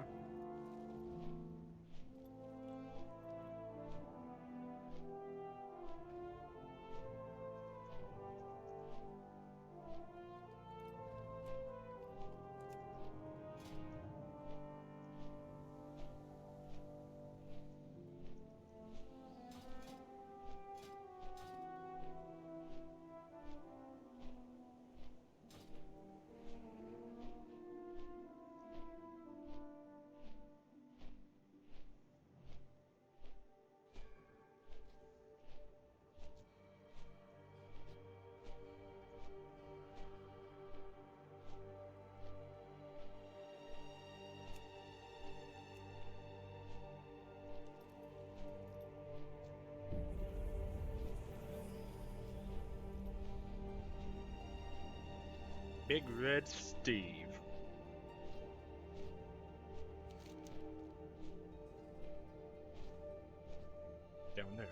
Big Red Steve. Down there.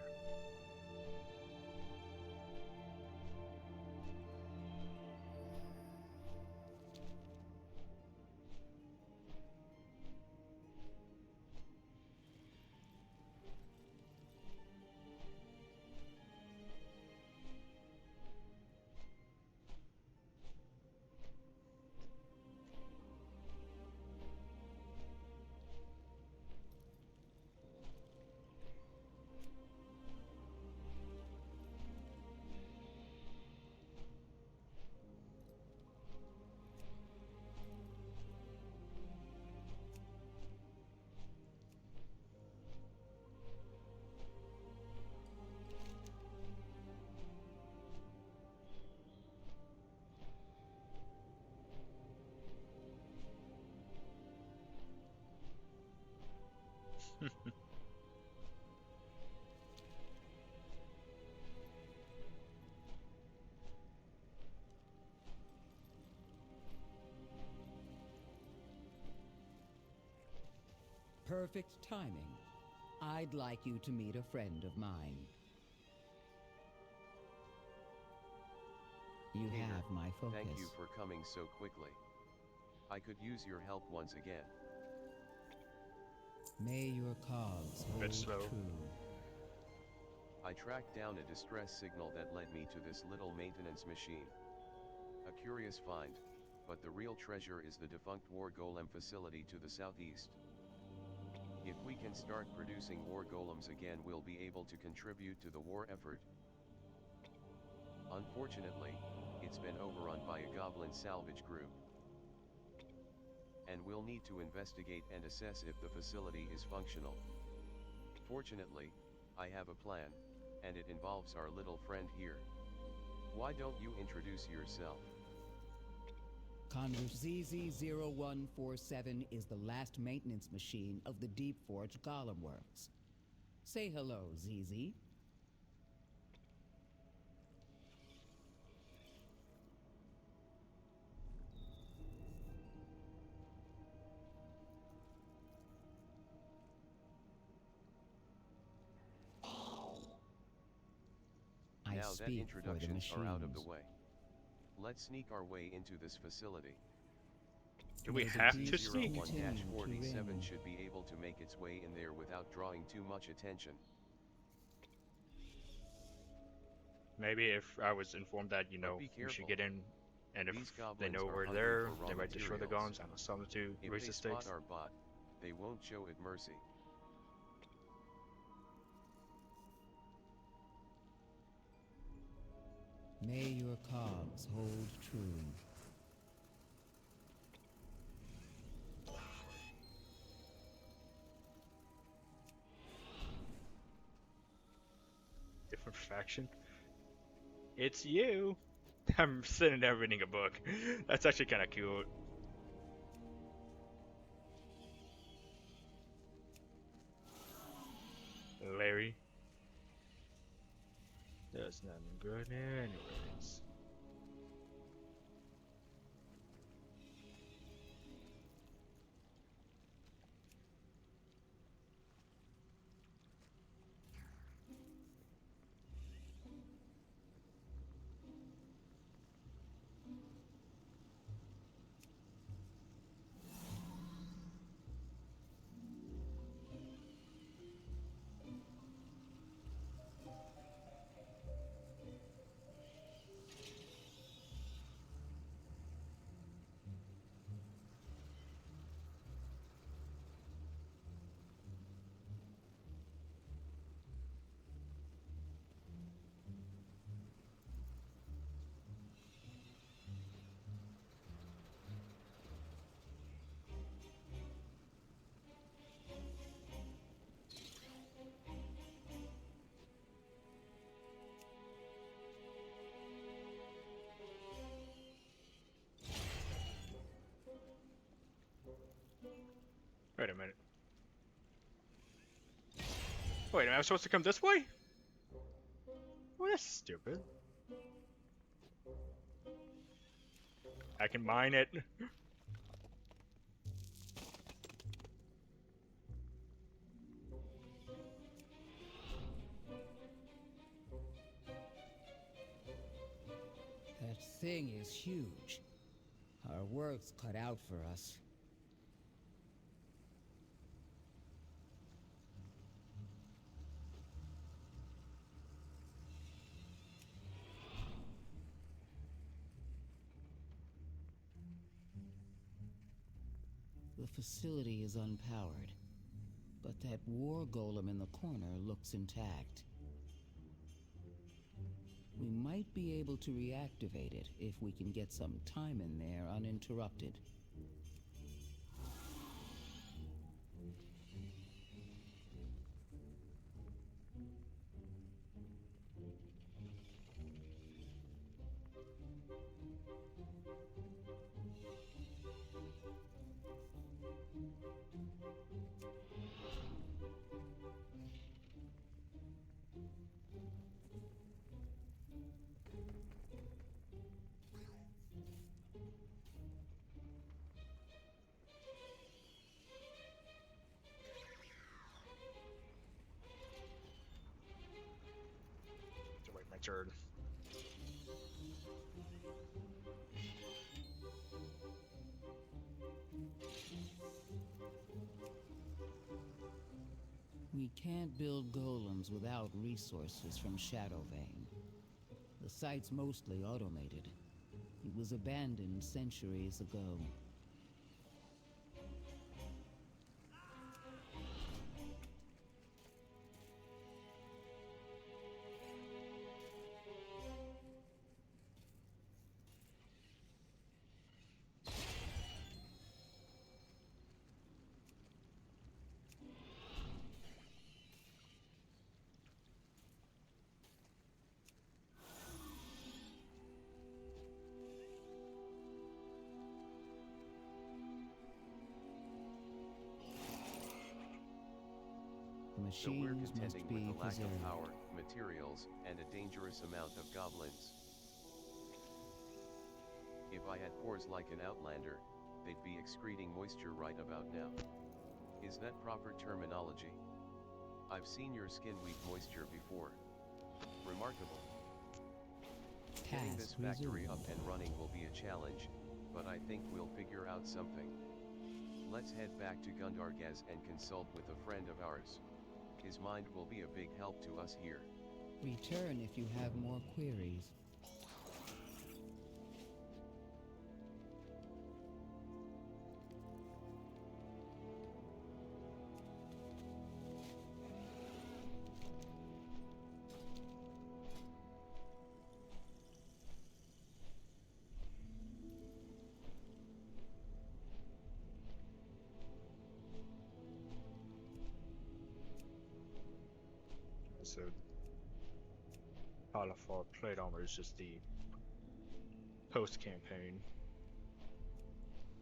Perfect timing. I'd like you to meet a friend of mine. You Peter, have my focus. thank you for coming so quickly. I could use your help once again. May your cause hold true. I tracked down a distress signal that led me to this little maintenance machine. A curious find, but the real treasure is the defunct War Golem facility to the southeast. If we can start producing War Golems again, we'll be able to contribute to the war effort. Unfortunately, it's been overrun by a goblin salvage group. And we'll need to investigate and assess if the facility is functional. Fortunately, I have a plan, and it involves our little friend here. Why don't you introduce yourself? Condor ZZ0147 is the last maintenance machine of the Deep Forge Golem Works. Say hello, ZZ. Now that introductions are out of the way, let's sneak our way into this facility. Do we have to sneak? 01-47 should be able to make its way in there without drawing too much attention. Maybe if I was informed that, we should get in, and if they know we're there, they might destroy the golems and assign them to raise the stakes. If they spot our bot, they won't show it mercy. May your cause hold true. Different faction? It's you! I'm sitting there reading a book. That's actually kind of cute. Larry. There's nothing good anyways. Wait, am I supposed to come this way? Well, that's stupid. I can mine it. That thing is huge. Our work's cut out for us. The facility is unpowered, but that war golem in the corner looks intact. We might be able to reactivate it if we can get some time in there uninterrupted. To wait my turn. We can't build golems without resources from Shadowvane. The site's mostly automated. It was abandoned centuries ago. So we're Machines must contending be with the lack preserved. of power, materials, and a dangerous amount of goblins. If I had pores like an outlander, they'd be excreting moisture right about now. Is that proper terminology? I've seen your skin weep moisture before. Remarkable. Getting this factory up and running will be a challenge, but I think we'll figure out something. Let's head back to Gundargaz and consult with a friend of ours. His mind will be a big help to us here. Return if you have more queries. So, Palafar Plate Armor is just the post-campaign.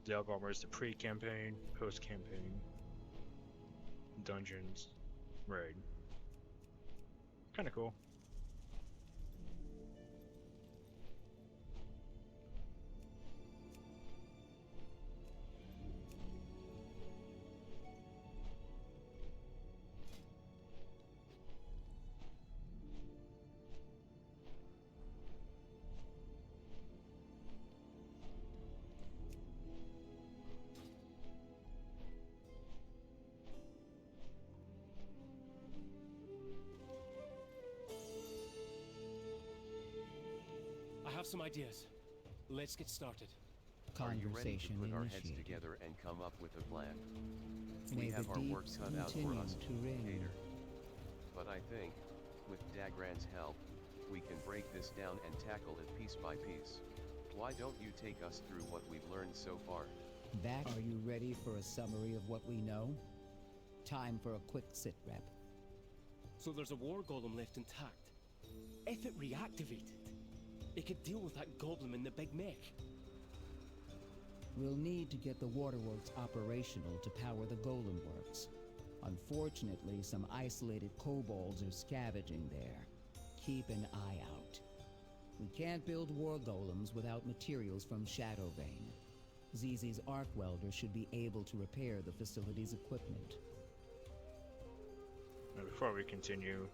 Delg Armor is the pre-campaign, post-campaign, dungeons, raid. Kinda cool. I have some ideas. Let's get started. Are you ready to Conversation put our heads initiated. together and come up with a plan? May We the have our work deeps cut out for continue us, to ring. Hater. But I think, with Dagran's help, we can break this down and tackle it piece by piece. Why don't you take us through what we've learned so far? Are you ready for a summary of what we know? Time for a quick sit rep. So there's a war golem left intact. If it reactivated, it could deal with that goblin in the big mech. We'll need to get the waterworks operational to power the golem works. Unfortunately, some isolated kobolds are scavenging there. Keep an eye out. We can't build war golems without materials from Shadowvane. Zizi's arc welder should be able to repair the facility's equipment. Now, before we continue,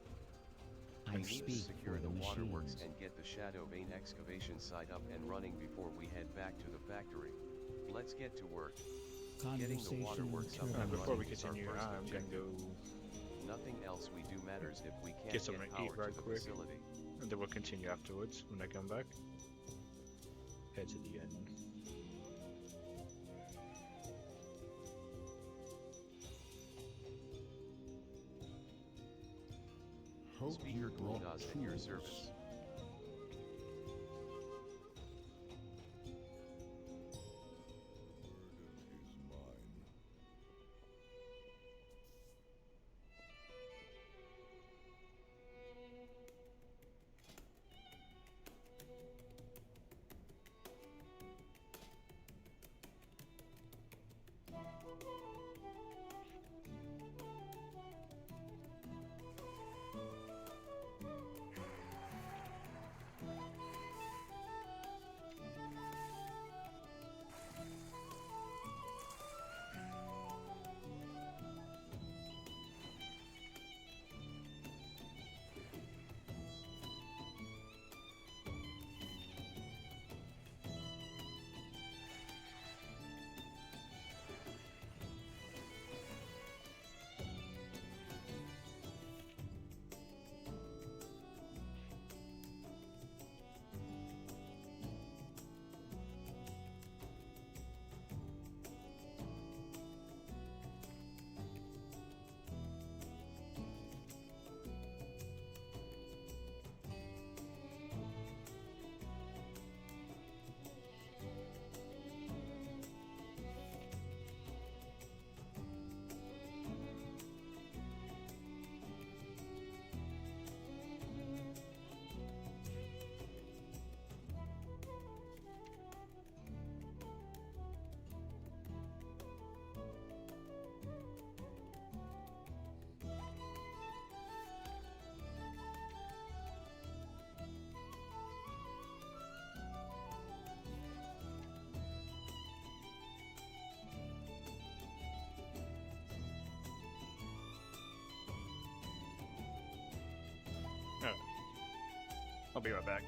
I We need to speak secure for the the waterworks machines. and get the Shadow Vein excavation site up and running before we head back to the factory. Let's get to work. Getting the waterworks up and before we running is our continue, first I'm gonna objective. go Nothing else we do matters if we can't get something to eat power right to the quick, facility. and then we'll continue afterwards when I come back. Head to the end. Hope Speaker you brought Glunas at your tools. service. I'll be right back.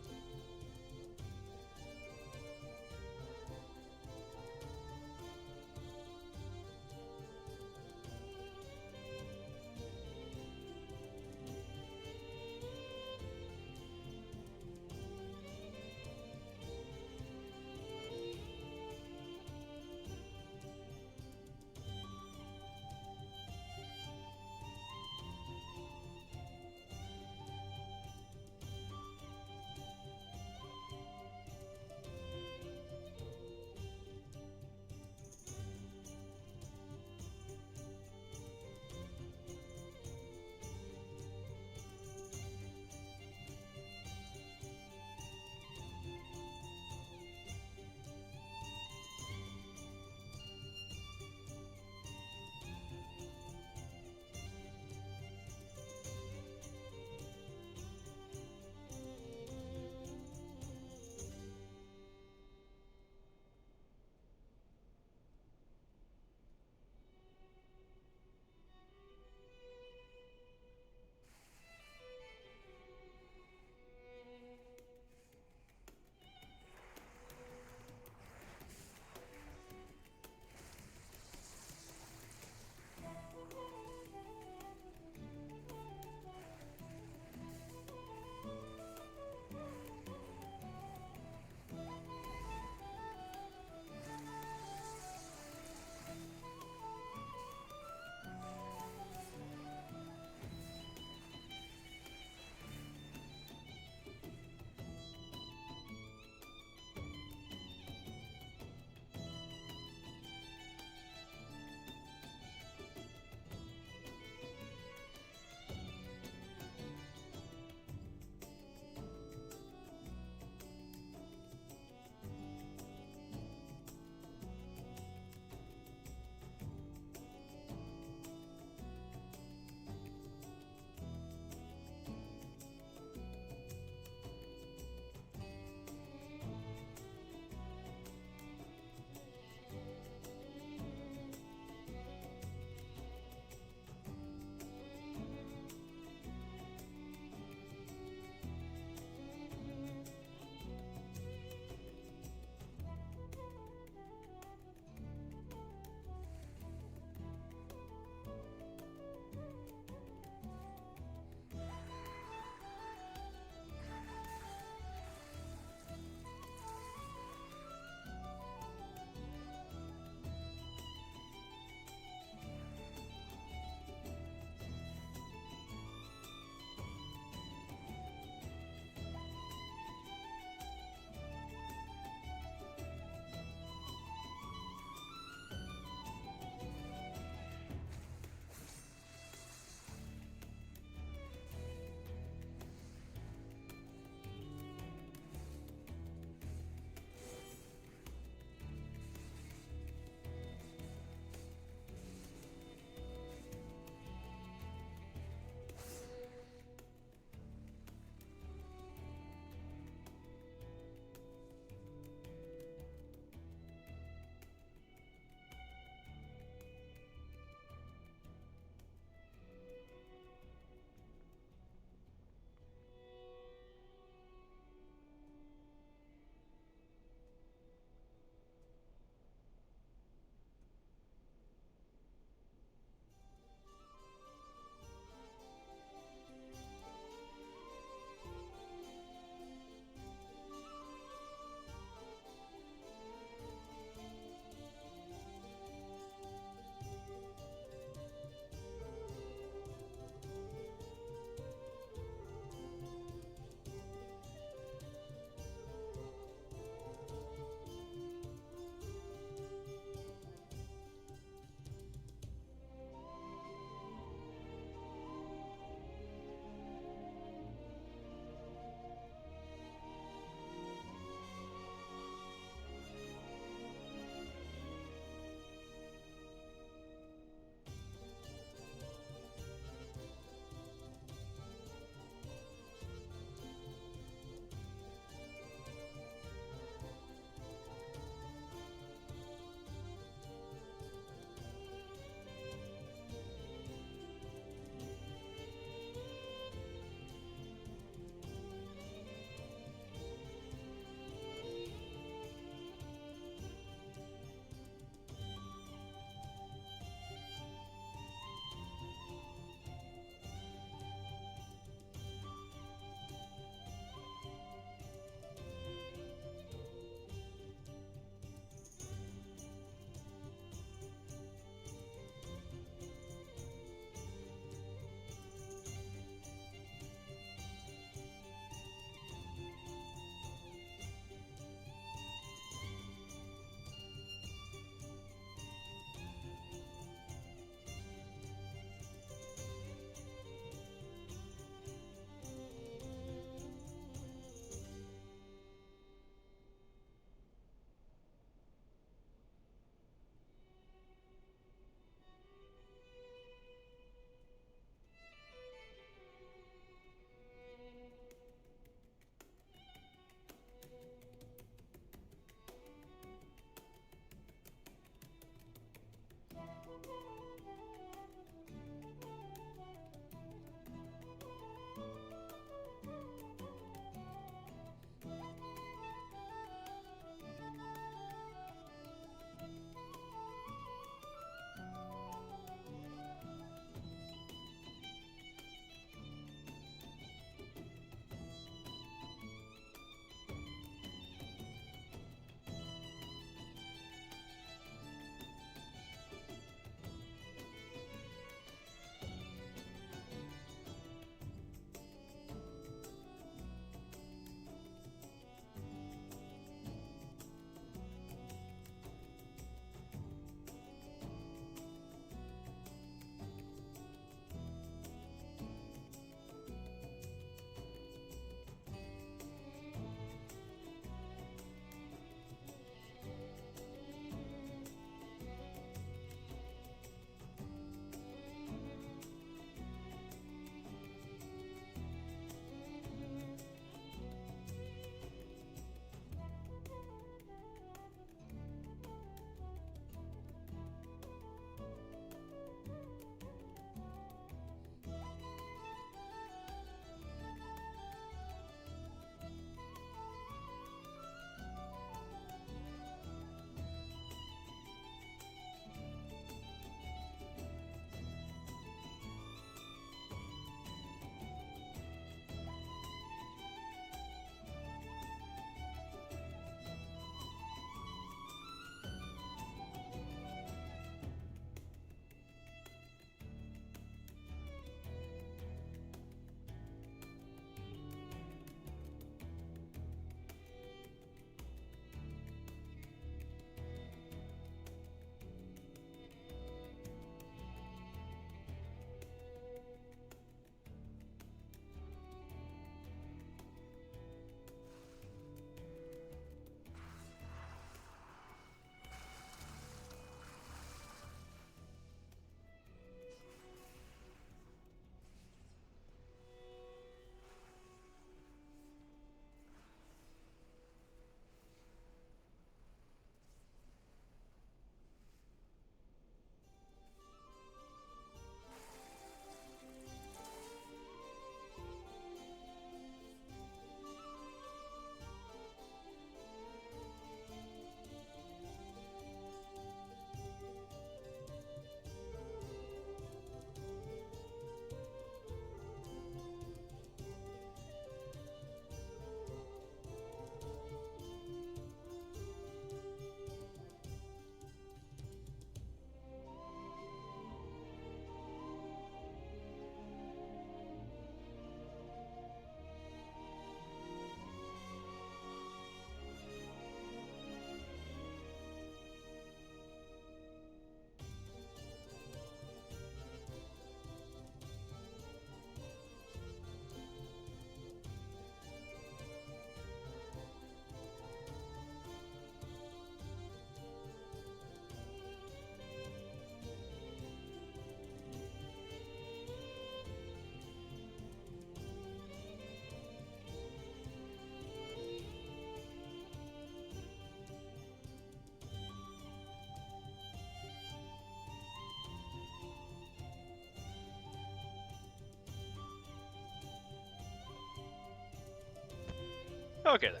Okay then.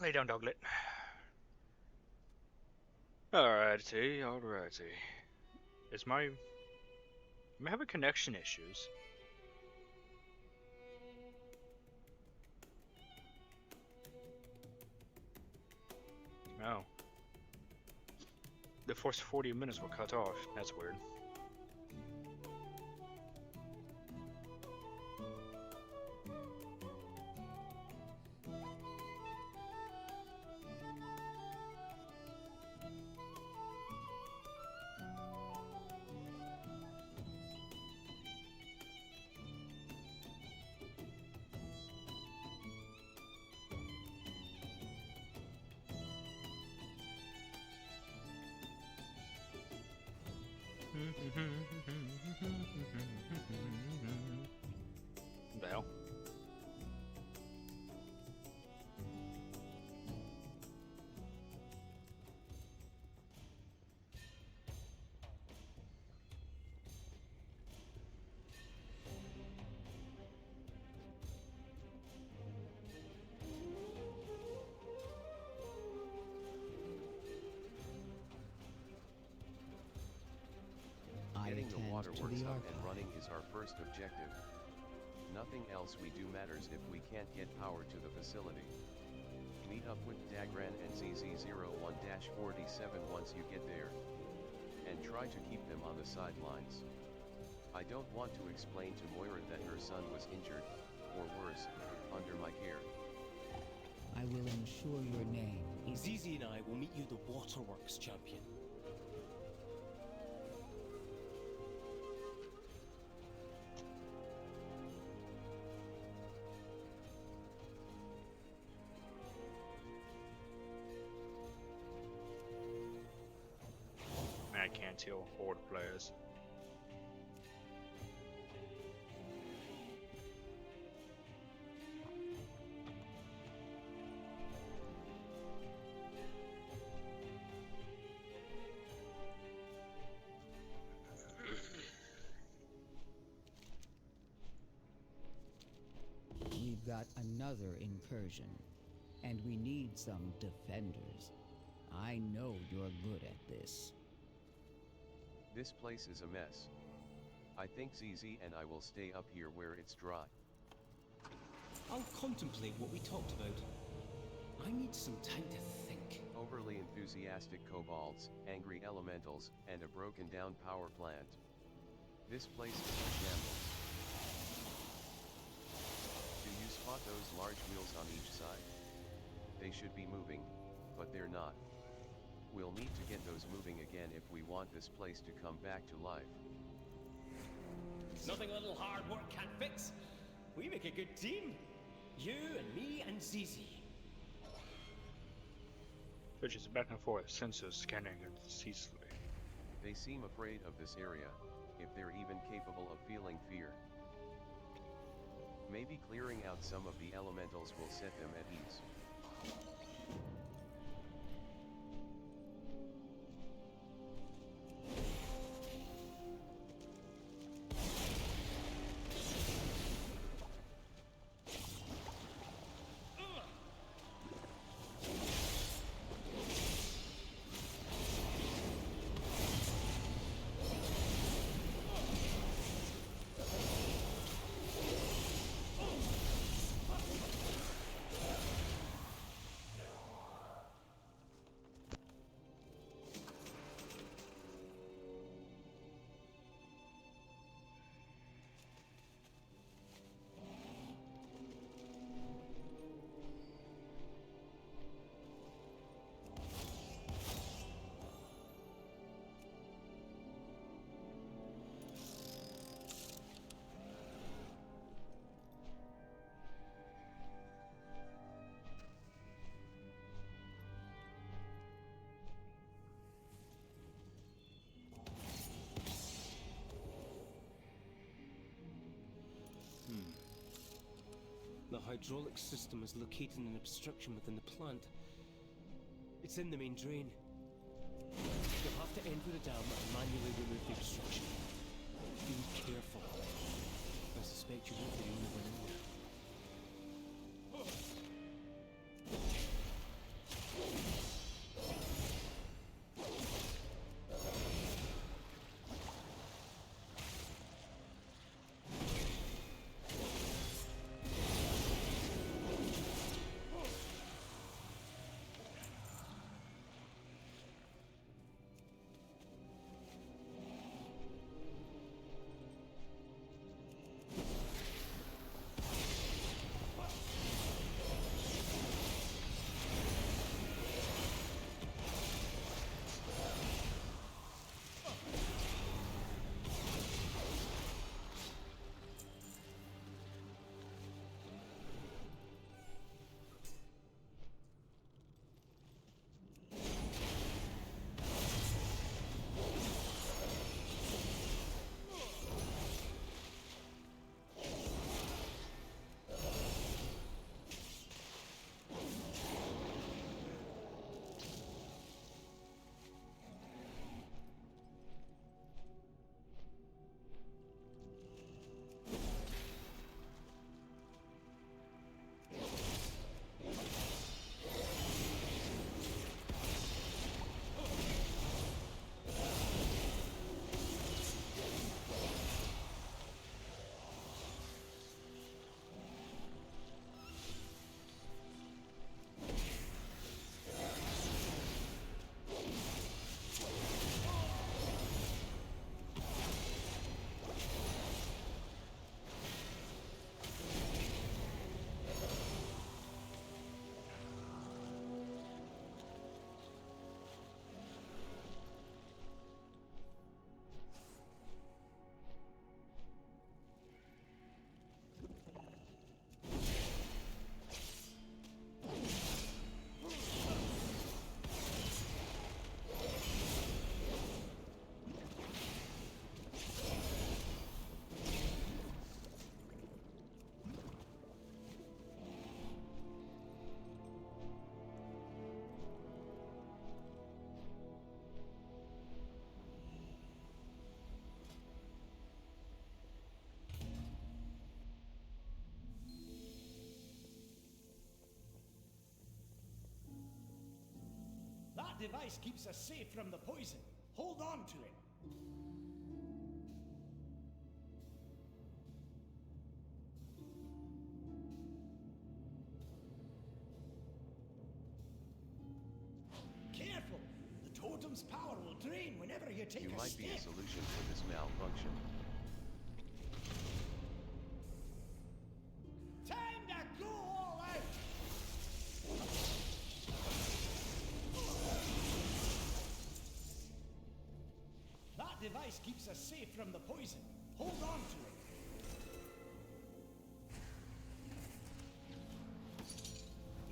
Lay down, doglet. Alrighty, alrighty. I'm having connection issues. No. The first 40 minutes were cut off. That's weird. What the hell? Getting the attend waterworks to the up archive. and running is our first objective. Nothing else we do matters if we can't get power to the facility. Meet up with Dagran and ZZ01-47 once you get there. And try to keep them on the sidelines. I don't want to explain to Moira that her son was injured, or worse, under my care. I will ensure your name is... Zizi and I will meet you at the Waterworks, champion. I can't tell horde players. We've got another incursion, and we need some defenders. I know you're good at this. This place is a mess. I think ZZ and I will stay up here where it's dry. I'll contemplate what we talked about. I need some time to think. Overly enthusiastic kobolds, angry elementals, and a broken down power plant. This place is a shambles. Do you spot those large wheels on each side? They should be moving, but they're not. We'll need to get those moving again if we want this place to come back to life. Nothing a little hard work can't fix. We make a good team. You and me and Zizi. Switches back and forth, sensors scanning ceaselessly. They seem afraid of this area, if they're even capable of feeling fear. Maybe clearing out some of the elementals will set them at ease. hydraulic system is located in an obstruction within the plant. It's in the main drain. You'll have to enter the dam and manually remove the obstruction. Be careful. I suspect you won't be the only one in there. That device keeps us safe from the poison. Hold on to it. Careful! The totem's power will drain whenever you take You a might step. be a solution for this malfunction. Time to go all out! That device keeps us safe from the poison. Hold on to it.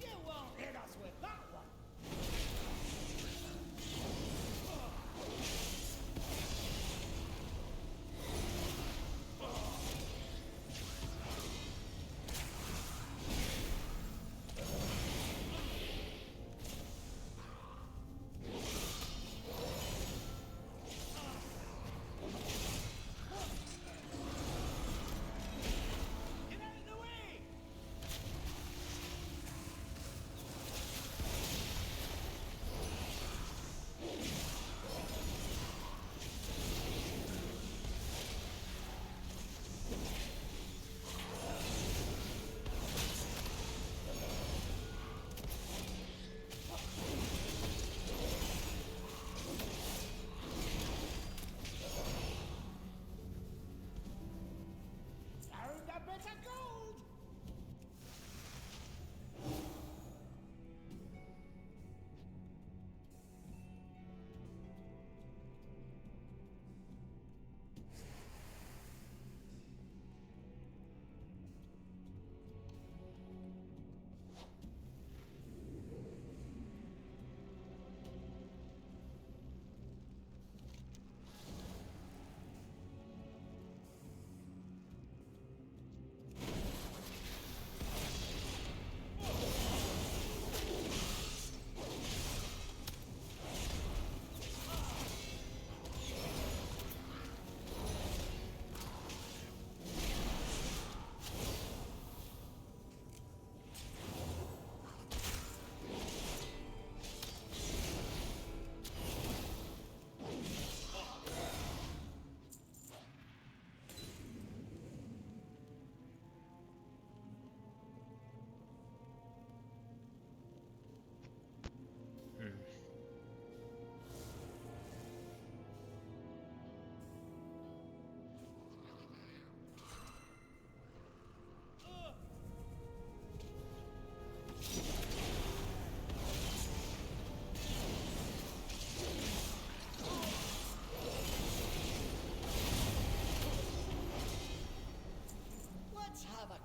You won't hit us with that one.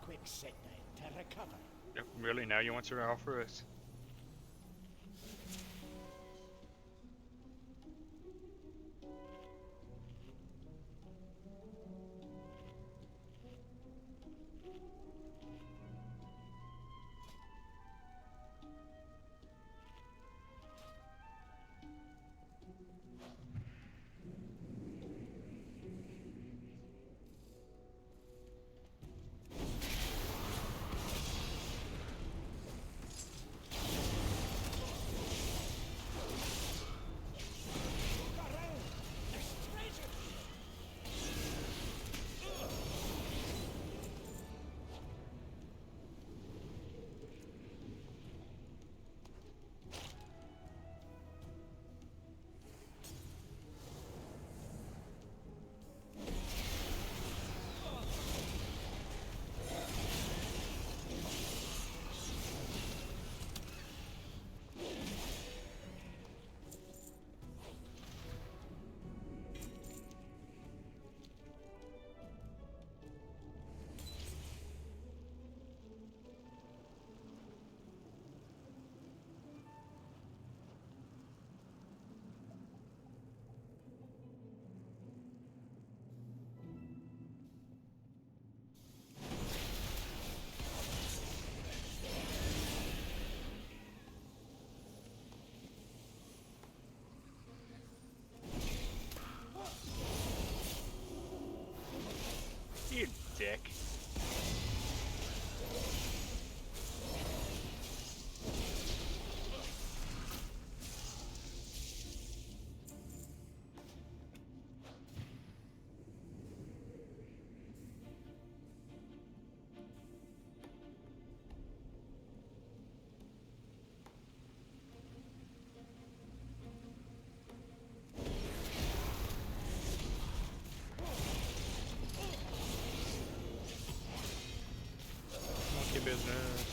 quick sit down to recover. Yep, really? Now you want to offer us? You dick. Monkey business.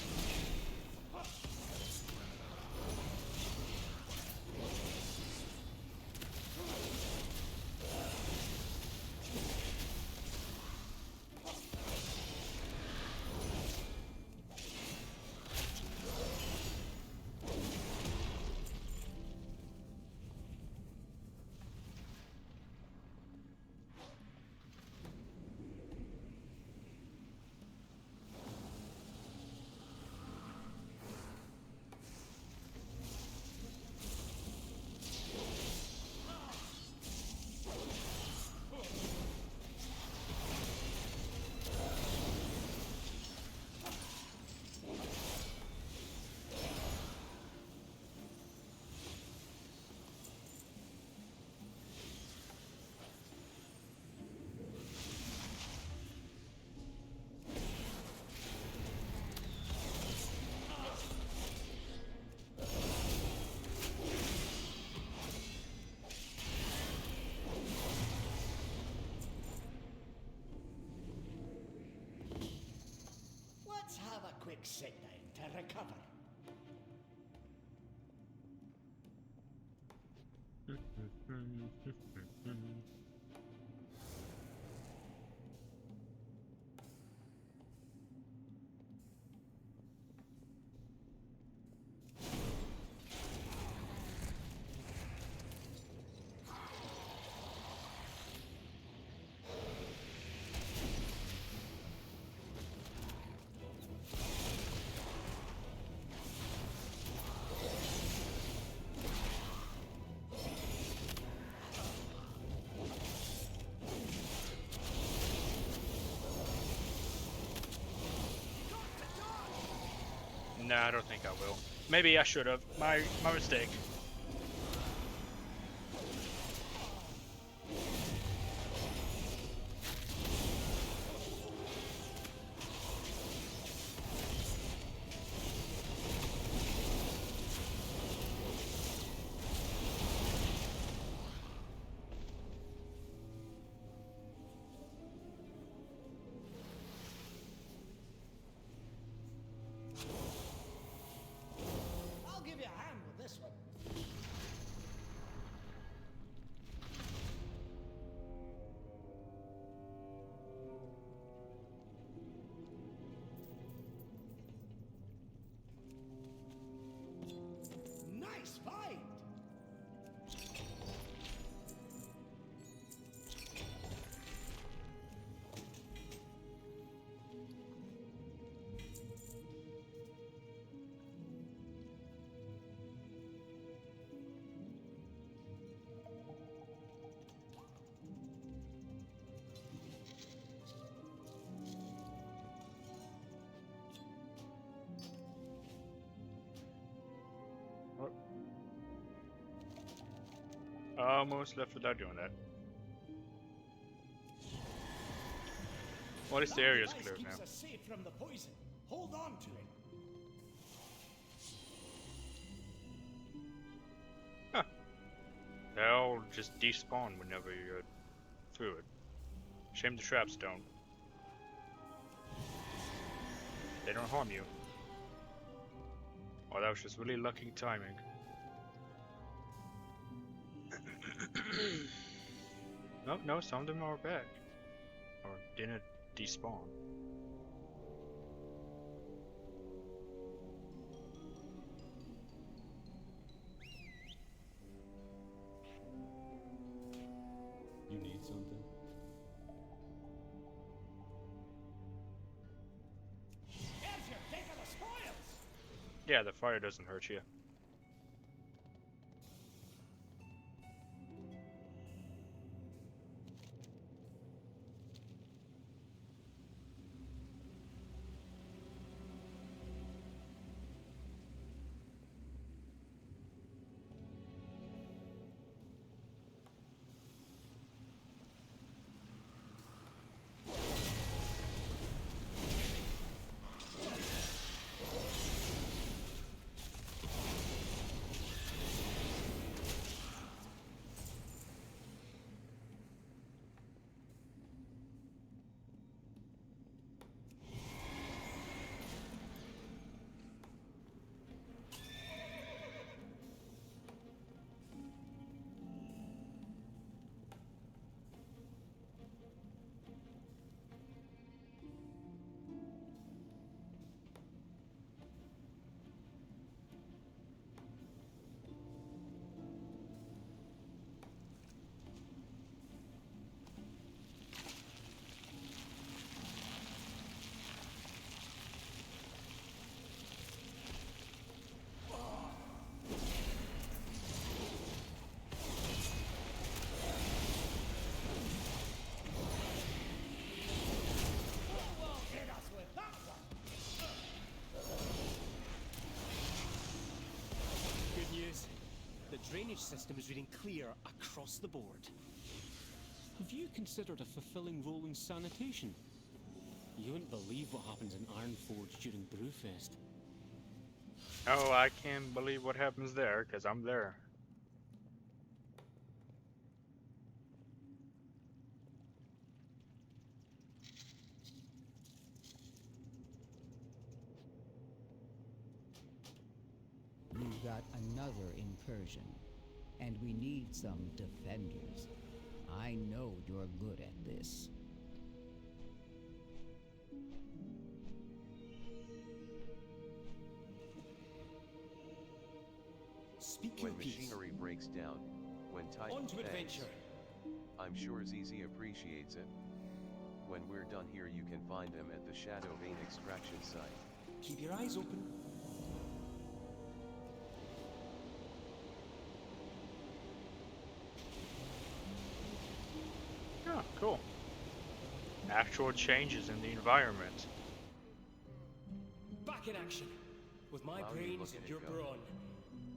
Let's have a quick sit down to recover. No, I don't think I will. Maybe I should have. My mistake. I'll give you a hand with this one. Almost left without doing that. Well, at least the That area's device clear keeps now. us safe from the poison. Hold on to it. Huh. They'll just despawn whenever you're through it. Shame the traps don't. They don't harm you. Oh, that was just really lucky timing. No, no, some of them are back. Or didn't despawn. You need something? Here's your take of the spoils. Yeah, the fire doesn't hurt you. Hit us with that one. Good news. The drainage system is reading clear across the board. Have you considered a fulfilling role in sanitation? You wouldn't believe what happens in Ironforge during Brewfest. Oh, I can't believe what happens there, because I'm there. We've got another incursion, and we need some defenders. I know you're good at this. Speak your When piece. machinery breaks down, when Titan On to fails, adventure. I'm sure ZZ appreciates it. When we're done here you can find them at the Shadow Vein extraction site. Keep your eyes open. Oh, cool. Actual changes in the environment. Back in action. With my Wow, you brains look and at your it go. brawn,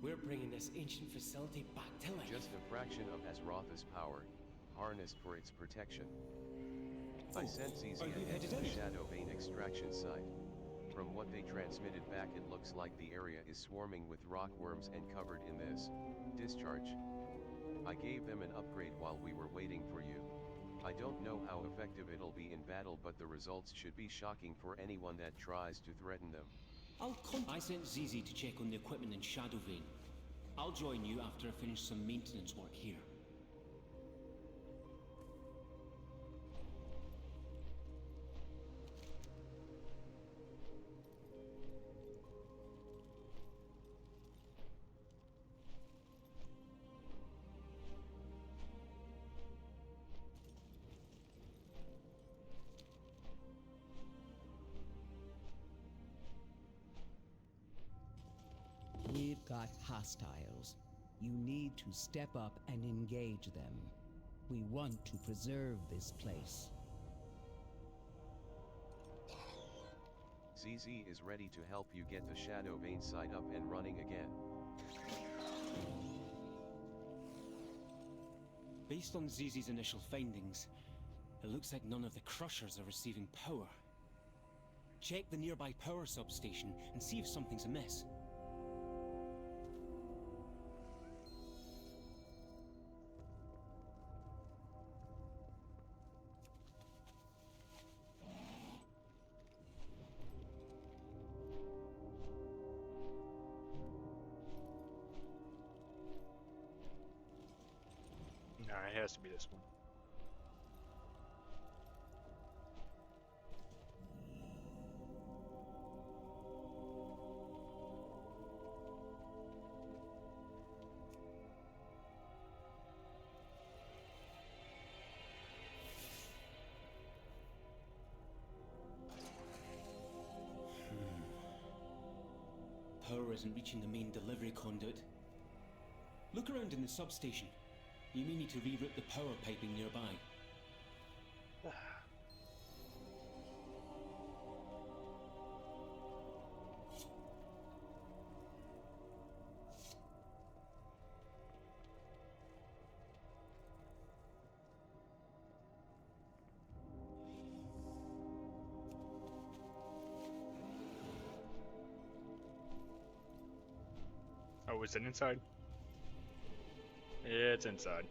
we're bringing this ancient facility back to life. Just a fraction of Azrotha's power, harnessed for its protection. I sent ZZ are you ahead headed to the out? Shadow Vein extraction site. From what they transmitted back it looks like the area is swarming with rockworms and covered in this discharge. I gave them an upgrade while we were waiting for you. I don't know how effective it'll be in battle but the results should be shocking for anyone that tries to threaten them. I sent ZZ to check on the equipment in Shadow Vein. I'll join you after I finish some maintenance work here. We've got hostiles. You need to step up and engage them. We want to preserve this place. ZZ is ready to help you get the Shadow Vein site up and running again. Based on Zizi's initial findings, it looks like none of the Crushers are receiving power. Check the nearby power substation and see if something's amiss. Nah, it has to be this one. Power isn't reaching the main delivery conduit. Look around in the substation. You may need to reroute the power piping nearby. Oh, is it inside? Yeah, it's inside.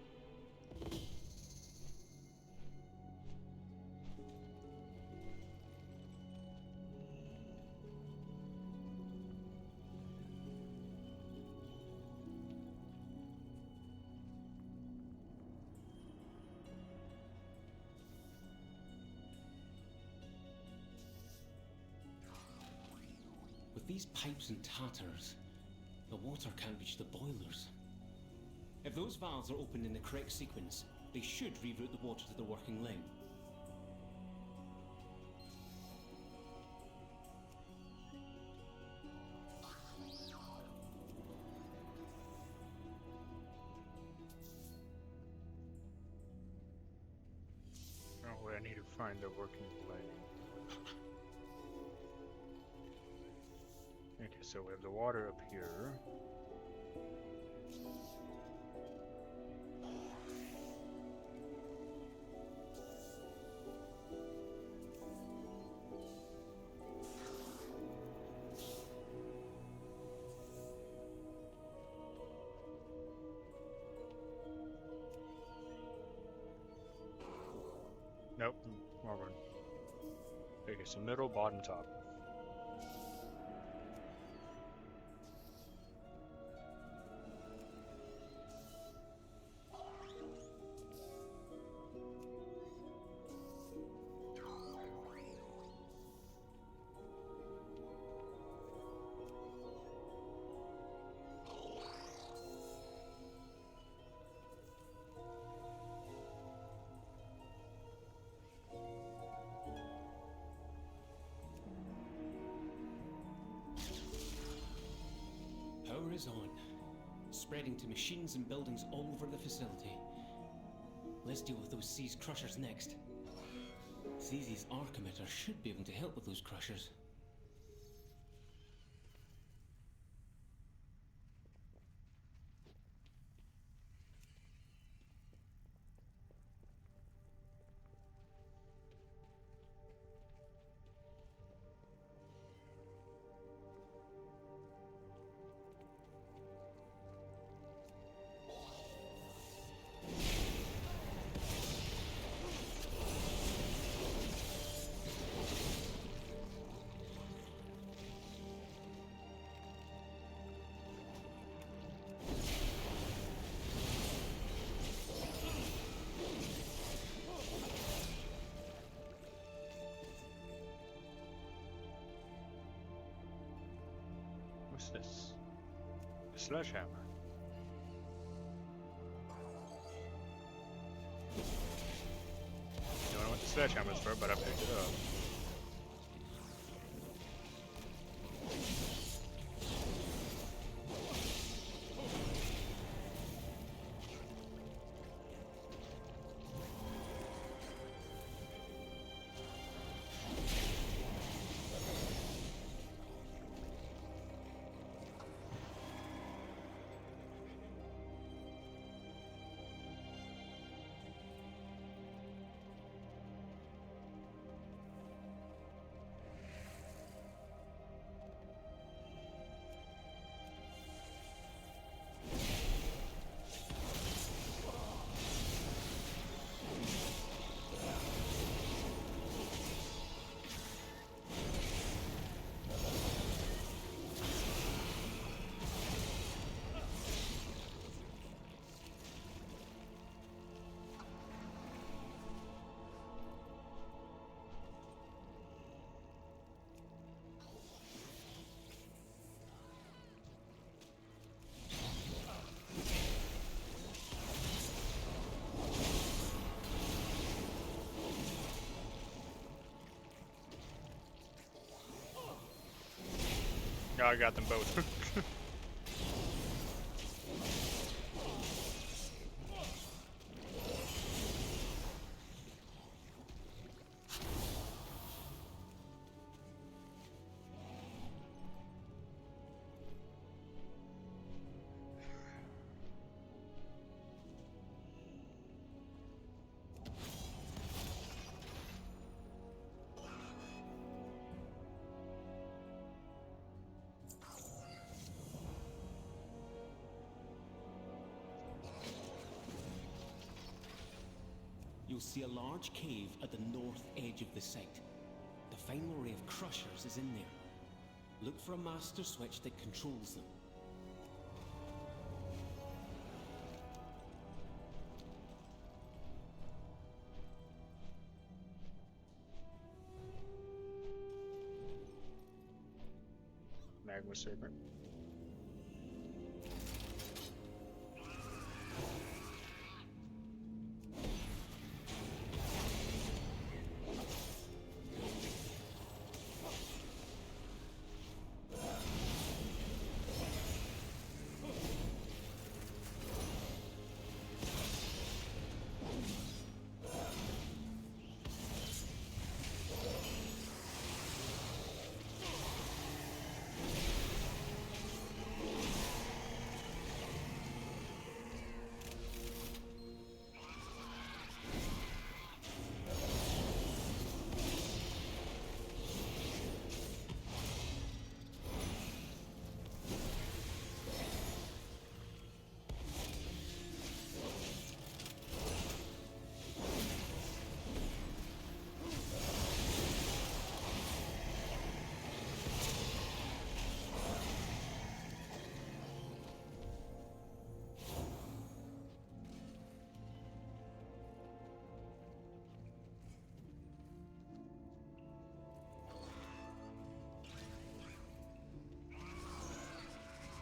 With these pipes and tatters, the water can't reach the boilers. If those valves are opened in the correct sequence, they should reroute the water to the working line. Oh wait, I need to find the working line. Okay, so we have the water up here. Nope, wrong one. Okay, so middle, bottom, top. Power is on, spreading to machines and buildings all over the facility. Let's deal with those Seas Crushers next. Zizi's arc emitter should be able to help with those Crushers. What's this? A sledgehammer. Don't know what the sledgehammer's for, but I picked it up. Yeah, I got them both. You'll see a large cave at the north edge of the site. The final array of crushers is in there. Look for a master switch that controls them. Magma Serpent.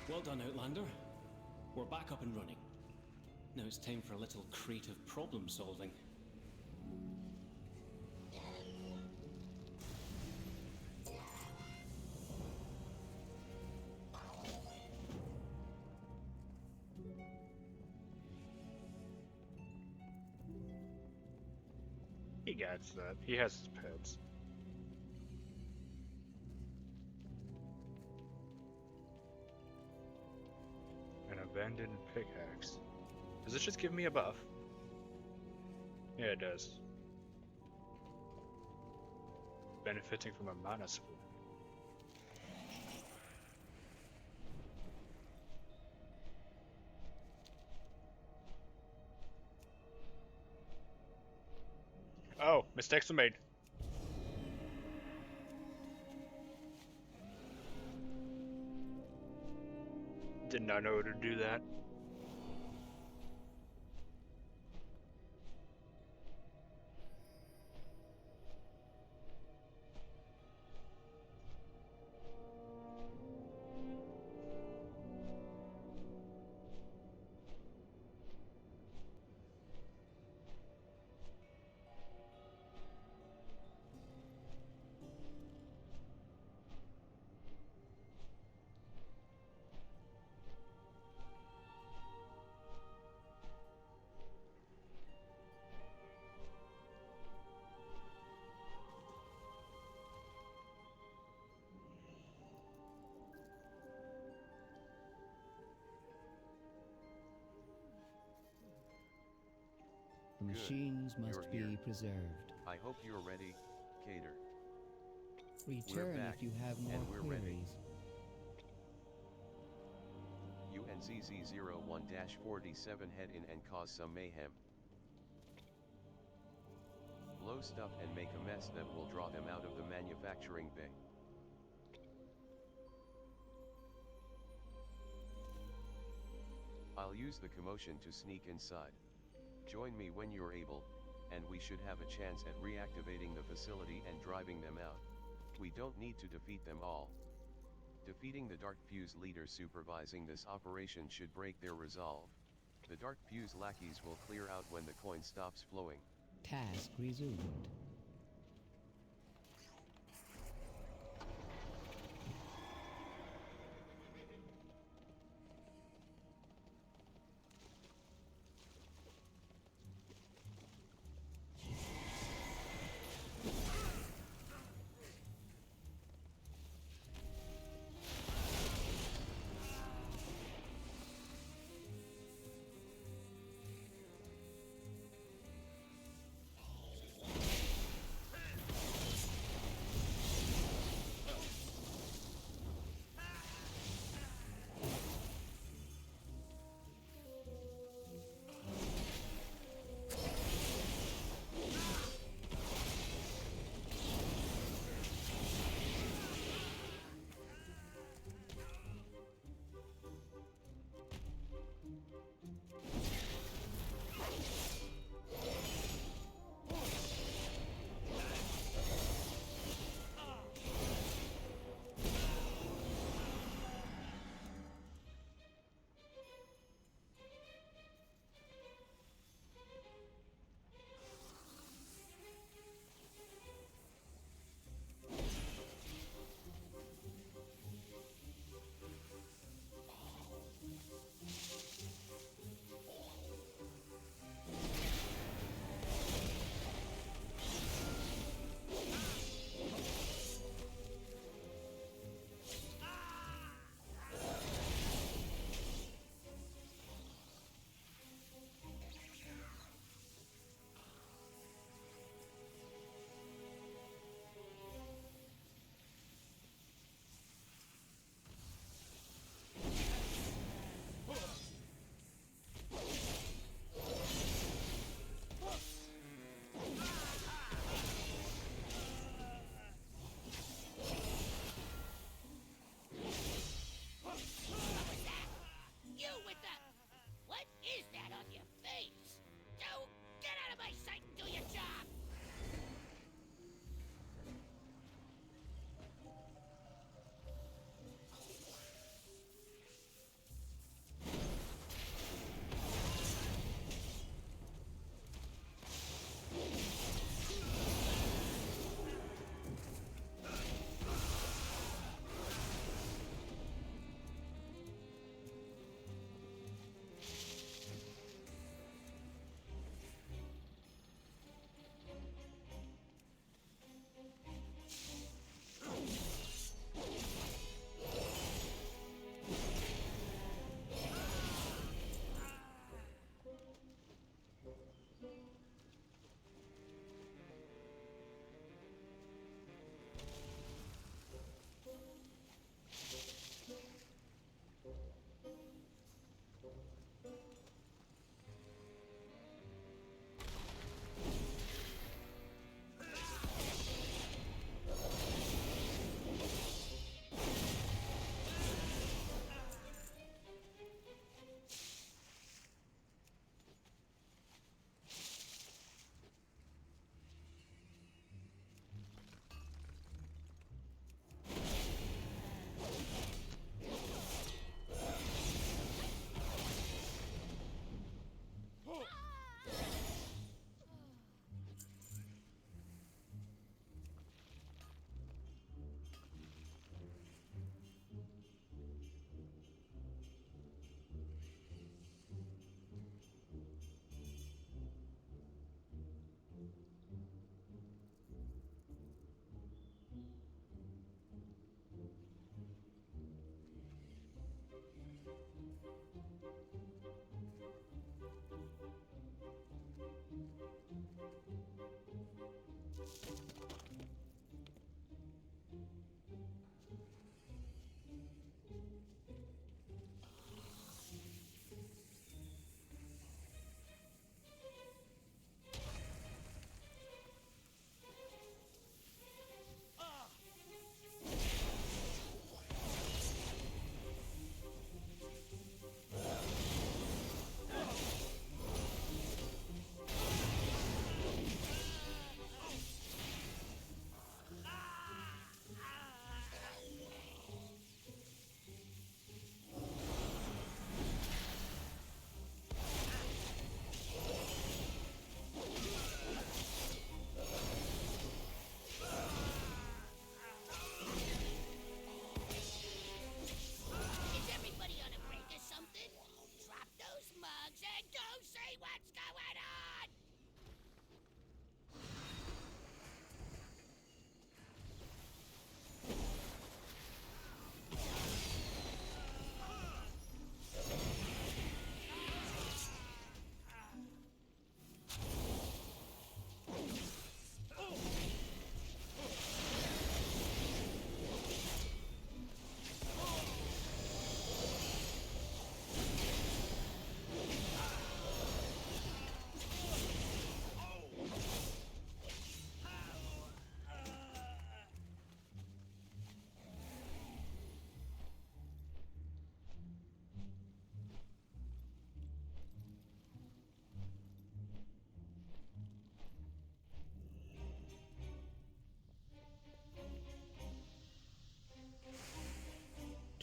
Well done, Outlander. We're back up and running. Now it's time for a little creative problem solving. He gets that. He has his pets. An abandoned pickaxe. Does this just give me a buff? Yeah, it does. Benefiting from a mana spoon. Oh, mistakes were made. Did not know to do that. The machines must be preserved. I hope you're ready, Cater. Return if you have more queries. UNZZ-01-47 head in and cause some mayhem. Blow stuff and make a mess that will draw them out of the manufacturing bay. I'll use the commotion to sneak inside. Join me when you're able, and we should have a chance at reactivating the facility and driving them out. We don't need to defeat them all. Defeating the Dark Fuse leaders supervising this operation should break their resolve. The Dark Fuse lackeys will clear out when the coin stops flowing. Task resumed.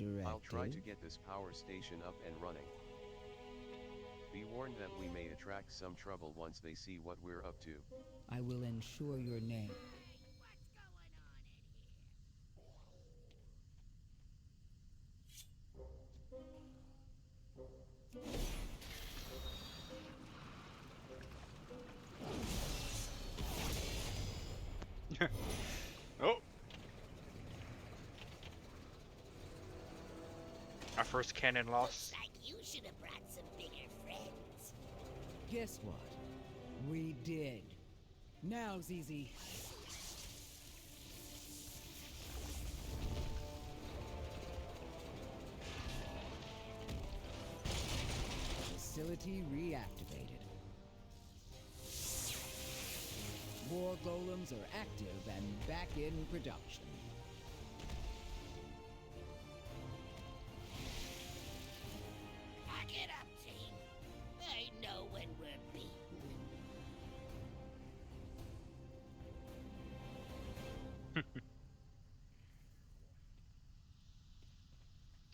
directly. I'll try to get this power station up and running. Be warned that we may attract some trouble once they see what we're up to. I will ensure your name. Oh! Our first cannon loss. Looks like you should have brought some bigger friends. Guess what? We did. Now's easy. Facility reactivated. War golems are active and back in production. Pack it up, team. I know when we're beaten.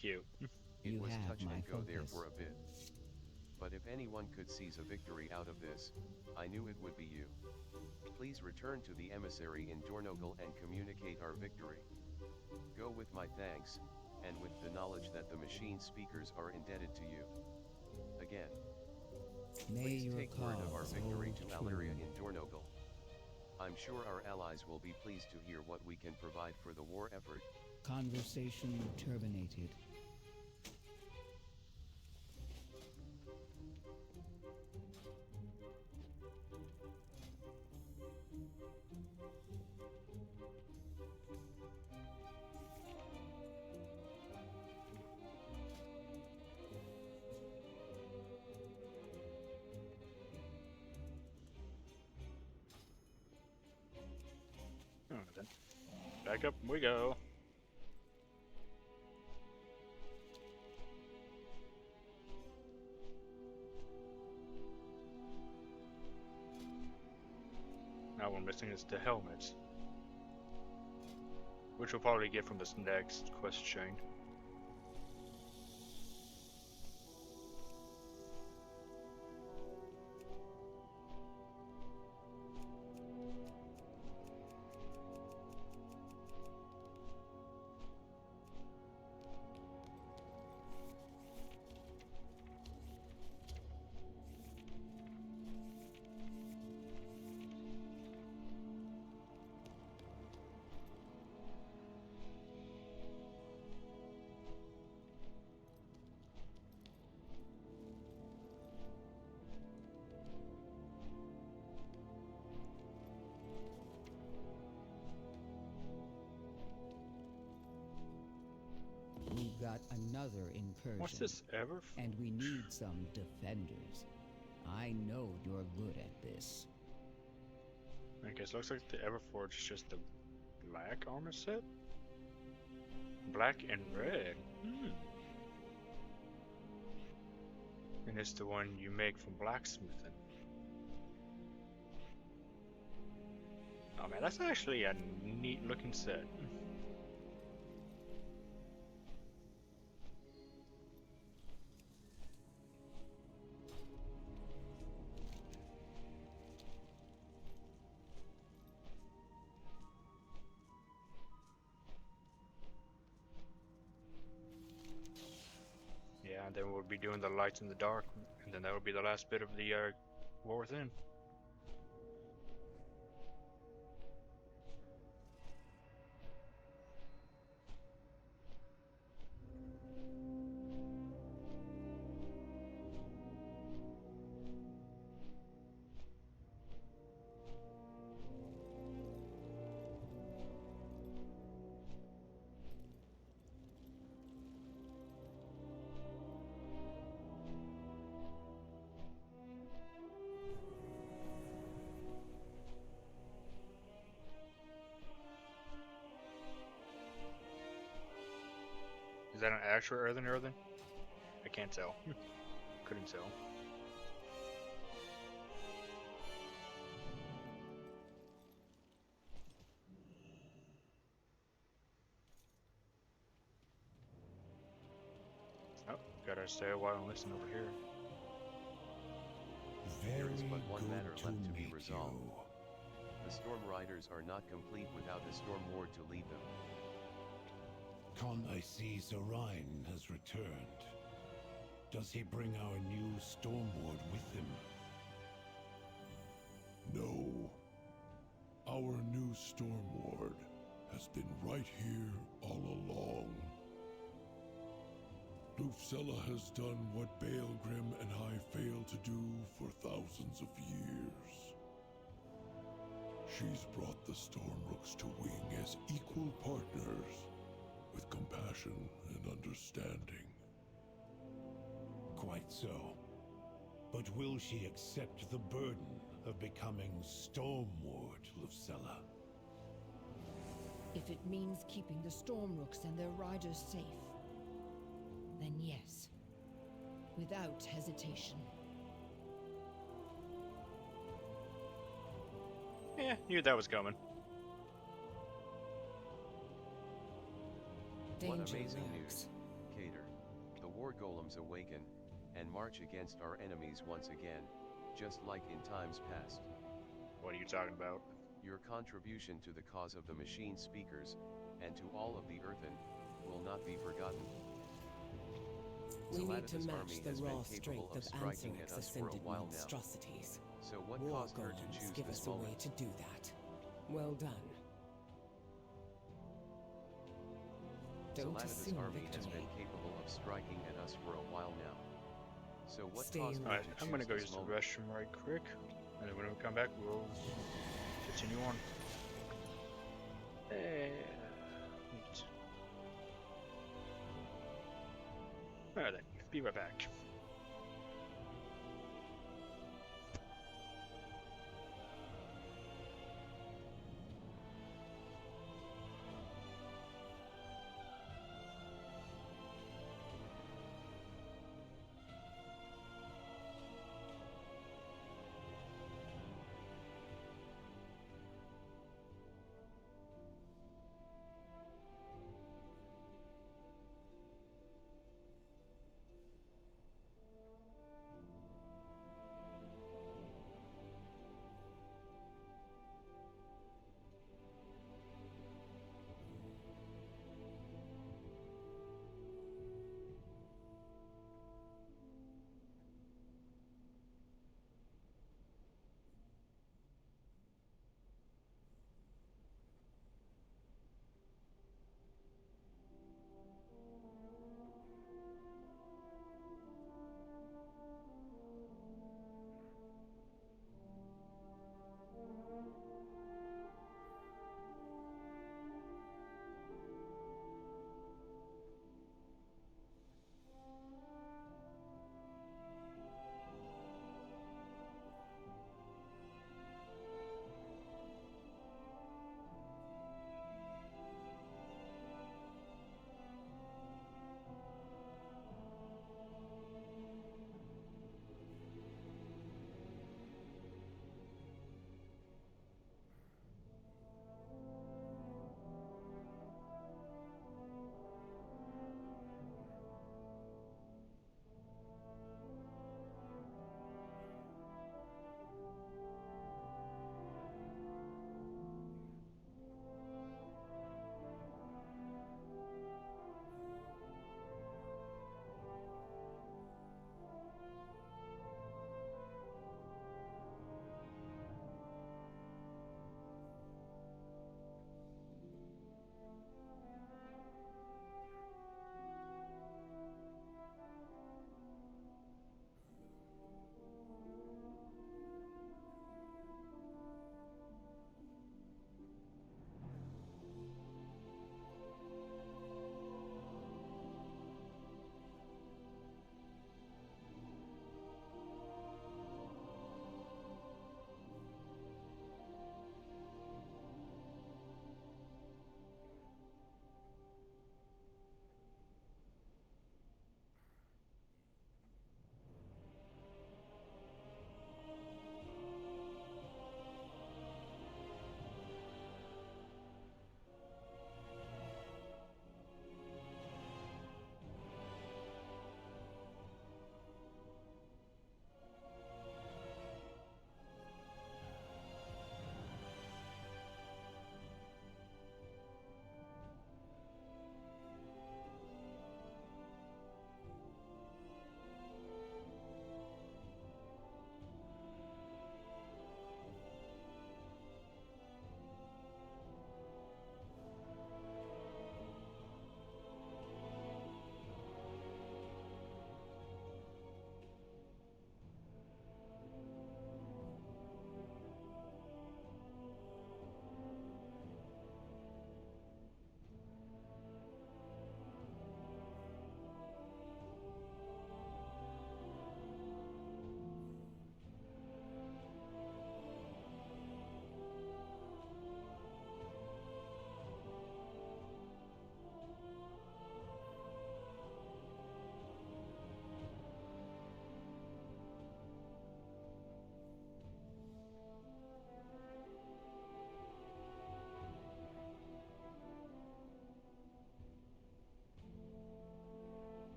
Cute. It was touch and go there for a bit. But if anyone could seize a victory out of this, I knew it would be you. Please return to the emissary in Dornogal and communicate our victory. Go with my thanks, and with the knowledge that the machine speakers are indebted to you. Again. Please take word of our victory to Alleria in Dornogal. I'm sure our allies will be pleased to hear what we can provide for the war effort. Conversation terminated. Then back up we go. Now what we're missing is the helmets, which we'll probably get from this next quest chain. We've got another incursion. What's this ever? And we need some defenders. I know you're good at this. I guess looks like the Everforge is just the black armor set? Black and red. And it's the one you make from blacksmithing. Oh man, that's actually a neat looking set. Yeah, and then we'll be doing the lights in the dark, and then that will be the last bit of the War Within. Is that an actual earthen? I can't tell. Couldn't tell. gotta stay a while and listen over here. There is but one good matter to left to be meet resolved. you. The Storm Riders are not complete without a Storm Lord to lead them. Con I see Zarain has returned. Does he bring our new Storm Lord with him? No. Our new Storm Lord has been right here all along. Lucella has done what Baelgrim and I failed to do for thousands of years. She's brought the Stormrooks to Wing as equal partners, with compassion and understanding. Quite so. But will she accept the burden of becoming Stormward, Lucella? If it means keeping the Stormrooks and their riders safe, then yes. Without hesitation. Yeah, knew that was coming. What Danger amazing lurks. news, Cater. The War Golems awaken, and march against our enemies once again, just like in times past. What are you talking about? Your contribution to the cause of the machine speakers, and to all of the Earthen, will not be forgotten. We need to Zelada's match army the has raw been capable strength of of striking at Ansaric's us for a ascended while now. monstrosities. So what War caused her to golems choose give this us a way moment? to do that. Well done. Don't Zelada's assume army has victory. been capable of striking at us for a while now. So what Stay caused her Alright, to I'm choose gonna go this use the moment? restroom right quick, and then when we come back, we'll continue on. Neat. Alright then, be right back.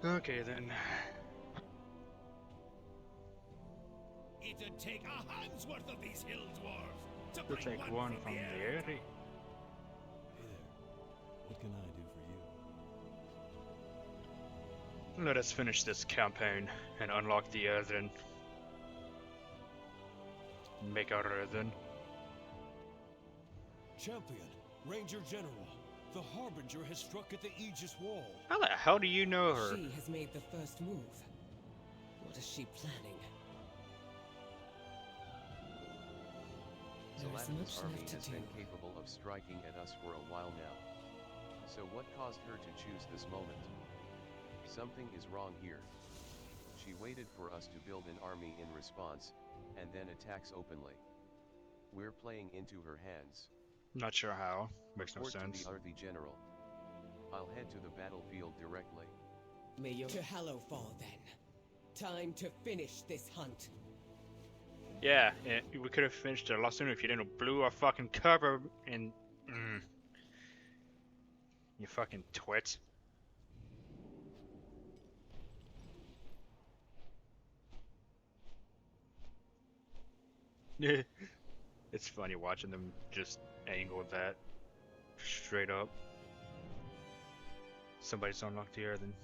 Okay then. It'd take a hand's worth of these hill dwarves to We'll bring take one from the area. Airy. Hey there. What can I do for you? Let us finish this campaign and unlock the Earthen. Make our Earthen. Champion, Ranger General, the Harbinger has struck at the Aegis Wall. How the hell do you know her? She has made the first move. What is she planning? There is Zalata's much army left to has do. been capable of striking at us for a while now. So what caused her to choose this moment? Something is wrong here. She waited for us to build an army in response, and then attacks openly. We're playing into her hands. Not sure how. Makes no Report sense. to the Arthy General. I'll head to the battlefield directly. May you to Hallowfall then. Time to finish this hunt. Yeah, we could have finished it a lot sooner if you didn't blew our fucking cover and... You fucking twit. It's funny watching them just angle that straight up. Somebody's unlocked the Earthen.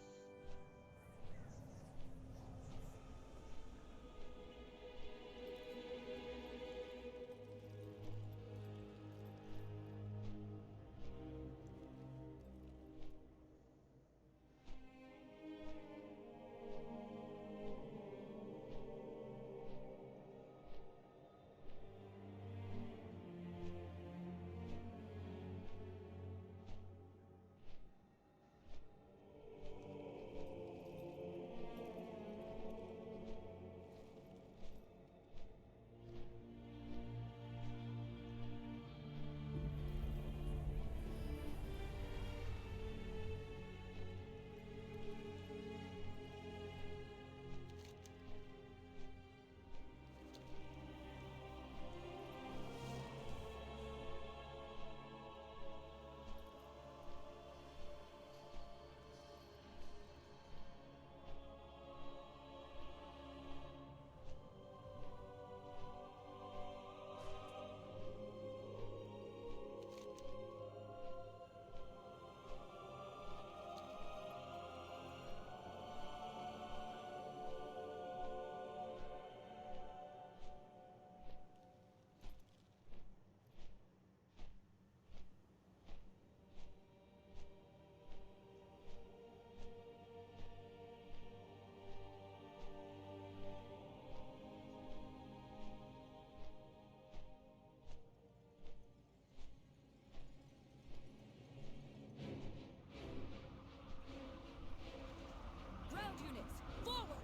Ground units, forward!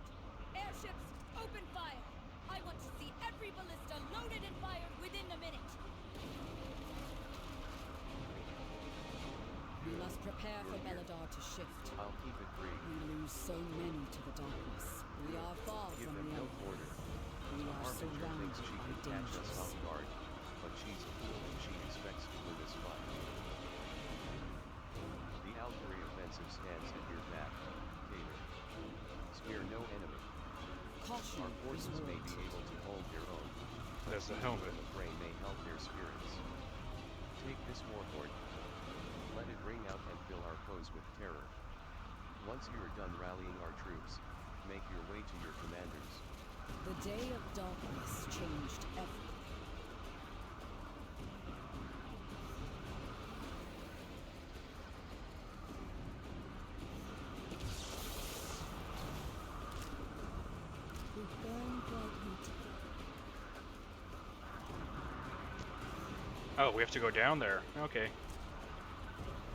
Airships, open fire! I want to see every ballista loaded and fired within a minute! We must prepare for Beladar to shift. I'll keep it brief. We lose so many to the darkness. We are far Give from them the no end. order. We The are Harbinger surrounded thinks she by can catch us dangers. off guard, but she's a fool and she expects to win this fight. The Algeria offensive stands at your back, Taylor. Spare no enemy. Caution Our forces is may be warranted. able to hold their own. That's the helmet. The fray may help their spirits. Take this warhorn. Let it ring out and fill our foes with terror. Once you are done rallying our troops, make your way to your commanders. The day of darkness changed everything. We burn brightly together. Oh, we have to go down there. Okay.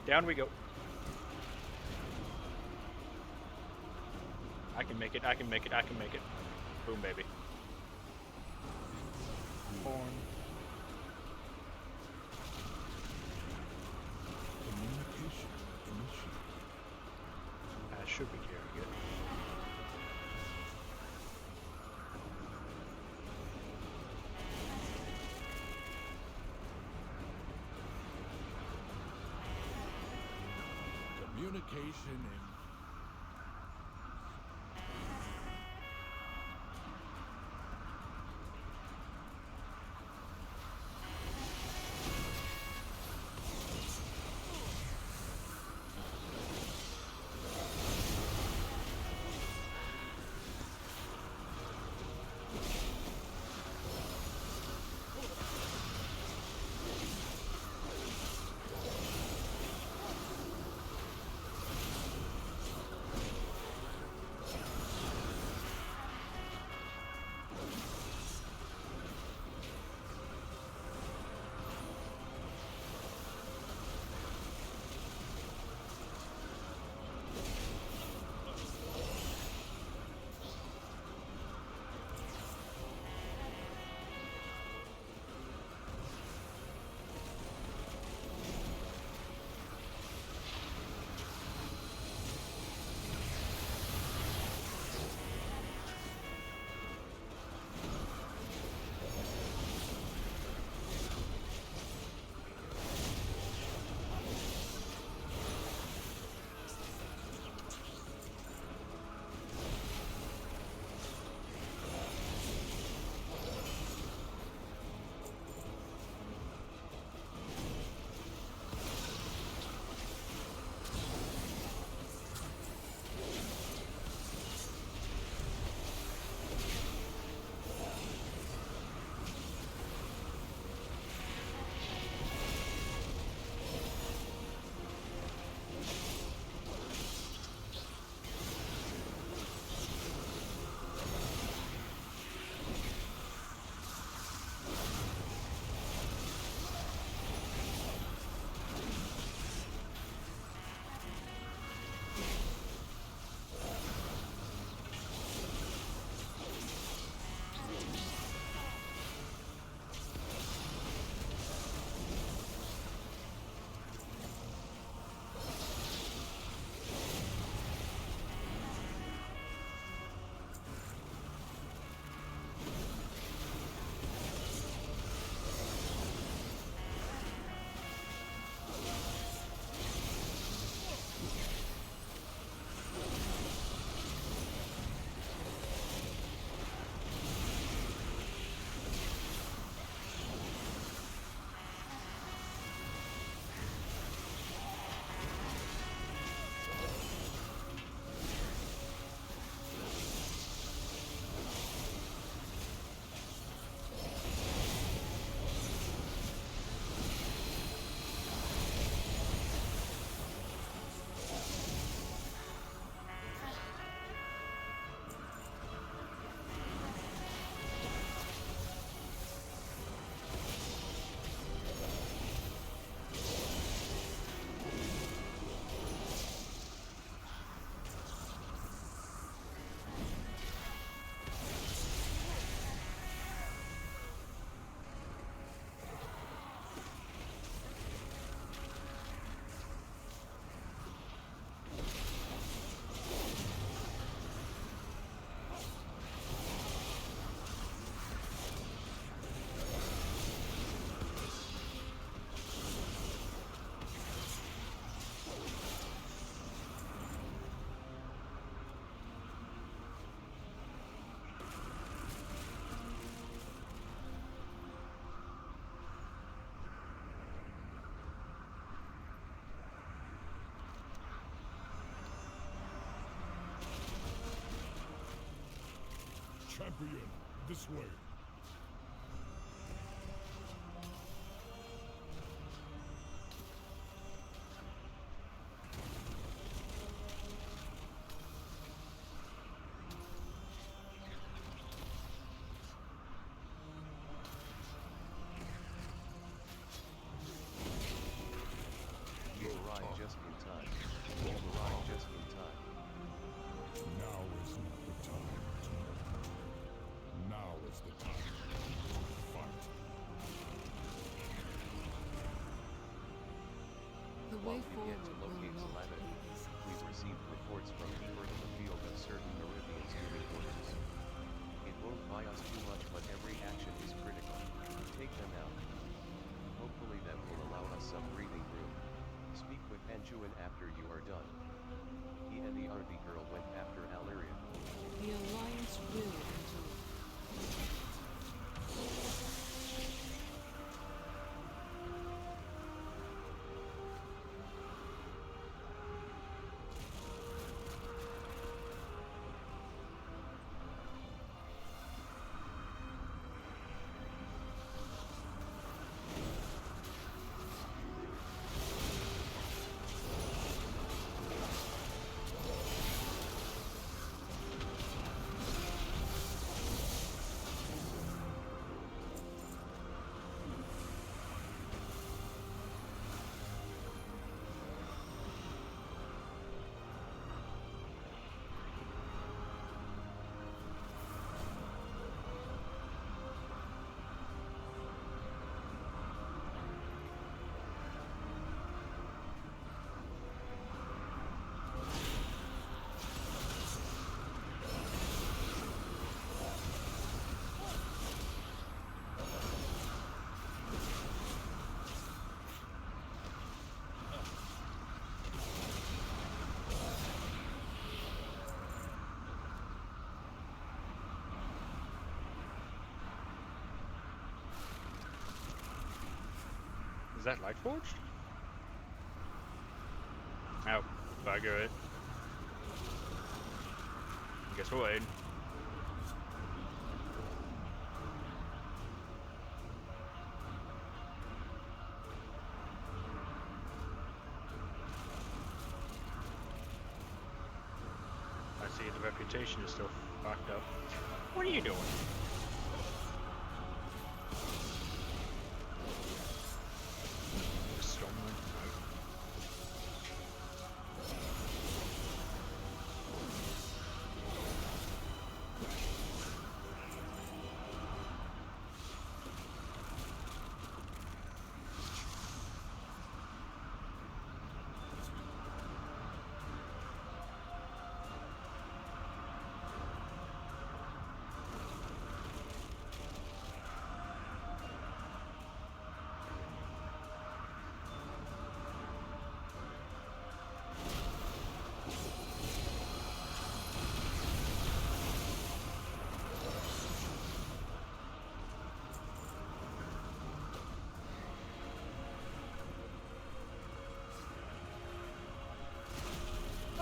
Down we go. I can make it, I can make it, I can make it. Boom, baby. Born. Communication initiated. I should be carrying it. Communication in... Champion, this way. You arrived just in time. You arrived just in time. Now is not the time to mourn. Now is the time to fight. The While way we forward get to will locate not Zelana, be easy. we've received reports from deeper in the field of certain Meridians moving orders. It won't buy us too much, but every action is critical. Take them out. Hopefully that will allow us some breathing room. Speak with Anjuan after you are done. He and the Arby girl went after Alyria. The Alliance will endure. Is that Lightforged? Oh, bugger it. Guess we'll wait. I see the reputation is still fucked up. What are you doing? Stormwind.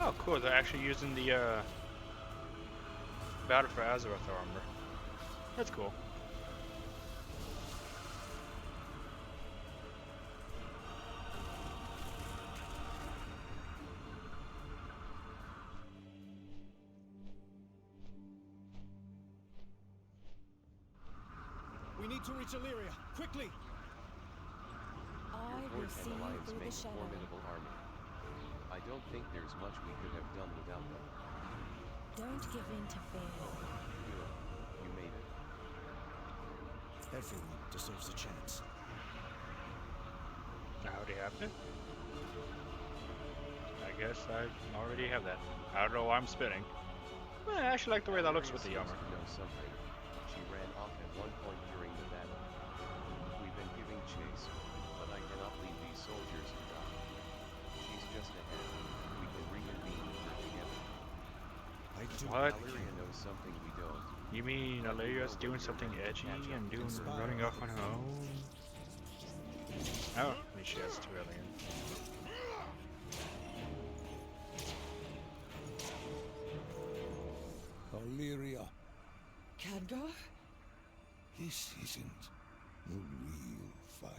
Oh, cool. They're actually using the Battle for Azeroth armor. That's cool. We need to reach Illyria, quickly! I Your will Horde see and you Alliance through make the a shadow. formidable army. I don't think there's much we could have done without them. Don't give in to fear. Good. You made it. Everyone deserves a chance. I already have it? I guess I already have that. I don't know why I'm spinning. I actually like the way that looks with the Alyria armor. seems to know something. She ran off at one point during the battle. We've been giving chase, but I cannot leave these soldiers to die. She's just ahead. We can reconvene with her together. I do. What? Alyria knows something we don't. You mean Aleria's doing something edgy and running off on her own? Oh, at least she has two aliens. Illyria. Can This isn't the real fight.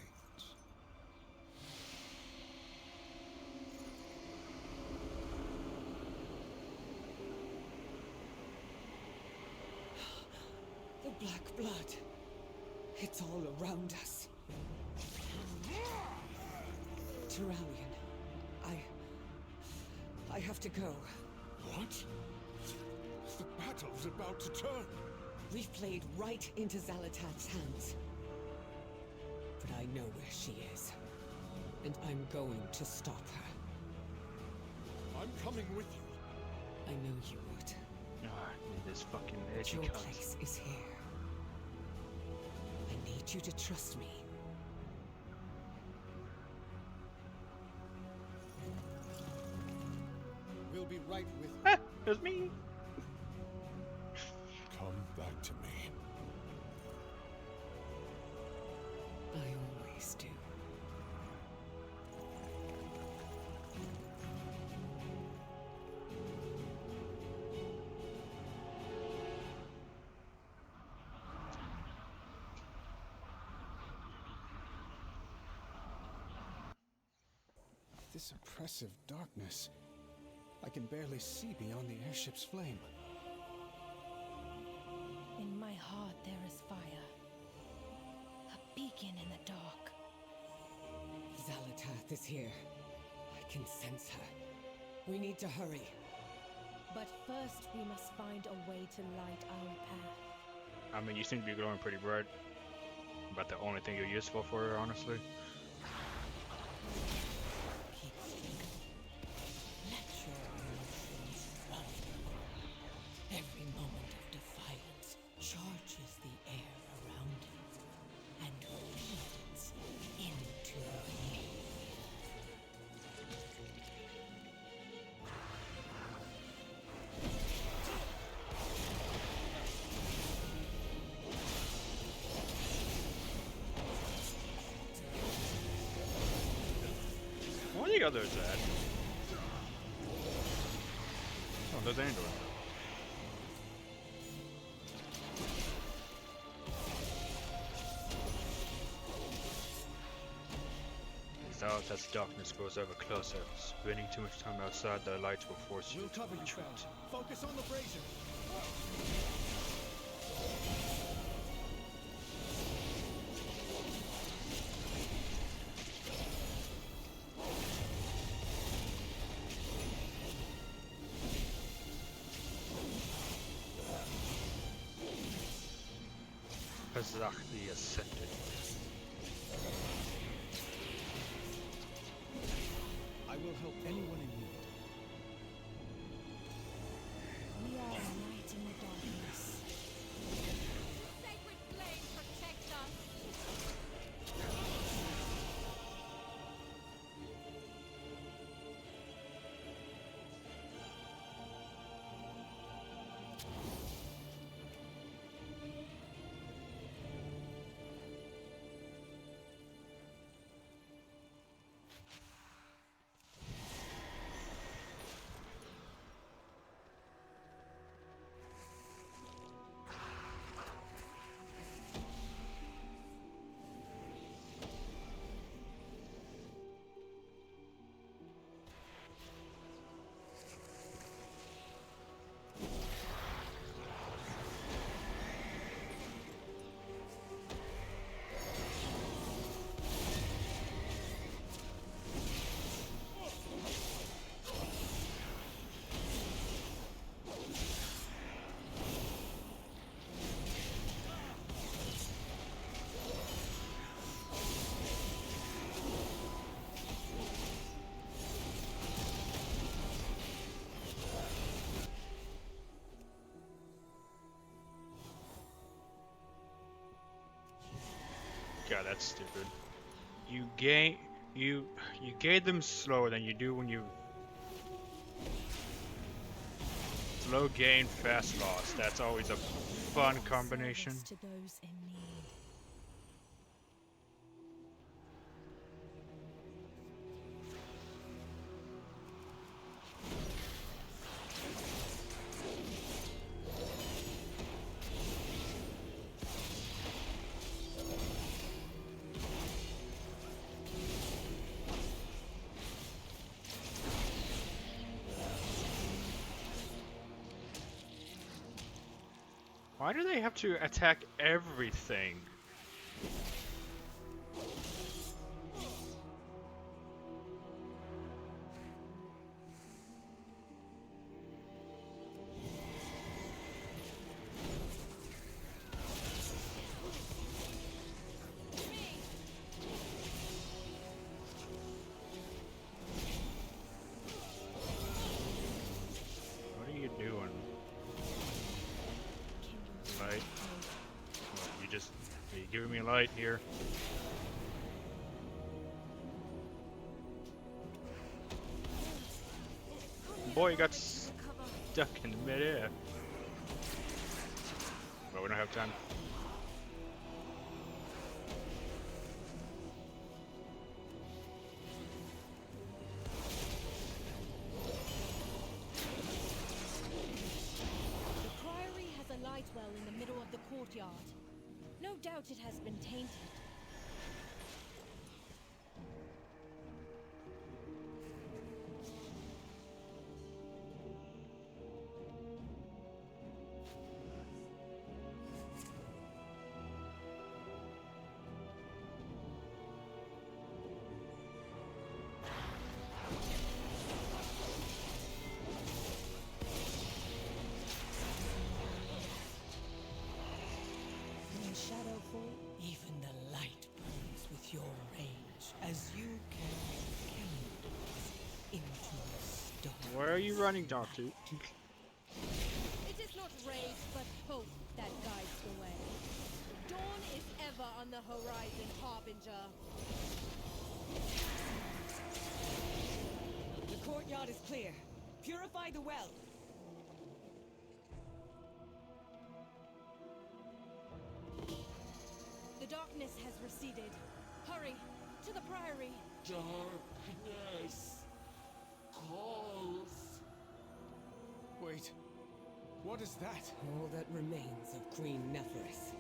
The black blood. It's all around us. Tyrallion, I have to go. What? The battle's about to turn. We've played right into Zalatat's hands. But I know where she is. And I'm going to stop her. I'm coming with you. I know you would. Oh, I need this fucking edgy Your cunt. place is here. I need you to trust me. We'll be right with you. It's me. Come back to me. I always do. This oppressive darkness. I can barely see beyond the airship's flame. In my heart there is fire. A beacon in the dark. Zalatath is here. I can sense her. We need to hurry. But first we must find a way to light our path. I mean, you seem to be glowing pretty bright. About the only thing you're useful for, honestly. Every moment of defiance charges the air around you and feeds into me. Where are the others at? Oh, there's Andor. As darkness grows ever closer, spending too much time outside, the lights will force you to retreat. Focus on the brazier. Hazak the Ascended. I will help anyone in need. We are a light in the darkness. Sacred flame protect us. God, that's stupid. You gain them slower than you do when you slow gain, fast loss. That's always a fun combination. To those in need. Why do they have to attack everything? What are you doing? Light? Are you giving me a light here? Boy, you got stuck in midair. But we don't have time. The priory has a light well in the middle of the courtyard. No doubt it has been tainted. When shadow falls, Even the light burns with your rage as you carry candles into the storm. Where are you running, Doctor? it is not rage but hope that guides the way. Dawn is ever on the horizon, Harbinger. The courtyard is clear. Purify the well. The darkness has receded. Hurry, to the priory. Darkness calls. Wait, what is that? All that remains of Queen Neferis.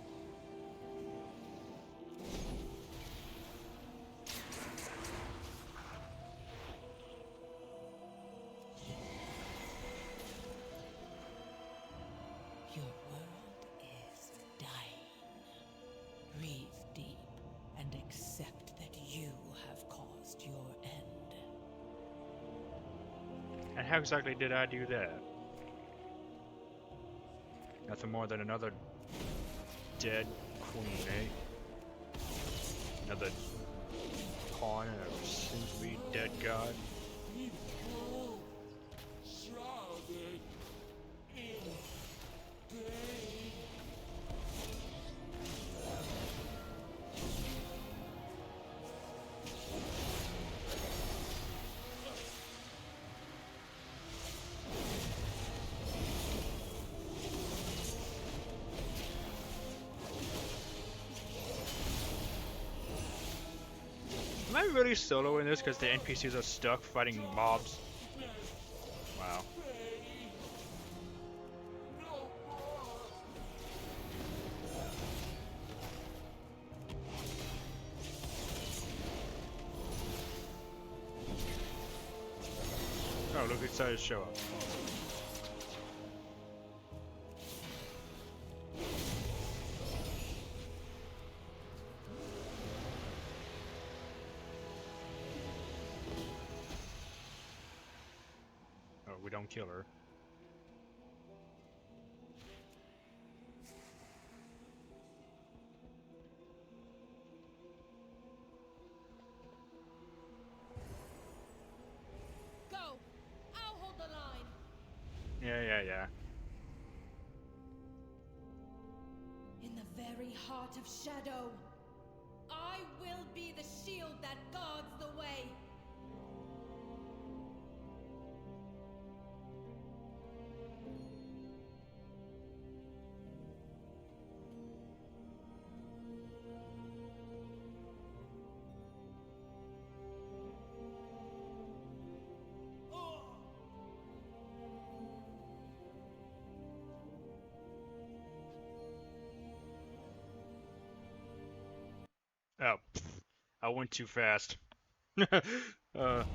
Your world is dying. Breathe deep and accept that you have caused your end. And how exactly did I do that? Nothing more than another dead queen, eh? Another pawn in a soon-to-be dead god. People shrouded in pain. Am I really soloing this because the NPCs are stuck fighting mobs? Wow. Oh, look, it started to show up. Oh, we don't kill her. Go! I'll hold the line. Yeah. In the very heart of shadow, I will be the shield that guards the way. Oh, pfft, I went too fast. Oh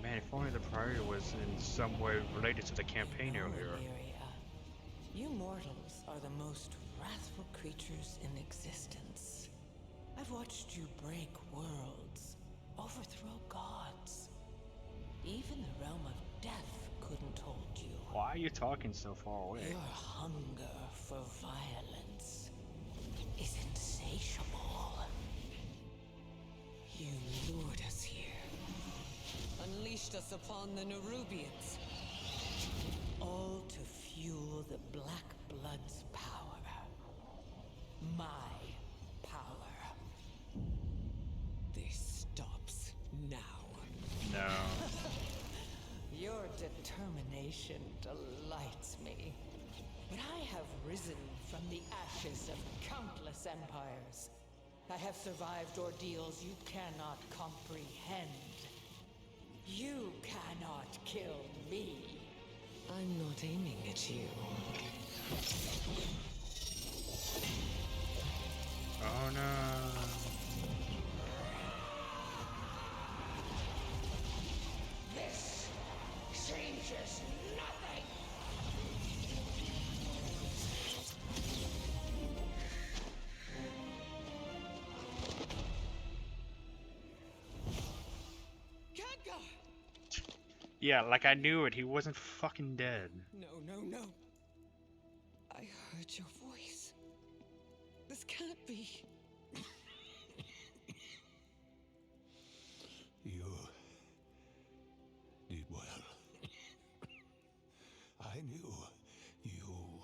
man, if only the priority was in some way related to the campaign earlier. Lyria. You mortals are the most wrathful creatures in existence. I've watched you break worlds, overthrow gods. Even the realm of death couldn't hold you. Why are you talking so far away? Your hunger for violence is insatiable. You lured us here, unleashed us upon the Nerubians, all to fuel the Black Blood's power. My power. This stops now. No. Your determination delights me. But I have risen from the ashes of countless empires. I have survived ordeals you cannot comprehend. You cannot kill me. I'm not aiming at you. Oh no. This changes nothing. Yeah, like I knew it. He wasn't fucking dead. No, no, no. I heard your voice. This can't be. You did well. I knew you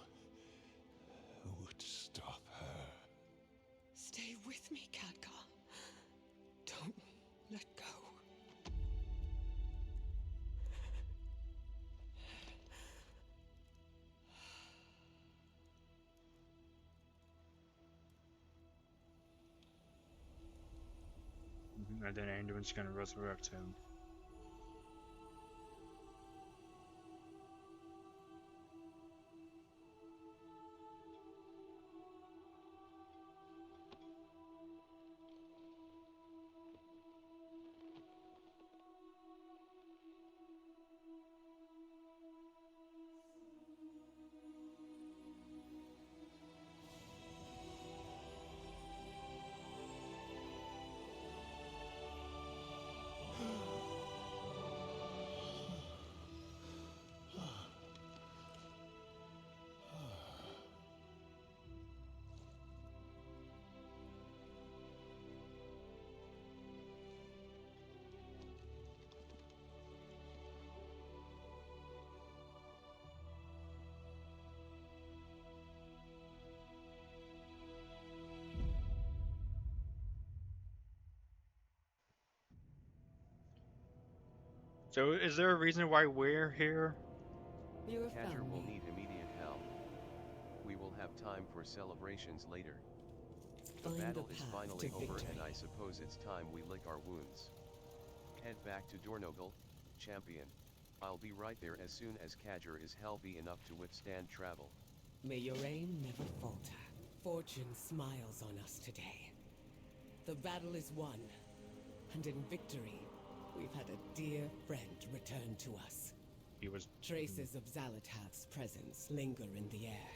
would stop her. Stay with me, Khadgar. Don't let go. And then Anduin's gonna resurrect him. So is there a reason why we're here? Cadger will need immediate help. We will have time for celebrations later. The battle is finally over and I suppose it's time we lick our wounds. Head back to Dornogal, champion. I'll be right there as soon as Cadger is healthy enough to withstand travel. May your aim never falter. Fortune smiles on us today. The battle is won, and in victory, we've had a dear friend return to us. He was... Traces of Xalatath's presence linger in the air.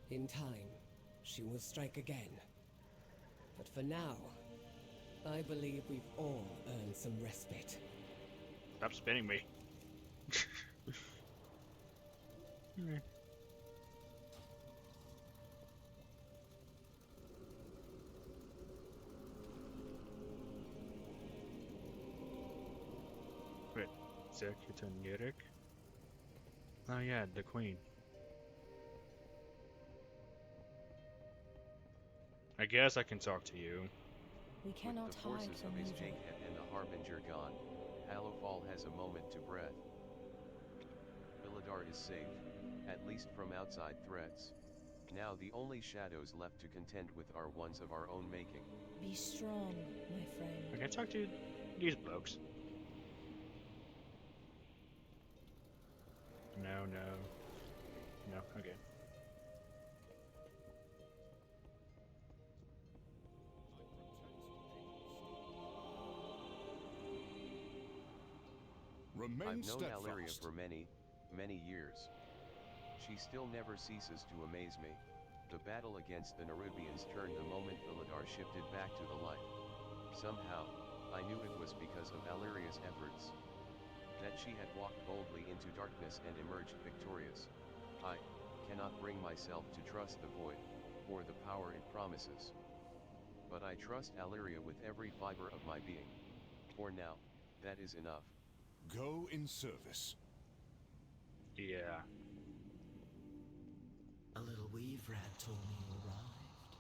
In time, she will strike again. But for now, I believe we've all earned some respite. Stop spinning me. Wait, Executor Nirik? Oh yeah, the Queen. I guess I can talk to you. We cannot With the forces of his Jakehead and the Harbinger gone, Hallowfall has a moment to breath. Villadar is safe, at least from outside threats. Now the only shadows left to contend with are ones of our own making. Be strong, my friend. I can talk to these blokes. No, no. No, okay. Remain I've known steadfast. Alleria for many, many years. She still never ceases to amaze me. The battle against the Nerubians turned the moment Villadar shifted back to the light. Somehow, I knew it was because of Aleria's efforts. That she had walked boldly into darkness and emerged victorious. I cannot bring myself to trust the void, or the power it promises. But I trust Aleria with every fiber of my being. For now, that is enough. Go in service. Yeah. A little weave rat told me you arrived.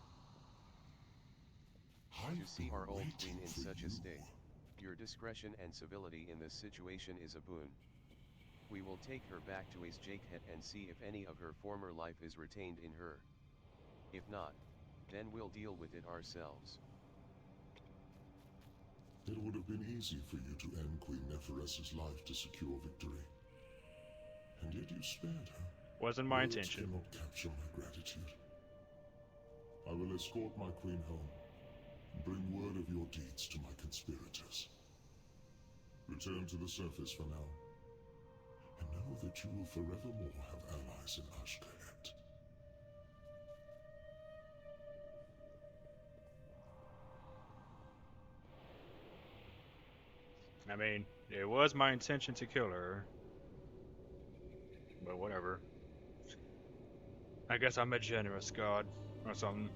To see our old queen in such a state, your discretion and civility in this situation is a boon. We will take her back to Ace Jakehet and see if any of her former life is retained in her. If not, then we'll deal with it ourselves. It would have been easy for you to end Queen Neferessa's life to secure victory. And yet you spared her. Wasn't my Words intention. cannot capture my gratitude. I will escort my queen home and bring word of your deeds to my conspirators. Return to the surface for now, and know that you will forevermore have allies in Ashkahet. I mean, it was my intention to kill her. But whatever. I guess I'm a generous god, or something.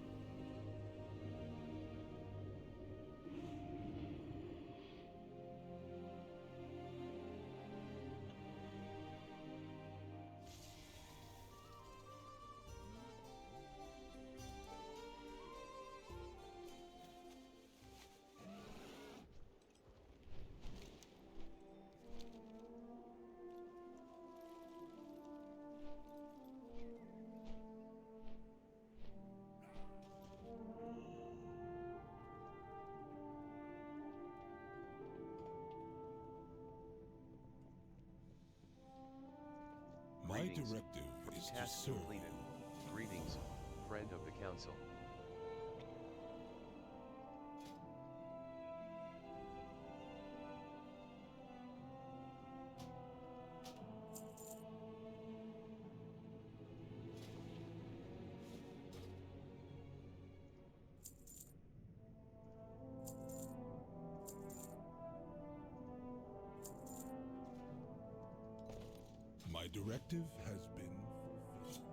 My directive is to Task serve. completed. Greetings, friend of the council. My directive has been fulfilled.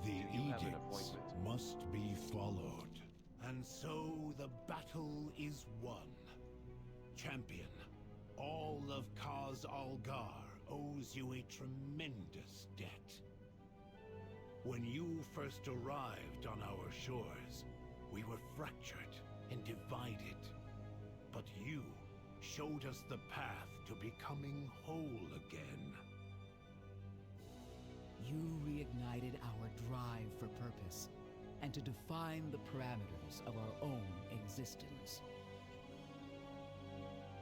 The You have an edicts appointment. must be followed. And so the battle is won. Champion, all of Kaz Algar owes you a tremendous debt. When you first arrived on our shores, we were fractured and divided. But you showed us the path to becoming whole again. You reignited our drive for purpose and to define the parameters of our own existence.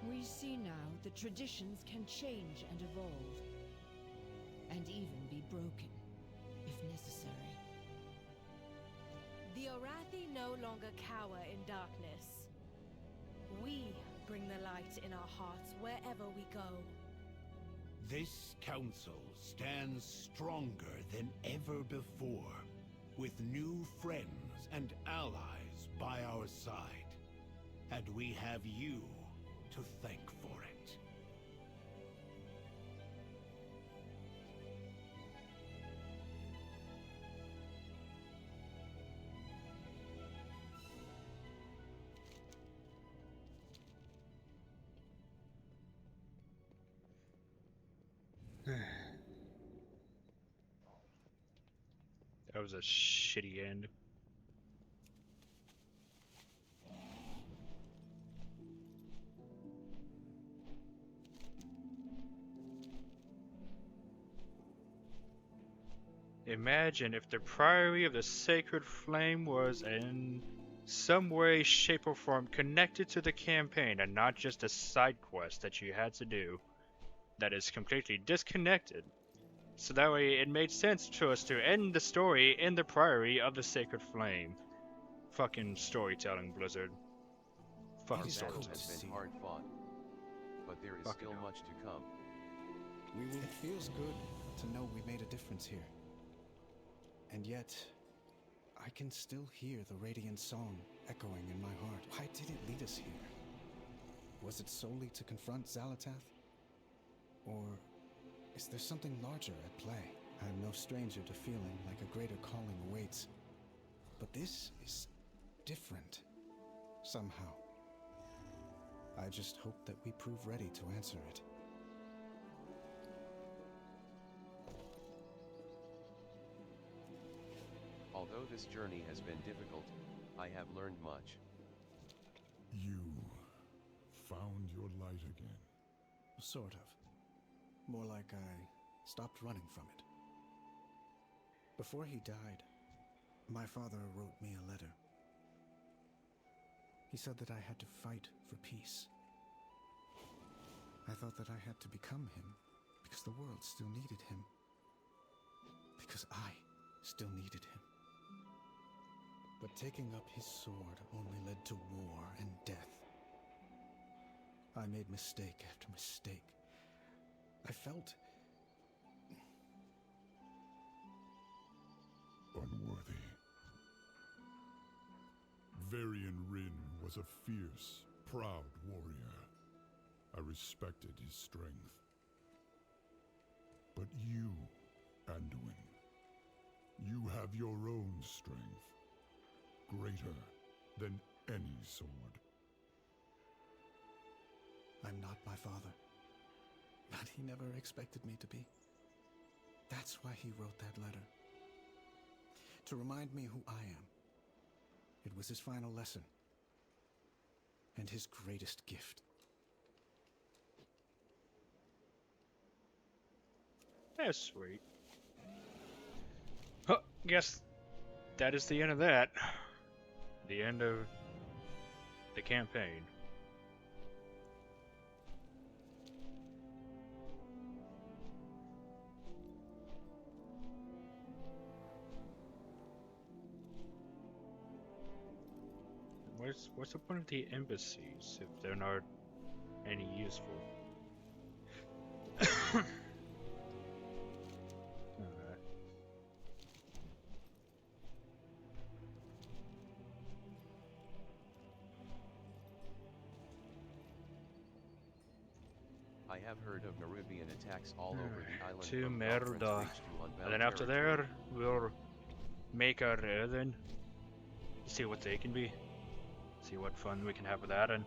We see now that traditions can change and evolve, and even be broken, if necessary. The Arathi no longer cower in darkness. We bring the light in our hearts wherever we go. This council stands stronger than ever before, with new friends and allies by our side. And we have you to thank for it. That was a shitty end. Imagine if the Priory of the Sacred Flame was in some way, shape, or form connected to the campaign and not just a side quest that you had to do that is completely disconnected. So that way it made sense to us to end the story in the Priory of the Sacred Flame. Fucking storytelling, Blizzard. Fucking This battle storytelling. has been hard fought, but there is Fucking still hell. much to come. It feels good to know we made a difference here. And yet, I can still hear the Radiant song echoing in my heart. Why did it lead us here? Was it solely to confront Xalatath? Or is there something larger at play? I'm no stranger to feeling like a greater calling awaits. But this is different, somehow. I just hope that we prove ready to answer it. Although this journey has been difficult, I have learned much. You found your light again. Sort of. More like I stopped running from it. Before he died, my father wrote me a letter. He said that I had to fight for peace. I thought that I had to become him because the world still needed him. Because I still needed him. But taking up his sword only led to war and death. I made mistake after mistake. I felt unworthy. Varian Rin was a fierce, proud warrior. I respected his strength. But you, Anduin, you have your own strength, greater than any sword. I'm not my father. But he never expected me to be. That's why he wrote that letter. To remind me who I am. It was his final lesson. And his greatest gift. That's sweet. Huh, guess that is the end of that. The end of the campaign. What's the point of the embassies if they're not any useful? Alright. I have heard of Nerubian attacks all over the island. To from merda. Valkyrin's Reach to And unbound then after territory. there, we'll make our then see what they can be. See what fun we can have with that, and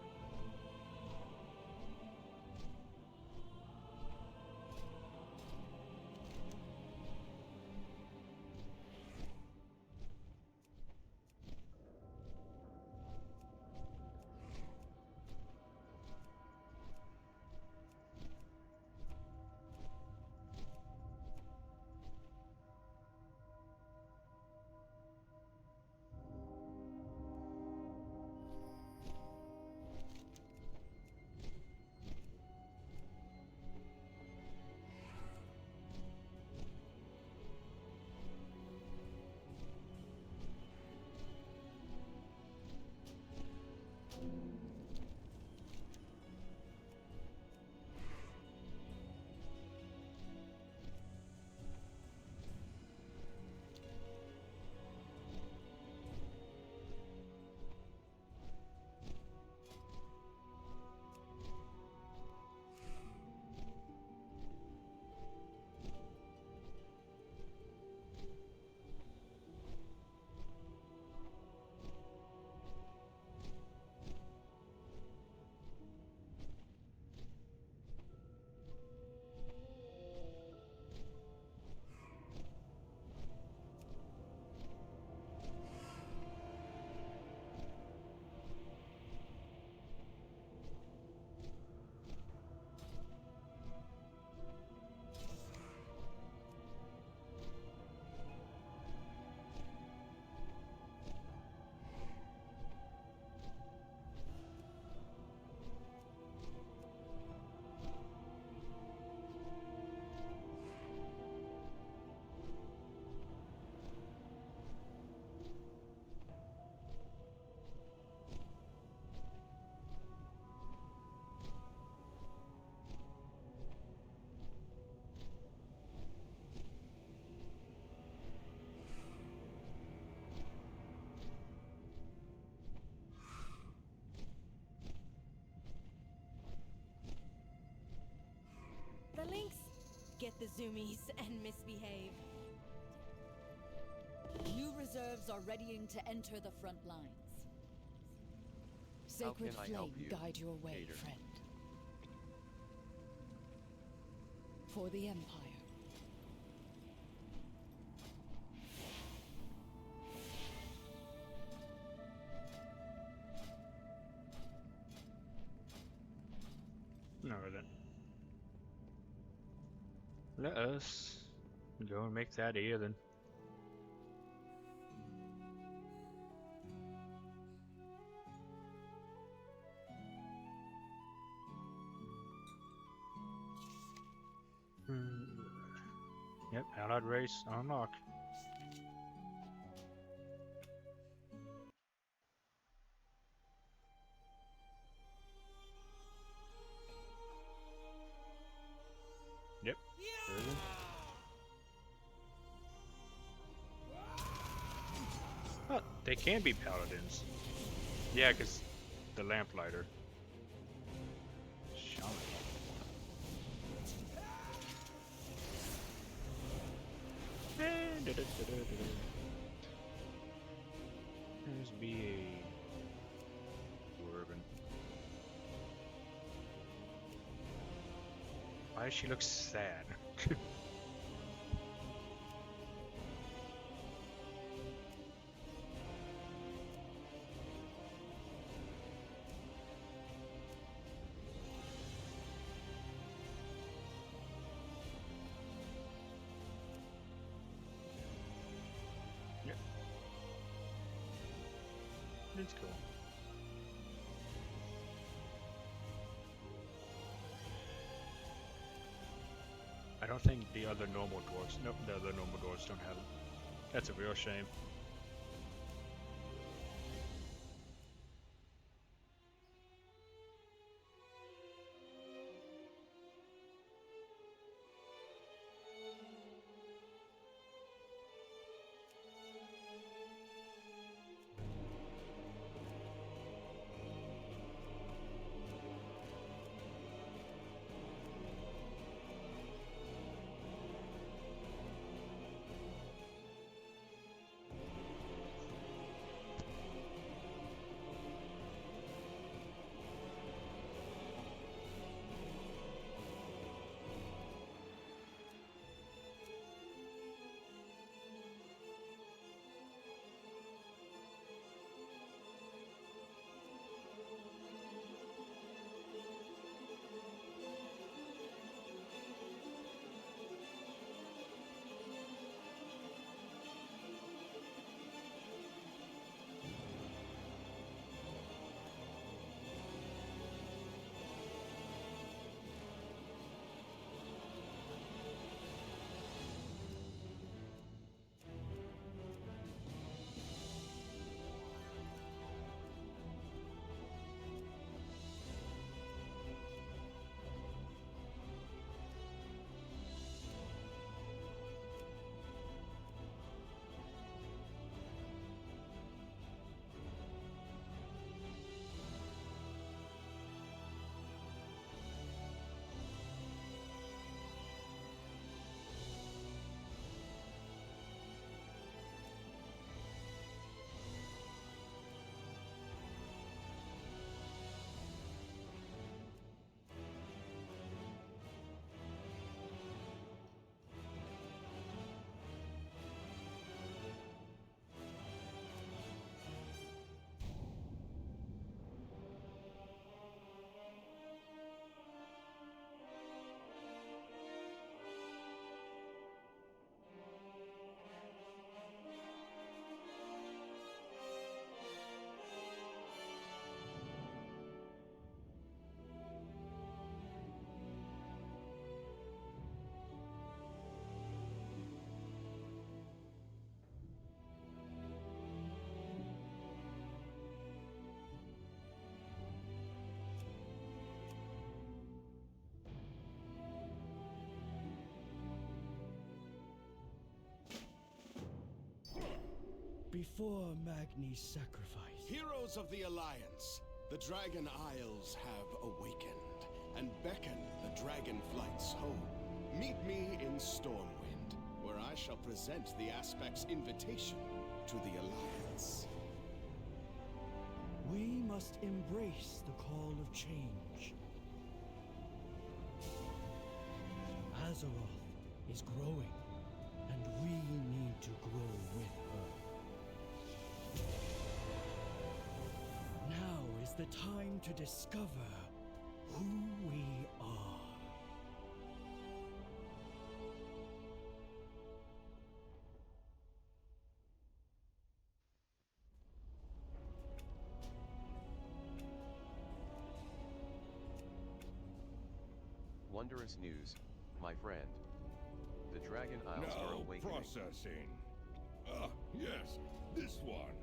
the zoomies and misbehave. New reserves are readying to enter the front lines. can Sacred I help flame you, guide your way, Hater? friend. For the Empire. No, then. Let us go and make that ear then. Yep, allied race unlock. Yep. Oh, they can be paladins. Yeah, because the lamplighter. Shaman. There's B.A. Dwarven. Why does she look sad? It's cool. I don't think the other normal dwarves, nope, the other normal dwarves don't have it. That's a real shame. Before Magni's sacrifice, Heroes of the Alliance, the Dragon Isles have awakened and beckon the dragon flights home. Meet me in Stormwind, where I shall present the Aspect's invitation to the Alliance. We must embrace the call of change. Azeroth is growing, and we need to grow with her. Now is the time to discover who we are. Wondrous news, my friend. The Dragon Isles are Now awakening. processing. Ah, yes, this one.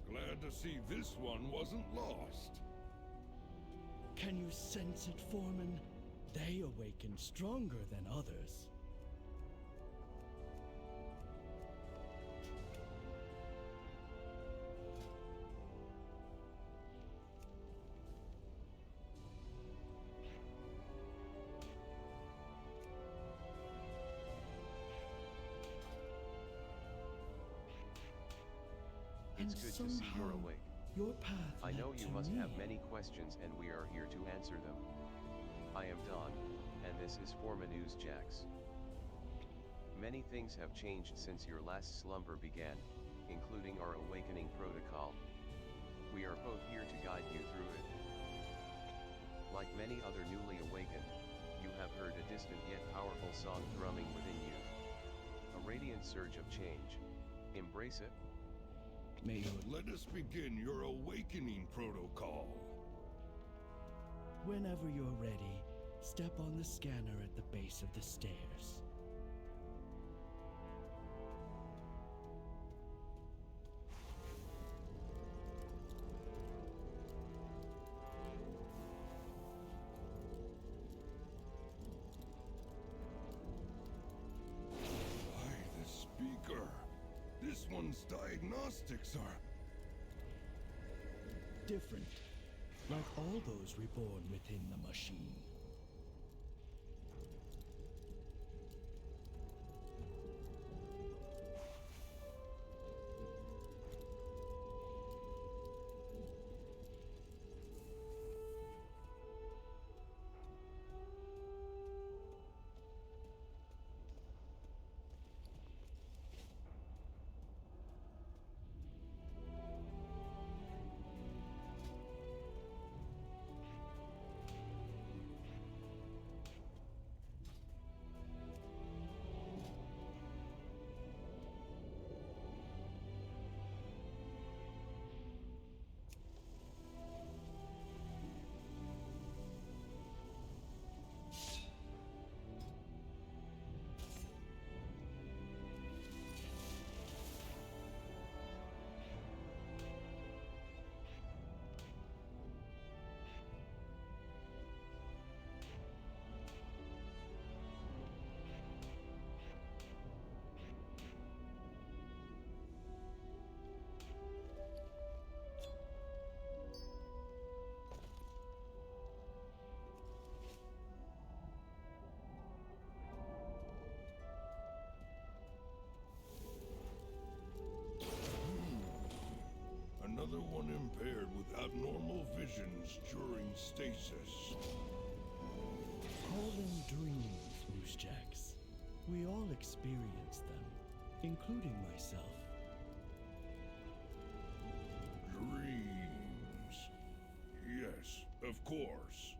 Glad to see this one wasn't lost. Can you sense it, Foreman? They awaken stronger than others. It's good to see you're awake. Your path I know led you to must me. have many questions and we are here to answer them. I am Don, and this is Forma News Jax. Many things have changed since your last slumber began, including our awakening protocol. We are both here to guide you through it. Like many other newly awakened, you have heard a distant yet powerful song thrumming within you. A radiant surge of change. Embrace it. Let us begin your awakening protocol. Whenever you're ready, step on the scanner at the base of the stairs. By the speaker. This one's diagnostics are... Different, like all those reborn within the machine. Another one impaired with abnormal visions during stasis. Call them dreams, Moosejacks. We all experience them, including myself. Dreams. Yes, of course.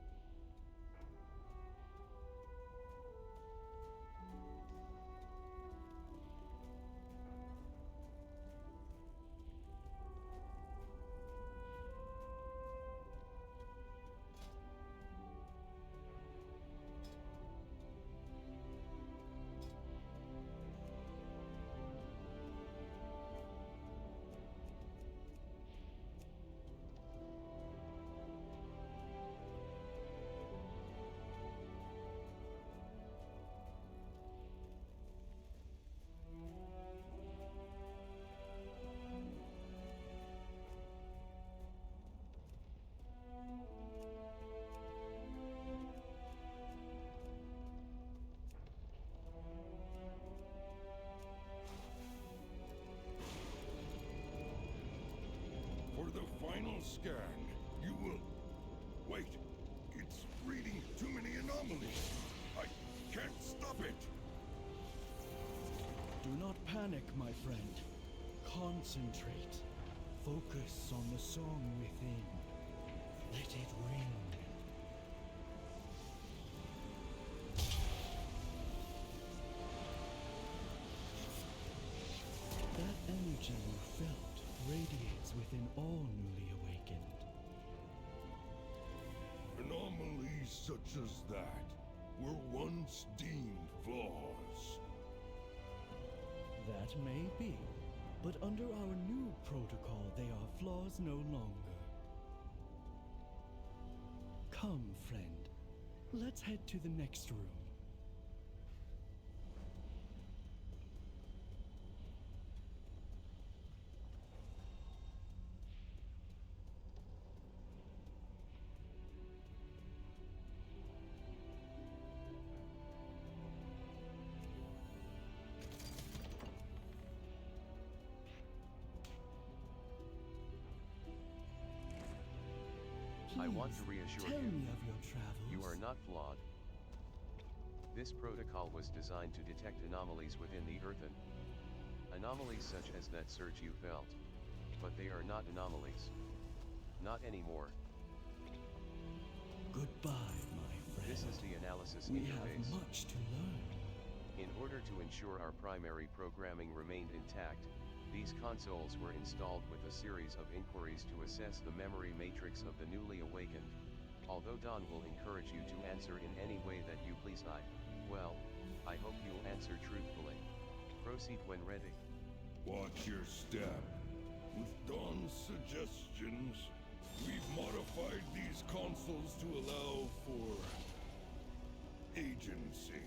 scan, you will... Wait, it's reading too many anomalies. I can't stop it. Do not panic, my friend. Concentrate. Focus on the song within. Let it ring. That energy you felt radiates within all newly awakened. Anomalies such as that were once deemed flaws. That may be, but under our new protocol, they are flaws no longer. Come, friend. Let's head to the next room. I want to reassure Tell you, me of your travels. you are not flawed. This protocol was designed to detect anomalies within the Earthen. Anomalies such as that surge you felt. But they are not anomalies. Not anymore. Goodbye, my friend. This is the analysis We interface. have much to learn. In order to ensure our primary programming remained intact, these consoles were installed with a series of inquiries to assess the memory matrix of the newly awakened. Although Dawn will encourage you to answer in any way that you please, I hope you'll answer truthfully. Proceed when ready. Watch your step. With Dawn's suggestions, we've modified these consoles to allow for agency.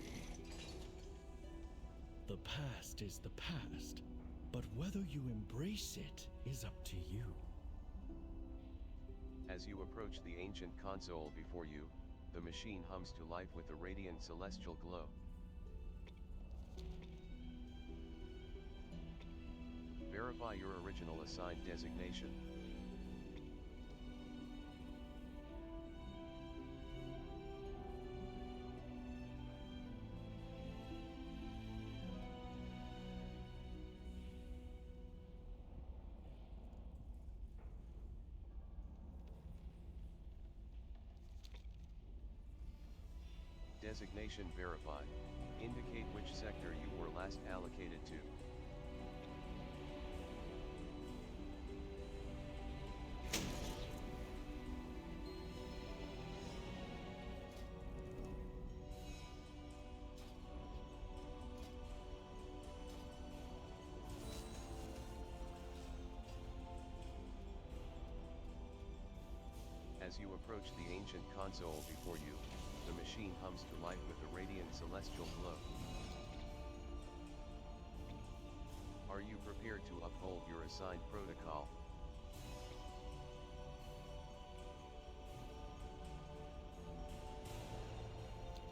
The past is the past, but whether you embrace it is up to you. As you approach the ancient console before you, the machine hums to life with a radiant celestial glow. Verify your original assigned designation. Designation verified. Indicate which sector you were last allocated to. As you approach the ancient console before you, the machine hums to life with a radiant celestial glow. Are you prepared to uphold your assigned protocol?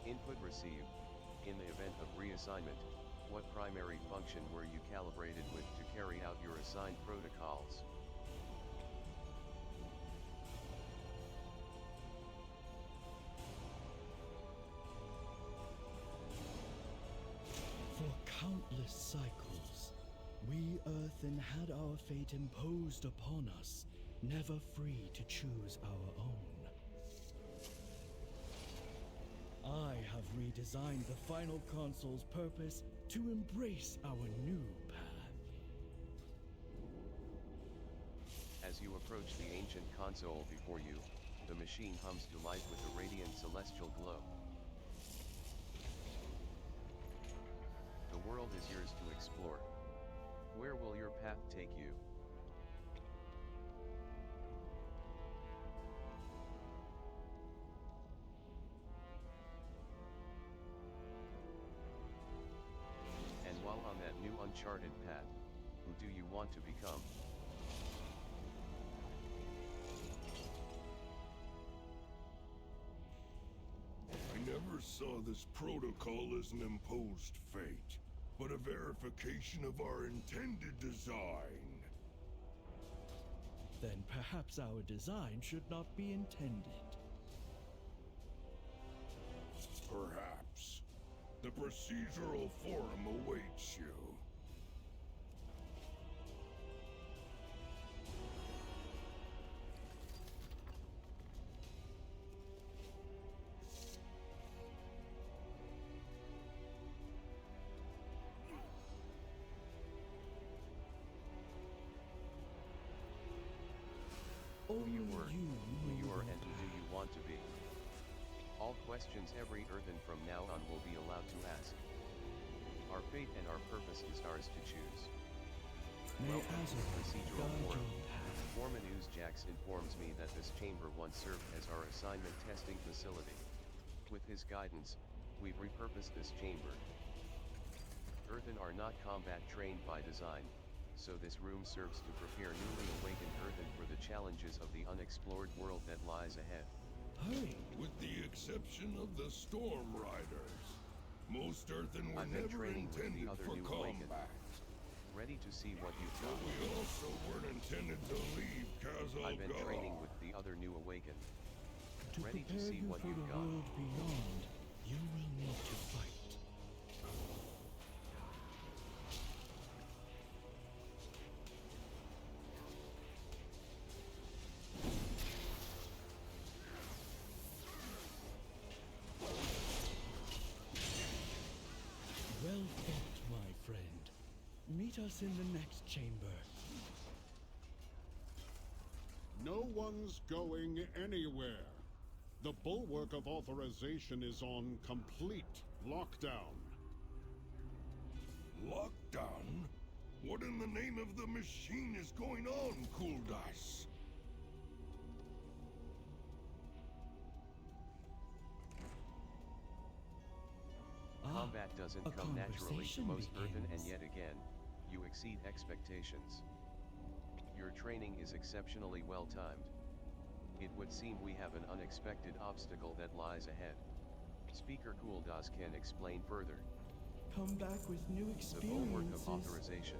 Input received. In the event of reassignment, what primary function were you calibrated with to carry out your assigned protocols? For countless cycles, we Earthen had our fate imposed upon us, never free to choose our own. I have redesigned the final console's purpose to embrace our new path. As you approach the ancient console before you, the machine hums to life with a radiant celestial glow. The world is yours to explore. Where will your path take you? And while on that new uncharted path, who do you want to become? I never saw this protocol as an imposed fate, but a verification of our intended design. Then perhaps our design should not be intended. Perhaps. The procedural forum awaits you. Who you were, and who do you want to be? All questions every Earthen from now on will be allowed to ask. Our fate and our purpose is ours to choose. Welcome to the procedural forum. Foreman Jax informs me that this chamber once served as our assignment testing facility. With his guidance, we've repurposed this chamber. Earthen are not combat trained by design, so this room serves to prepare newly awakened Earthen for the challenges of the unexplored world that lies ahead. Hurry! With the exception of the Storm Riders, most Earthen were never intended for combat. Ready to see what you've But got. we also weren't intended to leave Kazal. I've been training with the other new awakened. To Ready to prepare see you what for you've the got. world beyond, you will need to fight. Well fought, my friend. Meet us in the next chamber. No one's going anywhere. The bulwark of authorization is on complete lockdown. Lockdown? What in the name of the machine is going on, Cool Dice? Combat doesn't come naturally to most Earthen, and yet again, you exceed expectations. Your training is exceptionally well timed. It would seem we have an unexpected obstacle that lies ahead. Speaker Kuldas can explain further. Come back with new The bulwark experiences. of authorization.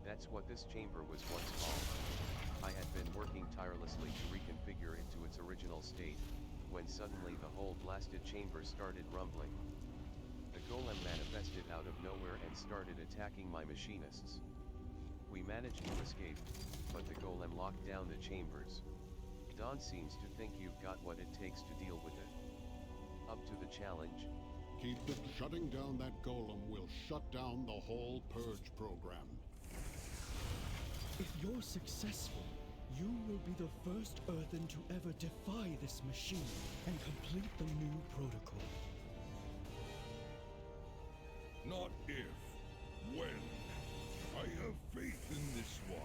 That's what this chamber was once called. I had been working tirelessly to reconfigure it to its original state, when suddenly the whole blasted chamber started rumbling. The golem manifested out of nowhere and started attacking my machinists. We managed to escape, but the golem locked down the chambers. Don seems to think you've got what it takes to deal with it. Up to the challenge. Keep it. Shutting down that golem will shut down the whole purge program. If you're successful, you will be the first Earthen to ever defy this machine and complete the new protocol. Not if, when. I have faith in this one.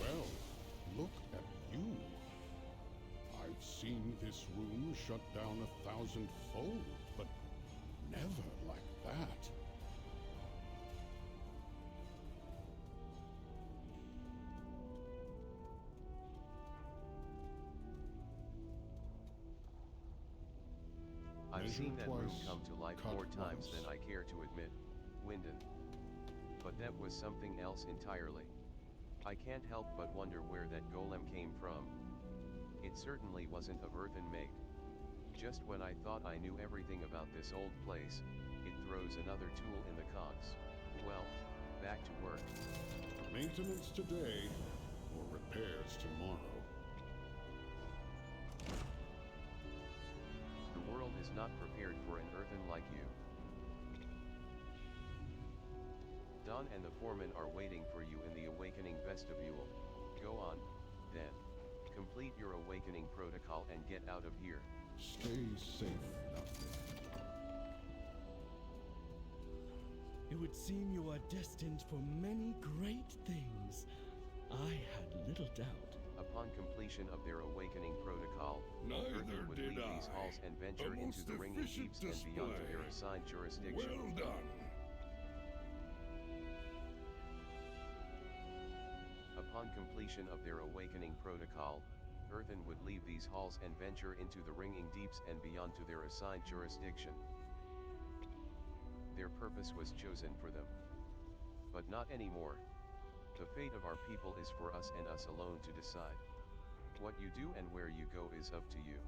Well, look at you. I've seen this room shut down 1,000-fold, but never like that. I've seen that room twice, come to life cut more times once. than I care to admit, Wyndon. But that was something else entirely. I can't help but wonder where that golem came from. It certainly wasn't of earthen make. Just when I thought I knew everything about this old place, it throws another tool in the cogs. Well, back to work. Maintenance today, or repairs tomorrow. The world is not prepared for an earthen like you. Dawn and the foreman are waiting for you in the awakening vestibule. Go on, then. Complete your awakening protocol and get out of here. Stay safe, Nothing. It would seem you are destined for many great things. I had little doubt. Upon completion of their awakening protocol, Neither Earthen would did leave these I. halls and venture A into most the ringing efficient deeps and beyond to their display. assigned jurisdiction. Well done. Upon completion of their awakening protocol, Earthen would leave these halls and venture into the ringing deeps and beyond to their assigned jurisdiction. Their purpose was chosen for them. But not anymore. The fate of our people is for us and us alone to decide. What you do and where you go is up to you.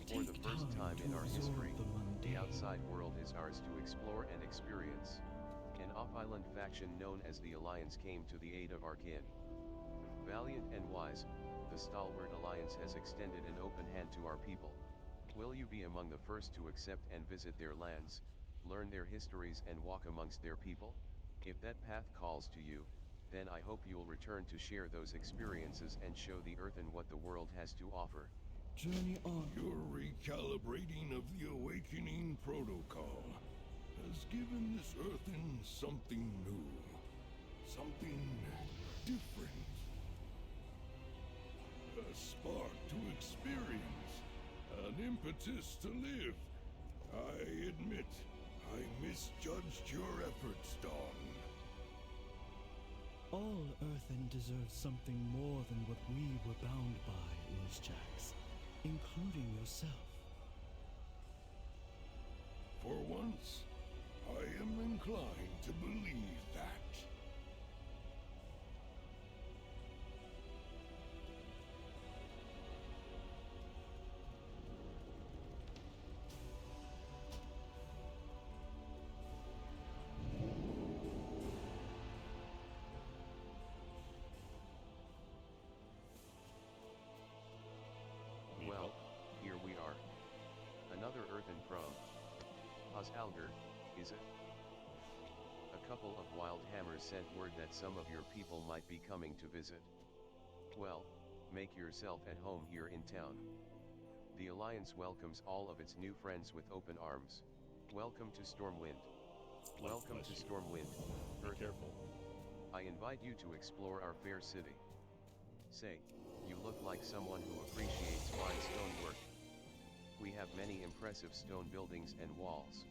For the first time in our history, the outside world is ours to explore and experience. An off-island faction known as the Alliance came to the aid of our kin. Valiant and wise, the stalwart Alliance has extended an open hand to our people. Will you be among the first to accept and visit their lands, learn their histories and walk amongst their people? If that path calls to you, then I hope you'll return to share those experiences and show the Earthen what the world has to offer. Journey on. Your recalibrating of the awakening protocol has given this Earthen something new. Something different. A spark to experience. An impetus to live. I admit, I misjudged your efforts, Dawn. All Earthen deserves something more than what we were bound by, Urjax, including yourself. For once, I am inclined to believe that. Well, here we are. Another Earthen from Alger, is it? A couple of wild hammers sent word that some of your people might be coming to visit. Well, make yourself at home here in town. The Alliance welcomes all of its new friends with open arms. Welcome to Stormwind. Welcome to Stormwind, Earthen. I invite you to explore our fair city. Say, you look like someone who appreciates fine stonework. We have many impressive stone buildings and walls.